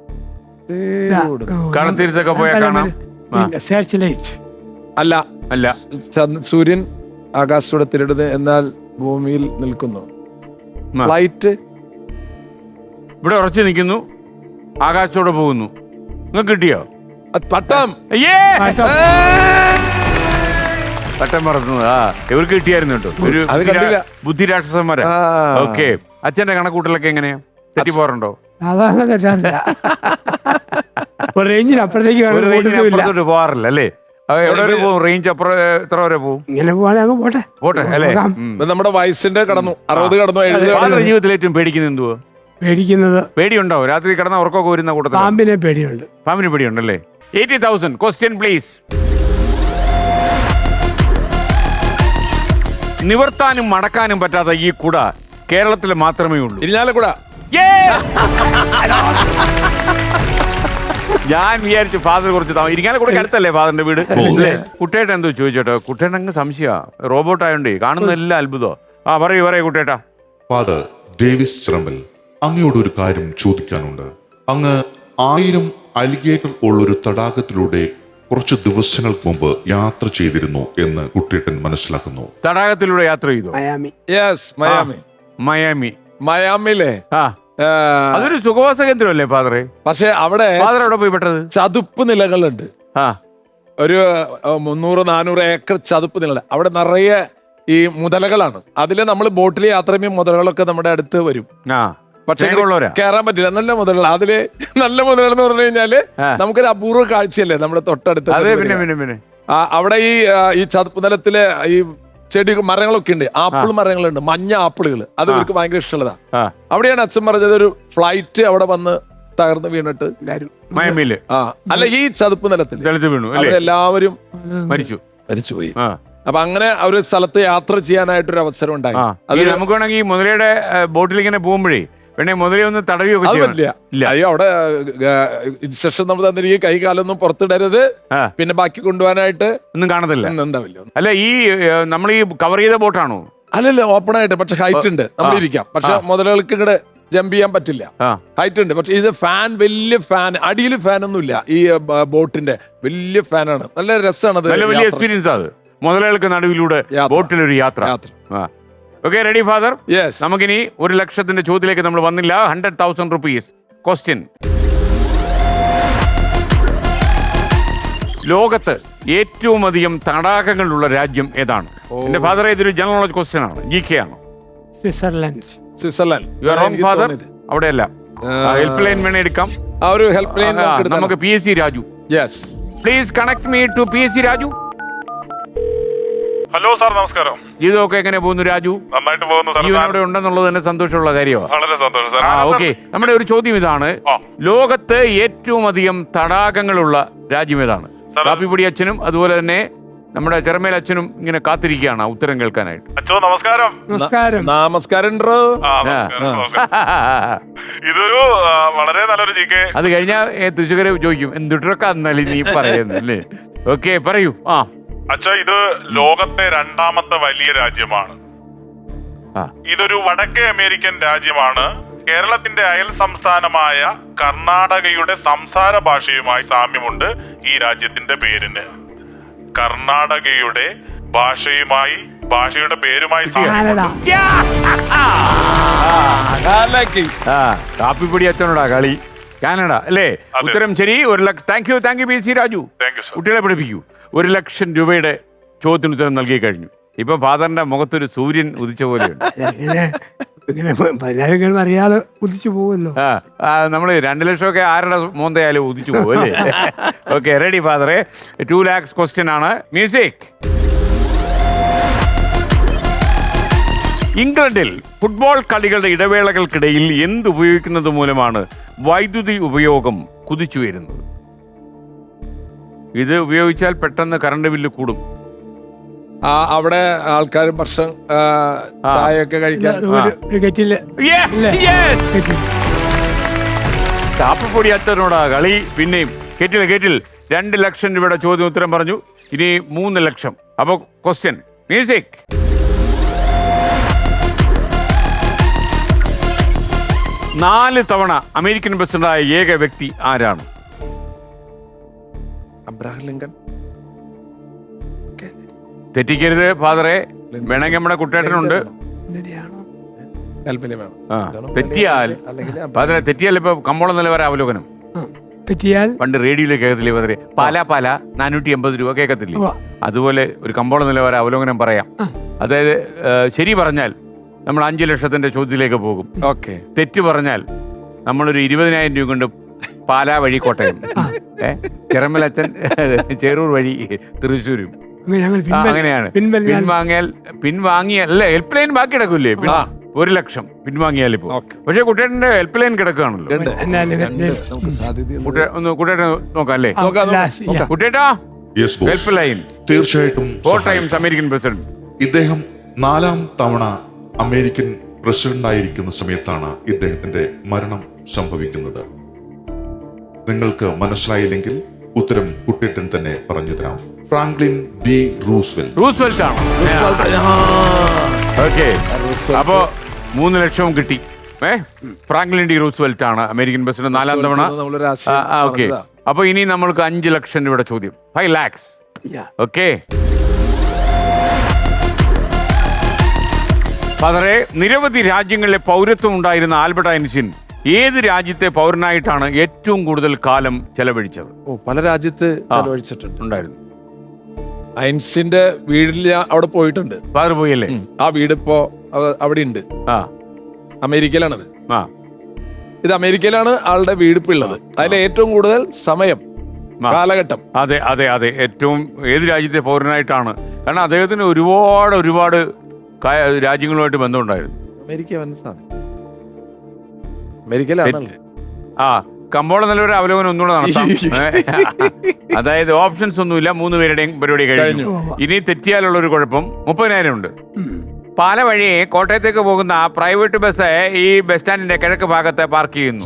കളത്തിരുത്തൊക്കെ പോയാൽ കാണാം. അല്ല, സൂര്യൻ ആകാശത്തൂടെ തേരിടുന്നത്, എന്നാൽ ഭൂമിയിൽ നിൽക്കുന്നു. ഫ്ലൈറ്റ് ഇവിടെ ഉറച്ചു നിൽക്കുന്നു, ആകാശത്തോടെ പോകുന്നു. നിങ്ങൾക്ക് കിട്ടിയോ? പട്ടം. പട്ടം പറത്തുന്നത്. ഇവർക്ക് കിട്ടിയായിരുന്നു കേട്ടോ. ഒരു ബുദ്ധിരാക്ഷസന്മാരാ. ഓക്കെ. അച്ഛന്റെ കണക്കൂട്ടലൊക്കെ എങ്ങനെയാ? തെറ്റി പോറുണ്ടോ? റേഞ്ചിനപ്പുറത്തേക്ക് പോവാറില്ല അല്ലേ? എവിടെ വരെ പോകും? റേഞ്ച് എത്ര വരെ പോകും? ഇങ്ങനെ പോട്ടെ അല്ലേ? നമ്മുടെ വയസ്സിന്റെ കടന്നു 60 കടന്നു 70. ജീവിതത്തിൽ ഏറ്റവും പേടിക്കുന്നത് എന്തുവാ? പേടിയുണ്ടോ? രാത്രി കിടന്ന ഉറക്കമൊക്കെ വരുന്ന കൂട്ടത്തിൽ പാമ്പിനെ പേടിയുണ്ട്. പാമ്പിന് പേടിയുണ്ടല്ലേ? 80,000. Question please. നിവർത്താനും മടക്കാനും പറ്റാത്ത ഈ കുട കേരളത്തിൽ മാത്രമേ ഉള്ളൂ. ഇരിഞ്ഞാലക്കുട. ഞാൻ വിചാരിച്ചു ഫാദർ കുറച്ച് ഇരിങ്ങാലക്കുട അടുത്തല്ലേ ഫാദറിന്റെ വീട്. കുട്ടേട്ട എന്തോ ചോദിച്ചോട്ടോ. കുട്ടേട്ട അങ്ങ് സംശയ റോബോട്ട് ആയോണ്ടേ കാണുന്നതെല്ലാം അത്ഭുതം. പറയൂ കുട്ടേട്ടാ. ഫാദർ ഡേവിസ് ചിറമ്പൽ, അങ്ങയോട് ഒരു കാര്യം ചോദിക്കാനുണ്ട്. അങ്ങ് 1000 അലിഗേറ്റർ ഉള്ളൊരു തടാകത്തിലൂടെ കുറച്ച് ദിവസങ്ങൾക്ക് മുമ്പ് യാത്ര ചെയ്തിരുന്നു എന്ന് കുട്ടേട്ടൻ മനസ്സിലാക്കുന്നു. തടാകത്തിലൂടെ യാത്ര ചെയ്തു? മയാമി. Yes, Miami. മയാമിയിലെ അതൊരു സുഖവാസ കേന്ദ്രമല്ലേ ഫാദറെ? പക്ഷെ അവിടെ ഫാദർ അവിടെ പോയി പെട്ടത് ചതുപ്പ് നിലകളുണ്ട്. ഒരു 300-400 ഏക്കർ ചതുപ്പ് നില. അവിടെ നിറയെ ഈ മുതലകളാണ്. അതില് നമ്മൾ ബോട്ടിൽ യാത്ര ചെയ്യുമ്പോൾ മുതലകളൊക്കെ നമ്മുടെ അടുത്ത് വരും. പക്ഷെ കയറാൻ പറ്റില്ല. നല്ല മുതലുകൾ. അതില് നല്ല മുതലുകൾ എന്ന് പറഞ്ഞു കഴിഞ്ഞാല് നമുക്കൊരു അപൂർവ കാഴ്ചയല്ലേ നമ്മുടെ തൊട്ടടുത്ത്. അവിടെ ഈ ചതുപ്പ് നിലത്തില് ഈ ചെടി മരങ്ങളൊക്കെ ഉണ്ട്. ആപ്പിൾ മരങ്ങളുണ്ട്, മഞ്ഞ ആപ്പിളുകൾ. അത് ഇവർക്ക് ഭയങ്കര ഇഷ്ടമുള്ളതാ. അവിടെയാണ് അച്ഛൻ പറഞ്ഞത് ഒരു ഫ്ലൈറ്റ് അവിടെ വന്ന് തകർന്ന് വീണിട്ട് മയമില് അല്ല ഈ ചതുപ്പ് നിലത്തിൽ വീണു. എല്ലാവരും മരിച്ചുപോയി. അപ്പൊ അങ്ങനെ ഒരു സ്ഥലത്ത് യാത്ര ചെയ്യാനായിട്ടൊരു അവസരം ഉണ്ടായി. അത് നമുക്ക് വേണമെങ്കിൽ മുതലയുടെ ബോട്ടിൽ ഇങ്ങനെ പോകുമ്പോഴേ വേണേ മുതലേ ഒന്ന് തടവിയൊക്കെ പറ്റില്ല. അയ്യോ, അവിടെ ഇൻസ്ട്രക്ഷൻ നമ്മൾ തന്നിരിക്കും, കൈ കാലൊന്നും പുറത്തിടരുത്, പിന്നെ ബാക്കി കൊണ്ടുപോകാനായിട്ട് ഒന്നും കാണത്തില്ല. എന്താവില്ല. അല്ല, ഈ നമ്മൾ ഈ കവർ ചെയ്ത ബോട്ടാണോ? അല്ലല്ല, ഓപ്പൺ ആയിട്ട്. പക്ഷെ ഹൈറ്റ് ഉണ്ട്, നമ്മൾ ഇരിക്കാം. പക്ഷെ മുതലുകൾക്ക് ഇവിടെ ജമ്പ് ചെയ്യാൻ പറ്റില്ല. ഹൈറ്റ് ഉണ്ട്. പക്ഷെ ഇത് ഫാൻ, വലിയ ഫാൻ. അടിയിൽ ഫാൻ ഒന്നുമില്ല. ഈ ബോട്ടിന്റെ വലിയ ഫാനാണ്. നല്ല രസമാണ്. വലിയ എക്സ്പീരിയൻസ് അത്. മുതലുകൾക്ക് നടുവിലൂടെ ബോട്ടിലൊരു യാത്ര. Okay, ready father? നമുക്കിനി 1 ലക്ഷത്തിന്റെ ചോദ്യത്തിലേക്ക് നമ്മൾ വന്നില്ല. 100,000 rupees ക്വസ്റ്റ്യൻ. ലോകത്ത് ഏറ്റവും അധികം തടാകങ്ങളുള്ള രാജ്യം ഏതാണ്? എന്റെ ഫാദറെ, ഇതൊരു ജനറൽ നോളജ് ക്വസ്റ്റ്യൻ ആണ്, GK ആണ്. Switzerland. You are wrong father. അവിടെയല്ല. ഹെൽപ്പ് ലൈൻ വേണേ എടുക്കാം. ഒരു ഹെൽപ്പ് ലൈൻ നമുക്ക് PSC Raju. Please connect me to PSC Raju. Hello sir, നമസ്കാരം. ഇതൊക്കെ എങ്ങനെ പോകുന്നു രാജു? നന്നായിട്ട് പോകുന്നു സാർ. ഇവിടെ ഉണ്ടെന്നുള്ളത് തന്നെ സന്തോഷമുള്ള കാര്യമാണ്. വളരെ സന്തോഷം സാർ. ഓക്കെ, നമ്മുടെ ഒരു ചോദ്യം ഇതാണ്. ലോകത്ത് ഏറ്റവും അധികം തടാകങ്ങളുള്ള രാജ്യം ഏതാണ്? കാപ്പിപ്പൊടി അച്ഛനും അതുപോലെ തന്നെ നമ്മുടെ ചെറുമേൽ അച്ഛനും ഇങ്ങനെ കാത്തിരിക്കുകയാണ് ഉത്തരം കേൾക്കാനായിട്ട്. അച്ഛോ നമസ്കാരം. നമസ്കാരം. ഇതൊരു വളരെ നല്ലൊരു GK. അത് കഴിഞ്ഞാൽ തൃശ്ശൂര് ചോദിക്കും, എന്തുട്ടൊക്കെ അന്നല്ലേ നീ പറയുന്നല്ലേ? ഓക്കെ, പറയൂ. അച്ഛാ, ഇത് ലോകത്തെ 2ാമത്തെ വലിയ രാജ്യമാണ്. ഇതൊരു വടക്കേ അമേരിക്കൻ രാജ്യമാണ്. കേരളത്തിന്റെ അയൽ സംസ്ഥാനമായ കർണാടകയുടെ സംസാര ഭാഷയുമായി സാമ്യമുണ്ട് ഈ രാജ്യത്തിന്റെ പേരിന്. കർണാടകയുടെ ഭാഷയുടെ പേരുമായി കാപ്പിപ്പൊടി അച്ഛനോടാ കളി. കാനഡ അല്ലേ? ഉത്തരം ശരി. 1 lakh. Thank you PSC Raju. കുട്ടികളെ പഠിപ്പിക്കൂ. 1 ലക്ഷം രൂപയുടെ ചോദ്യത്തിന് ഉത്തരം നൽകി കഴിഞ്ഞു. ഇപ്പൊ ഫാദറിന്റെ മുഖത്തൊരു സൂര്യൻ ഉദിച്ച പോലെയുണ്ട്. അറിയാതെ ഉദിച്ചു പോകുമല്ലോ. നമ്മള് 2 ലക്ഷമൊക്കെ ആരുടെ മോന്തയാലും ഉദിച്ചു പോകും അല്ലേ? ഓക്കെ, റെഡി ഫാദറെ. 2 lakhs ക്വസ്റ്റ്യൻ ആണ്. മ്യൂസിക്. ഇംഗ്ലണ്ടിൽ ഫുട്ബോൾ കളികളുടെ ഇടവേളകൾക്കിടയിൽ എന്തുപയോഗിക്കുന്നത് മൂലമാണ് വൈദ്യുതി ഉപയോഗം കുതിച്ചുയരുന്നത്? ഇത് ഉപയോഗിച്ചാൽ പെട്ടെന്ന് കറണ്ട് ബില്ല് കൂടും. അവിടെ ആൾക്കാർ ഭക്ഷണം ചായയൊക്കെ കഴിക്കാൻ കാപ്പിപ്പൊടി അച്ഛനോടാ കളി. പിന്നെയും കേട്ടില്ല. 2 ലക്ഷം രൂപയുടെ ചോദ്യം ഉത്തരം പറഞ്ഞു. ഇനി 3 ലക്ഷം. അപ്പൊ ക്വസ്റ്റ്യൻ. മ്യൂസിക്. നാല് തവണ അമേരിക്കൻ പ്രസിഡന്റായ ഏക വ്യക്തി ആരാണ്? Abraham Lincoln. തെറ്റിക്കരുത് ഫാദറെ. വേണമെങ്കിൽ നമ്മുടെ കുട്ടേട്ടനുണ്ട്. തെറ്റിയാൽ ഇപ്പൊ കമ്പോളം നിലവാര അവലോകനം പണ്ട് റേഡിയോയിൽ കേൾക്കത്തില്ലേ ഫാദറെ? പാല 480 രൂപ കേൾക്കത്തില്ലേ? അതുപോലെ ഒരു കമ്പോള നിലവാര അവലോകനം പറയാം. അതായത് ശരി പറഞ്ഞാൽ നമ്മൾ 5 ലക്ഷത്തിന്റെ ചോദ്യത്തിലേക്ക് പോകും. തെറ്റ് പറഞ്ഞാൽ നമ്മളൊരു 20,000 രൂപ കൊണ്ട് പാലാ വഴി കോട്ടയം, ചിറമലച്ചൻ ചേറൂർ വഴി തൃശ്ശൂരും. അങ്ങനെയാണ്. പിൻവാങ്ങിയല്ല ഹെൽപ്പ് ലൈൻ ബാക്കി കിടക്കൂലേ? 1 ലക്ഷം പിൻവാങ്ങിയാൽ ഇപ്പോ. പക്ഷെ കുട്ടേട്ടന്റെ ഹെൽപ്പ് ലൈൻ കിടക്കുകയാണല്ലോ. കുട്ടേട്ടൻ നോക്കാം അല്ലേ? കുട്ടേട്ടാ, ഹെൽപ്പ് ലൈൻ തീർച്ചയായിട്ടും 4 times അമേരിക്കൻ പ്രസിഡന്റ്. ഇദ്ദേഹം 4-ാം തവണ അമേരിക്കൻ പ്രസിഡന്റായിരിക്കുന്ന സമയത്താണ് ഇദ്ദേഹത്തിന്റെ മരണം സംഭവിക്കുന്നത്. നിങ്ങൾക്ക് മനസ്സിലായില്ലെങ്കിൽ ഉത്തരം കുട്ടിയേട്ടൻ തന്നെ പറഞ്ഞു തരാം. ഫ്രാങ്ക്ലിൻ ഡി റൂസ്വെൽറ്റ് ആണ്. ഓക്കെ, അപ്പോ 3 ലക്ഷവും കിട്ടി. ഫ്രാങ്ക്ലിൻ ഡി റൂസ്വെൽറ്റ് ആണ് അമേരിക്കൻ പ്രസിഡന്റ് 4-ാം തവണ. ഓക്കെ, അപ്പൊ ഇനി നമ്മൾക്ക് 5 ലക്ഷം രൂപയുടെ ചോദ്യം, 5 lakhs. ഓക്കെ ഫാദറെ, നിരവധി രാജ്യങ്ങളിലെ പൗരത്വം ഉണ്ടായിരുന്ന ആൽബർട്ട് ഐൻസ്റ്റീൻ ഏത് രാജ്യത്തെ പൗരനായിട്ടാണ് ഏറ്റവും കൂടുതൽ കാലം ചെലവഴിച്ചത്? പല രാജ്യത്ത് ചെലവഴിച്ചിട്ടുണ്ട്. ഉണ്ടായിരുന്നു. ഐൻസ്റ്റീന്റെ വീട്ടിൽ അവിടെ പോയിട്ടുണ്ട്. ഫാദർ പോയല്ലേ? ആ വീട് ഇപ്പോ അവിടെ ഉണ്ട്. അമേരിക്കയിലാണത്. ഇത് അമേരിക്കയിലാണ് ആളുടെ വീട് ഇപ്പൊ ഉള്ളത്. അതിൽ ഏറ്റവും കൂടുതൽ സമയം കാലഘട്ടം. അതെ അതെ അതെ, ഏറ്റവും ഏത് രാജ്യത്തെ പൗരനായിട്ടാണ്? കാരണം അദ്ദേഹത്തിന് ഒരുപാട് രാജ്യങ്ങളുമായിട്ട് ബന്ധമുണ്ടായിരുന്നു. അമേരിക്കയിലാണല്ലേ? കമ്പോള നിലവര അവലോകനം ഒന്നുകൂടെ നടത്താം. അതായത് ഓപ്ഷൻസ് ഒന്നുമില്ല, 3 പേരുടെയും പരിപാടി കഴിഞ്ഞു. ഇനി തെറ്റിയാലുള്ള ഒരു കുഴപ്പം 30,000 ഉണ്ട്. പാല വഴി കോട്ടയത്തേക്ക് പോകുന്ന പ്രൈവറ്റ് ബസ് ഈ ബസ് സ്റ്റാൻഡിന്റെ കിഴക്ക് ഭാഗത്ത് പാർക്ക് ചെയ്യുന്നു.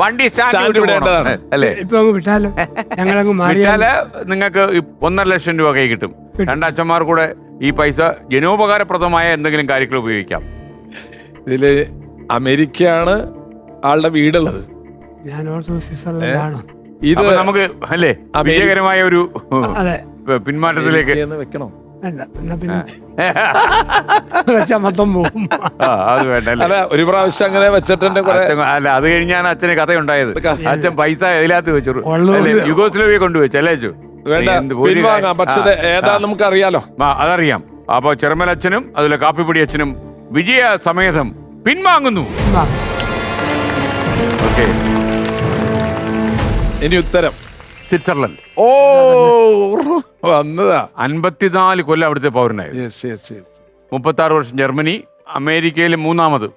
വണ്ടി സ്റ്റാൻഡ് അല്ലേ? വിട്ടാല് നിങ്ങൾക്ക് 1.5 ലക്ഷം രൂപ കൈ കിട്ടും. 2 അച്ഛന്മാർ കൂടെ ഈ പൈസ ജനോപകാരപ്രദമായ എന്തെങ്കിലും കാര്യത്തിൽ ഉപയോഗിക്കാം. ഇതില് അമേരിക്കയാണ് ആളുടെ വീടുള്ളത്. ഇത് നമുക്ക് അല്ലേ വിജയകരമായ ഒരു പിന്മാറ്റത്തിലേക്ക് വെക്കണോ? അത് വേണ്ട. ഒരു പ്രാവശ്യം അങ്ങനെ വെച്ചിട്ടുണ്ട്. അല്ല, അത് കഴിഞ്ഞാണ് അച്ഛന് കഥയുണ്ടായത്. അച്ഛൻ പൈസ ഇതിനകത്ത് വെച്ചു, യുഗോസ്ലോവിയ കൊണ്ടുവച്ചു അല്ലേ? പിൻവാങ്ങാം, പക്ഷേ ഏതാ നമുക്ക് അറിയാലോ. അതറിയാം. അപ്പൊ ചെറുമലച്ഛനും അതുപോലെ കാപ്പിപ്പൊടി അച്ഛനും വിജയ സമേതം പിൻവാങ്ങുന്നു. ഓക്കെ, ഇനി ഉത്തരം സ്വിറ്റ്സർലൻഡ്. ഓ, വന്നതാ. 54 കൊല്ലം അവിടുത്തെ പൗരനായിരുന്നു. 36 വർഷം ജർമ്മനി, അമേരിക്കയിൽ 3-ാമത്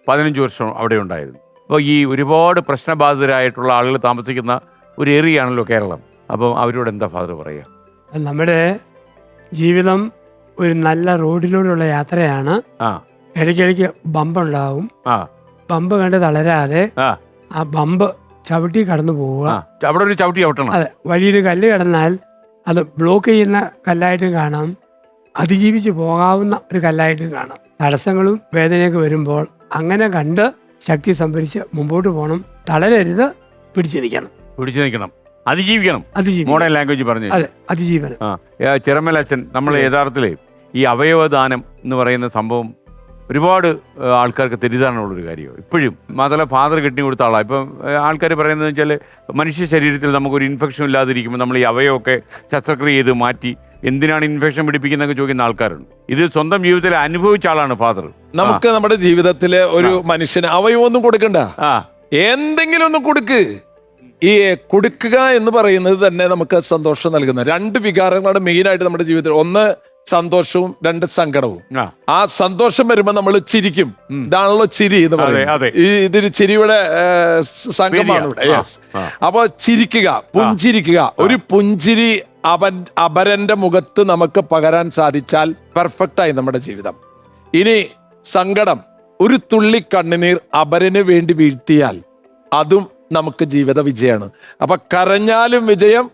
15 വർഷം അവിടെ ഉണ്ടായിരുന്നു. അപ്പോൾ ഈ ഒരുപാട് പ്രശ്നബാധിതരായിട്ടുള്ള ആളുകൾ താമസിക്കുന്ന ഒരു ഏരിയയാണല്ലോ കേരളം. അപ്പം അവരോട് എന്താ ഫാദർ പറയുക? നമ്മുടെ ജീവിതം ഒരു നല്ല റോഡിലൂടെയുള്ള യാത്രയാണ്. ഇടയ്ക്കിടയ്ക്ക് ബമ്പുണ്ടാവും. ബമ്പ് കണ്ട് തളരാതെ ആ ബമ്പ് ചവിട്ടി കടന്നു പോവുക. അവിടെ ഒരു ചവിട്ടി ചവിട്ടണം. അതെ, വഴിയിൽ കല്ല് കടന്നാൽ അത് ബ്ലോക്ക് ചെയ്യുന്ന കല്ലായിട്ടും കാണാം, അതിജീവിച്ച് പോകാവുന്ന ഒരു കല്ലായിട്ടും കാണാം. തടസ്സങ്ങളും വേദനയൊക്കെ വരുമ്പോൾ അങ്ങനെ കണ്ട് ശക്തി സംഭരിച്ച് മുമ്പോട്ട് പോകണം. തളരരുത്, പിടിച്ചു നിൽക്കണം, അതിജീവിക്കണം. മോഡേൺ ലാംഗ്വേജ് പറഞ്ഞു. അതെ, അതിജീവനം. ചെറുമലച്ഛൻ, നമ്മൾ യഥാർത്ഥത്തില് ഈ അവയവദാനം എന്ന് പറയുന്ന സംഭവം ഒരുപാട് ആൾക്കാർക്ക് തെറ്റിദ്ധാരണയുള്ളൊരു കാര്യമാണ് ഇപ്പോഴും. മാത്രമല്ല ഫാദർ കെട്ടി കൊടുത്ത ആളാണ്. ഇപ്പം ആൾക്കാർ പറയുന്നത് വെച്ചാൽ മനുഷ്യ ശരീരത്തിൽ നമുക്കൊരു ഇൻഫെക്ഷൻ ഇല്ലാതിരിക്കുമ്പോൾ നമ്മൾ ഈ അവയവമൊക്കെ ശസ്ത്രക്രിയ ചെയ്ത് മാറ്റി എന്തിനാണ് ഇൻഫെക്ഷൻ പിടിപ്പിക്കുന്നതൊക്കെ ചോദിക്കുന്ന ആൾക്കാരുണ്ട്. ഇത് സ്വന്തം ജീവിതത്തിൽ അനുഭവിച്ച ആളാണ് ഫാദർ. നമുക്ക് നമ്മുടെ ജീവിതത്തിലെ ഒരു മനുഷ്യന് അവയവൊന്നും കൊടുക്കണ്ട, എന്തെങ്കിലും ഒന്ന് കൊടുക്ക്. ഈ കൊടുക്കുക എന്ന് പറയുന്നത് തന്നെ നമുക്ക് സന്തോഷം നൽകുന്ന 2 വികാരങ്ങളാണ് മെയിനായിട്ട് നമ്മുടെ ജീവിതത്തിൽ. ഒന്ന് സന്തോഷവും, 2 സങ്കടവും. ആ സന്തോഷം വരുമ്പോ നമ്മൾ ചിരിക്കും. ഇതാണല്ലോ ചിരി എന്ന് പറയുന്നത്. ഇതൊരു ചിരിയുടെ സംഘമാണ് ഇവിടെ. അപ്പൊ ചിരിക്കുക, പുഞ്ചിരിക്കുക. ഒരു പുഞ്ചിരി അപരന്റെ മുഖത്ത് നമുക്ക് പകരാൻ സാധിച്ചാൽ പെർഫെക്റ്റായി നമ്മുടെ ജീവിതം. ഇനി സങ്കടം, ഒരു തുള്ളി കണ്ണുനീർ അപരന് വേണ്ടി വീഴ്ത്തിയാൽ അതും നമുക്ക് ജീവിത വിജയമാണ്. അപ്പൊ കരഞ്ഞാലും വിജയം,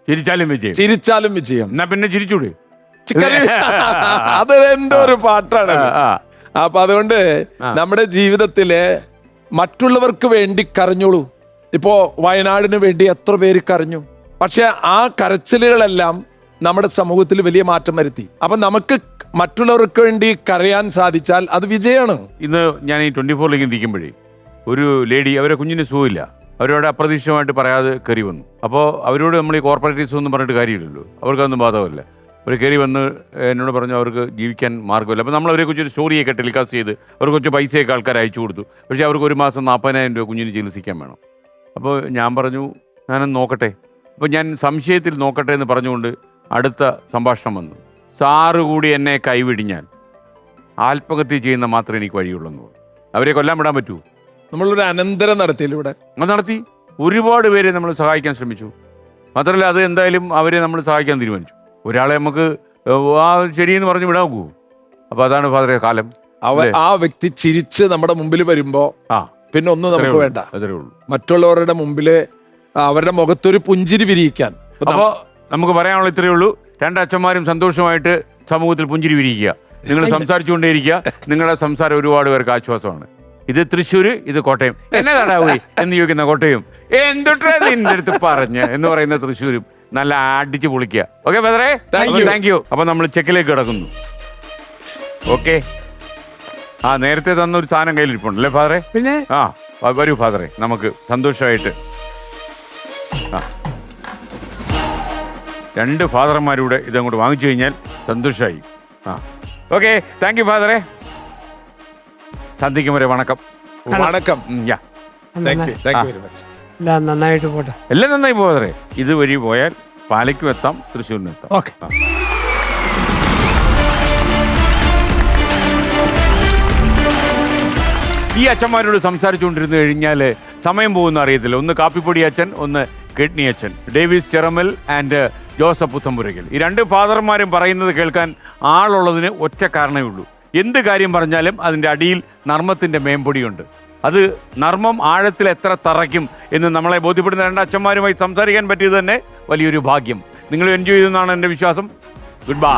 ചിരിച്ചാലും വിജയം. എന്നാ പിന്നെ ചിരിച്ചൂടെ? അത് എന്തോ ഒരു പാട്ടാണ്. അപ്പൊ അതുകൊണ്ട് നമ്മുടെ ജീവിതത്തില് മറ്റുള്ളവർക്ക് വേണ്ടി കരഞ്ഞോളൂ. ഇപ്പോ വയനാടിന് വേണ്ടി എത്ര പേര് കരഞ്ഞു. പക്ഷെ ആ കരച്ചിലുകളെല്ലാം നമ്മുടെ സമൂഹത്തിൽ വലിയ മാറ്റം വരുത്തി. അപ്പൊ നമുക്ക് മറ്റുള്ളവർക്ക് വേണ്ടി കരയാൻ സാധിച്ചാൽ അത് വിജയമാണ്. ഇന്ന് ഞാൻ ഈ 24 ഇരിക്കുമ്പോഴേ ഒരു ലേഡി, അവരെ കുഞ്ഞിന് സുഖമില്ല, അവരോട് അപ്രതീക്ഷിതമായിട്ട് പറയാതെ കയറി വന്നു. അപ്പോൾ അവരോട് നമ്മൾ ഈ കോർപ്പറേറ്റീവ്സ് ഒന്നും പറഞ്ഞിട്ട് കാര്യമില്ലല്ലോ, അവർക്കതൊന്നും ബാധകമല്ല. അവർ കയറി വന്ന് എന്നോട് പറഞ്ഞു അവർക്ക് ജീവിക്കാൻ മാർഗ്ഗമില്ല. അപ്പോൾ നമ്മൾ അവരെക്കുറിച്ച് ഒരു സ്റ്റോറിയൊക്കെ ടെലികാസ്റ്റ് ചെയ്ത് അവർക്ക് കുറച്ച് പൈസയൊക്കെ ആൾക്കാർ അയച്ചു കൊടുത്തു. പക്ഷേ അവർക്ക് ഒരു മാസം 40,000 രൂപ കുഞ്ഞിന് ചികിത്സിക്കാൻ വേണം. അപ്പോൾ ഞാൻ പറഞ്ഞു ഞാനൊന്ന് നോക്കട്ടെ. അപ്പോൾ ഞാൻ സംശയത്തിൽ നോക്കട്ടെ എന്ന് പറഞ്ഞുകൊണ്ട് അടുത്ത സംഭാഷണം വന്നു. സാറ് കൂടി എന്നെ കൈവിടിഞ്ഞാൽ ആത്മഹത്യ ചെയ്യുന്ന മാത്രമേ എനിക്ക് വഴിയുള്ളൂ എന്ന് പറഞ്ഞു. അവരെ കൊല്ലാൻ വിടാൻ പറ്റൂ? നമ്മളൊരു അനന്തരം നടത്തിയിലൂടെ നടത്തി ഒരുപാട് പേരെ നമ്മൾ സഹായിക്കാൻ ശ്രമിച്ചു. മാത്രമല്ല അത് എന്തായാലും അവരെ നമ്മൾ സഹായിക്കാൻ തീരുമാനിച്ചു. ഒരാളെ നമുക്ക് ആ ശരിയെന്ന് പറഞ്ഞ് വിടാൻ നോക്കൂ. അപ്പൊ അതാണ് ഫാദറെ കാലം. ആ വ്യക്തി ചിരിച്ച് നമ്മുടെ മുമ്പിൽ വരുമ്പോ പിന്നെ ഒന്നും നമുക്ക് വേണ്ട. അത്രേ ഉള്ളൂ. മറ്റുള്ളവരുടെ മുമ്പില് അവരുടെ മുഖത്തൊരു പുഞ്ചിരി വിരിയിക്കാൻ. അപ്പോൾ നമുക്ക് പറയാനുള്ള ഇത്രയേ ഉള്ളൂ. രണ്ടച്ഛന്മാരും സന്തോഷമായിട്ട് സമൂഹത്തിൽ പുഞ്ചിരി വിരിയിക്കുക. നിങ്ങൾ സംസാരിച്ചുകൊണ്ടേയിരിക്കുക. നിങ്ങളുടെ സംസാരം ഒരുപാട് പേർക്ക് ആശ്വാസമാണ്. ഇത് തൃശ്ശൂർ, ഇത് കോട്ടയം. എന്നതാടാ പോയി എന്ന് ചോദിക്കുന്ന കോട്ടയം, എന്തൊട്ടാ നിന്റെ അടുത്ത് പറഞ്ഞ് എന്ന് പറയുന്ന തൃശ്ശൂരും നല്ല അടിച്ച് പൊളിക്കുക. ഓക്കെ ഫാദറെ, താങ്ക് യു. അപ്പൊ നമ്മൾ ചെക്കിലേക്ക് കിടക്കുന്നു. ഓക്കെ, നേരത്തെ തന്നൊരു സാധനം കയ്യിലിരിപ്പുണ്ട് അല്ലേ ഫാദറെ? പിന്നെ വരൂ ഫാദറെ, നമുക്ക് സന്തോഷമായിട്ട് രണ്ട് ഫാദർമാരൂടെ ഇതങ്ങോട്ട് വാങ്ങിച്ചു കഴിഞ്ഞാൽ സന്തോഷമായി. ഓക്കെ, താങ്ക് യു ഫാദറെ. സന്ധിക്കും വരെ വണക്കം. വണക്കം. എല്ലാം നന്നായിട്ട് പോട്ടെ. എല്ലാം നന്നായി ഫാദറെ. ഇതുവഴി പോയാൽ പാലയ്ക്കും എത്താം, തൃശ്ശൂരിനും എത്താം. ഓക്കെ. ഈ അച്ഛന്മാരോട് സംസാരിച്ചുകൊണ്ടിരുന്നു കഴിഞ്ഞാൽ സമയം പോകുന്ന അറിയത്തില്ല. ഒന്ന് കാപ്പിപ്പൊടി അച്ഛൻ, ഒന്ന് കിഡ്നി അച്ഛൻ, ഡേവിസ് ചെറമൽ ആൻഡ് ജോസഫ് പുത്തമ്പുരയ്ക്കൽ. ഈ രണ്ട് ഫാദർമാരും പറയുന്നത് കേൾക്കാൻ ആളുള്ളതിന് ഒറ്റ കാരണമേ ഉള്ളൂ. എന്ത് കാര്യം പറഞ്ഞാലും അതിൻ്റെ അടിയിൽ നർമ്മത്തിൻ്റെ മേമ്പൊടിയുണ്ട്. അത് നർമ്മം ആഴത്തിൽ എത്ര തറയ്ക്കും എന്ന് നമ്മളെ ബോധ്യപ്പെടുന്ന രണ്ട് അച്ഛന്മാരുമായി സംസാരിക്കാൻ പറ്റിയത് തന്നെ വലിയൊരു ഭാഗ്യം. നിങ്ങൾ എൻജോയ് ചെയ്തെന്നാണ് എൻ്റെ വിശ്വാസം. Good bye.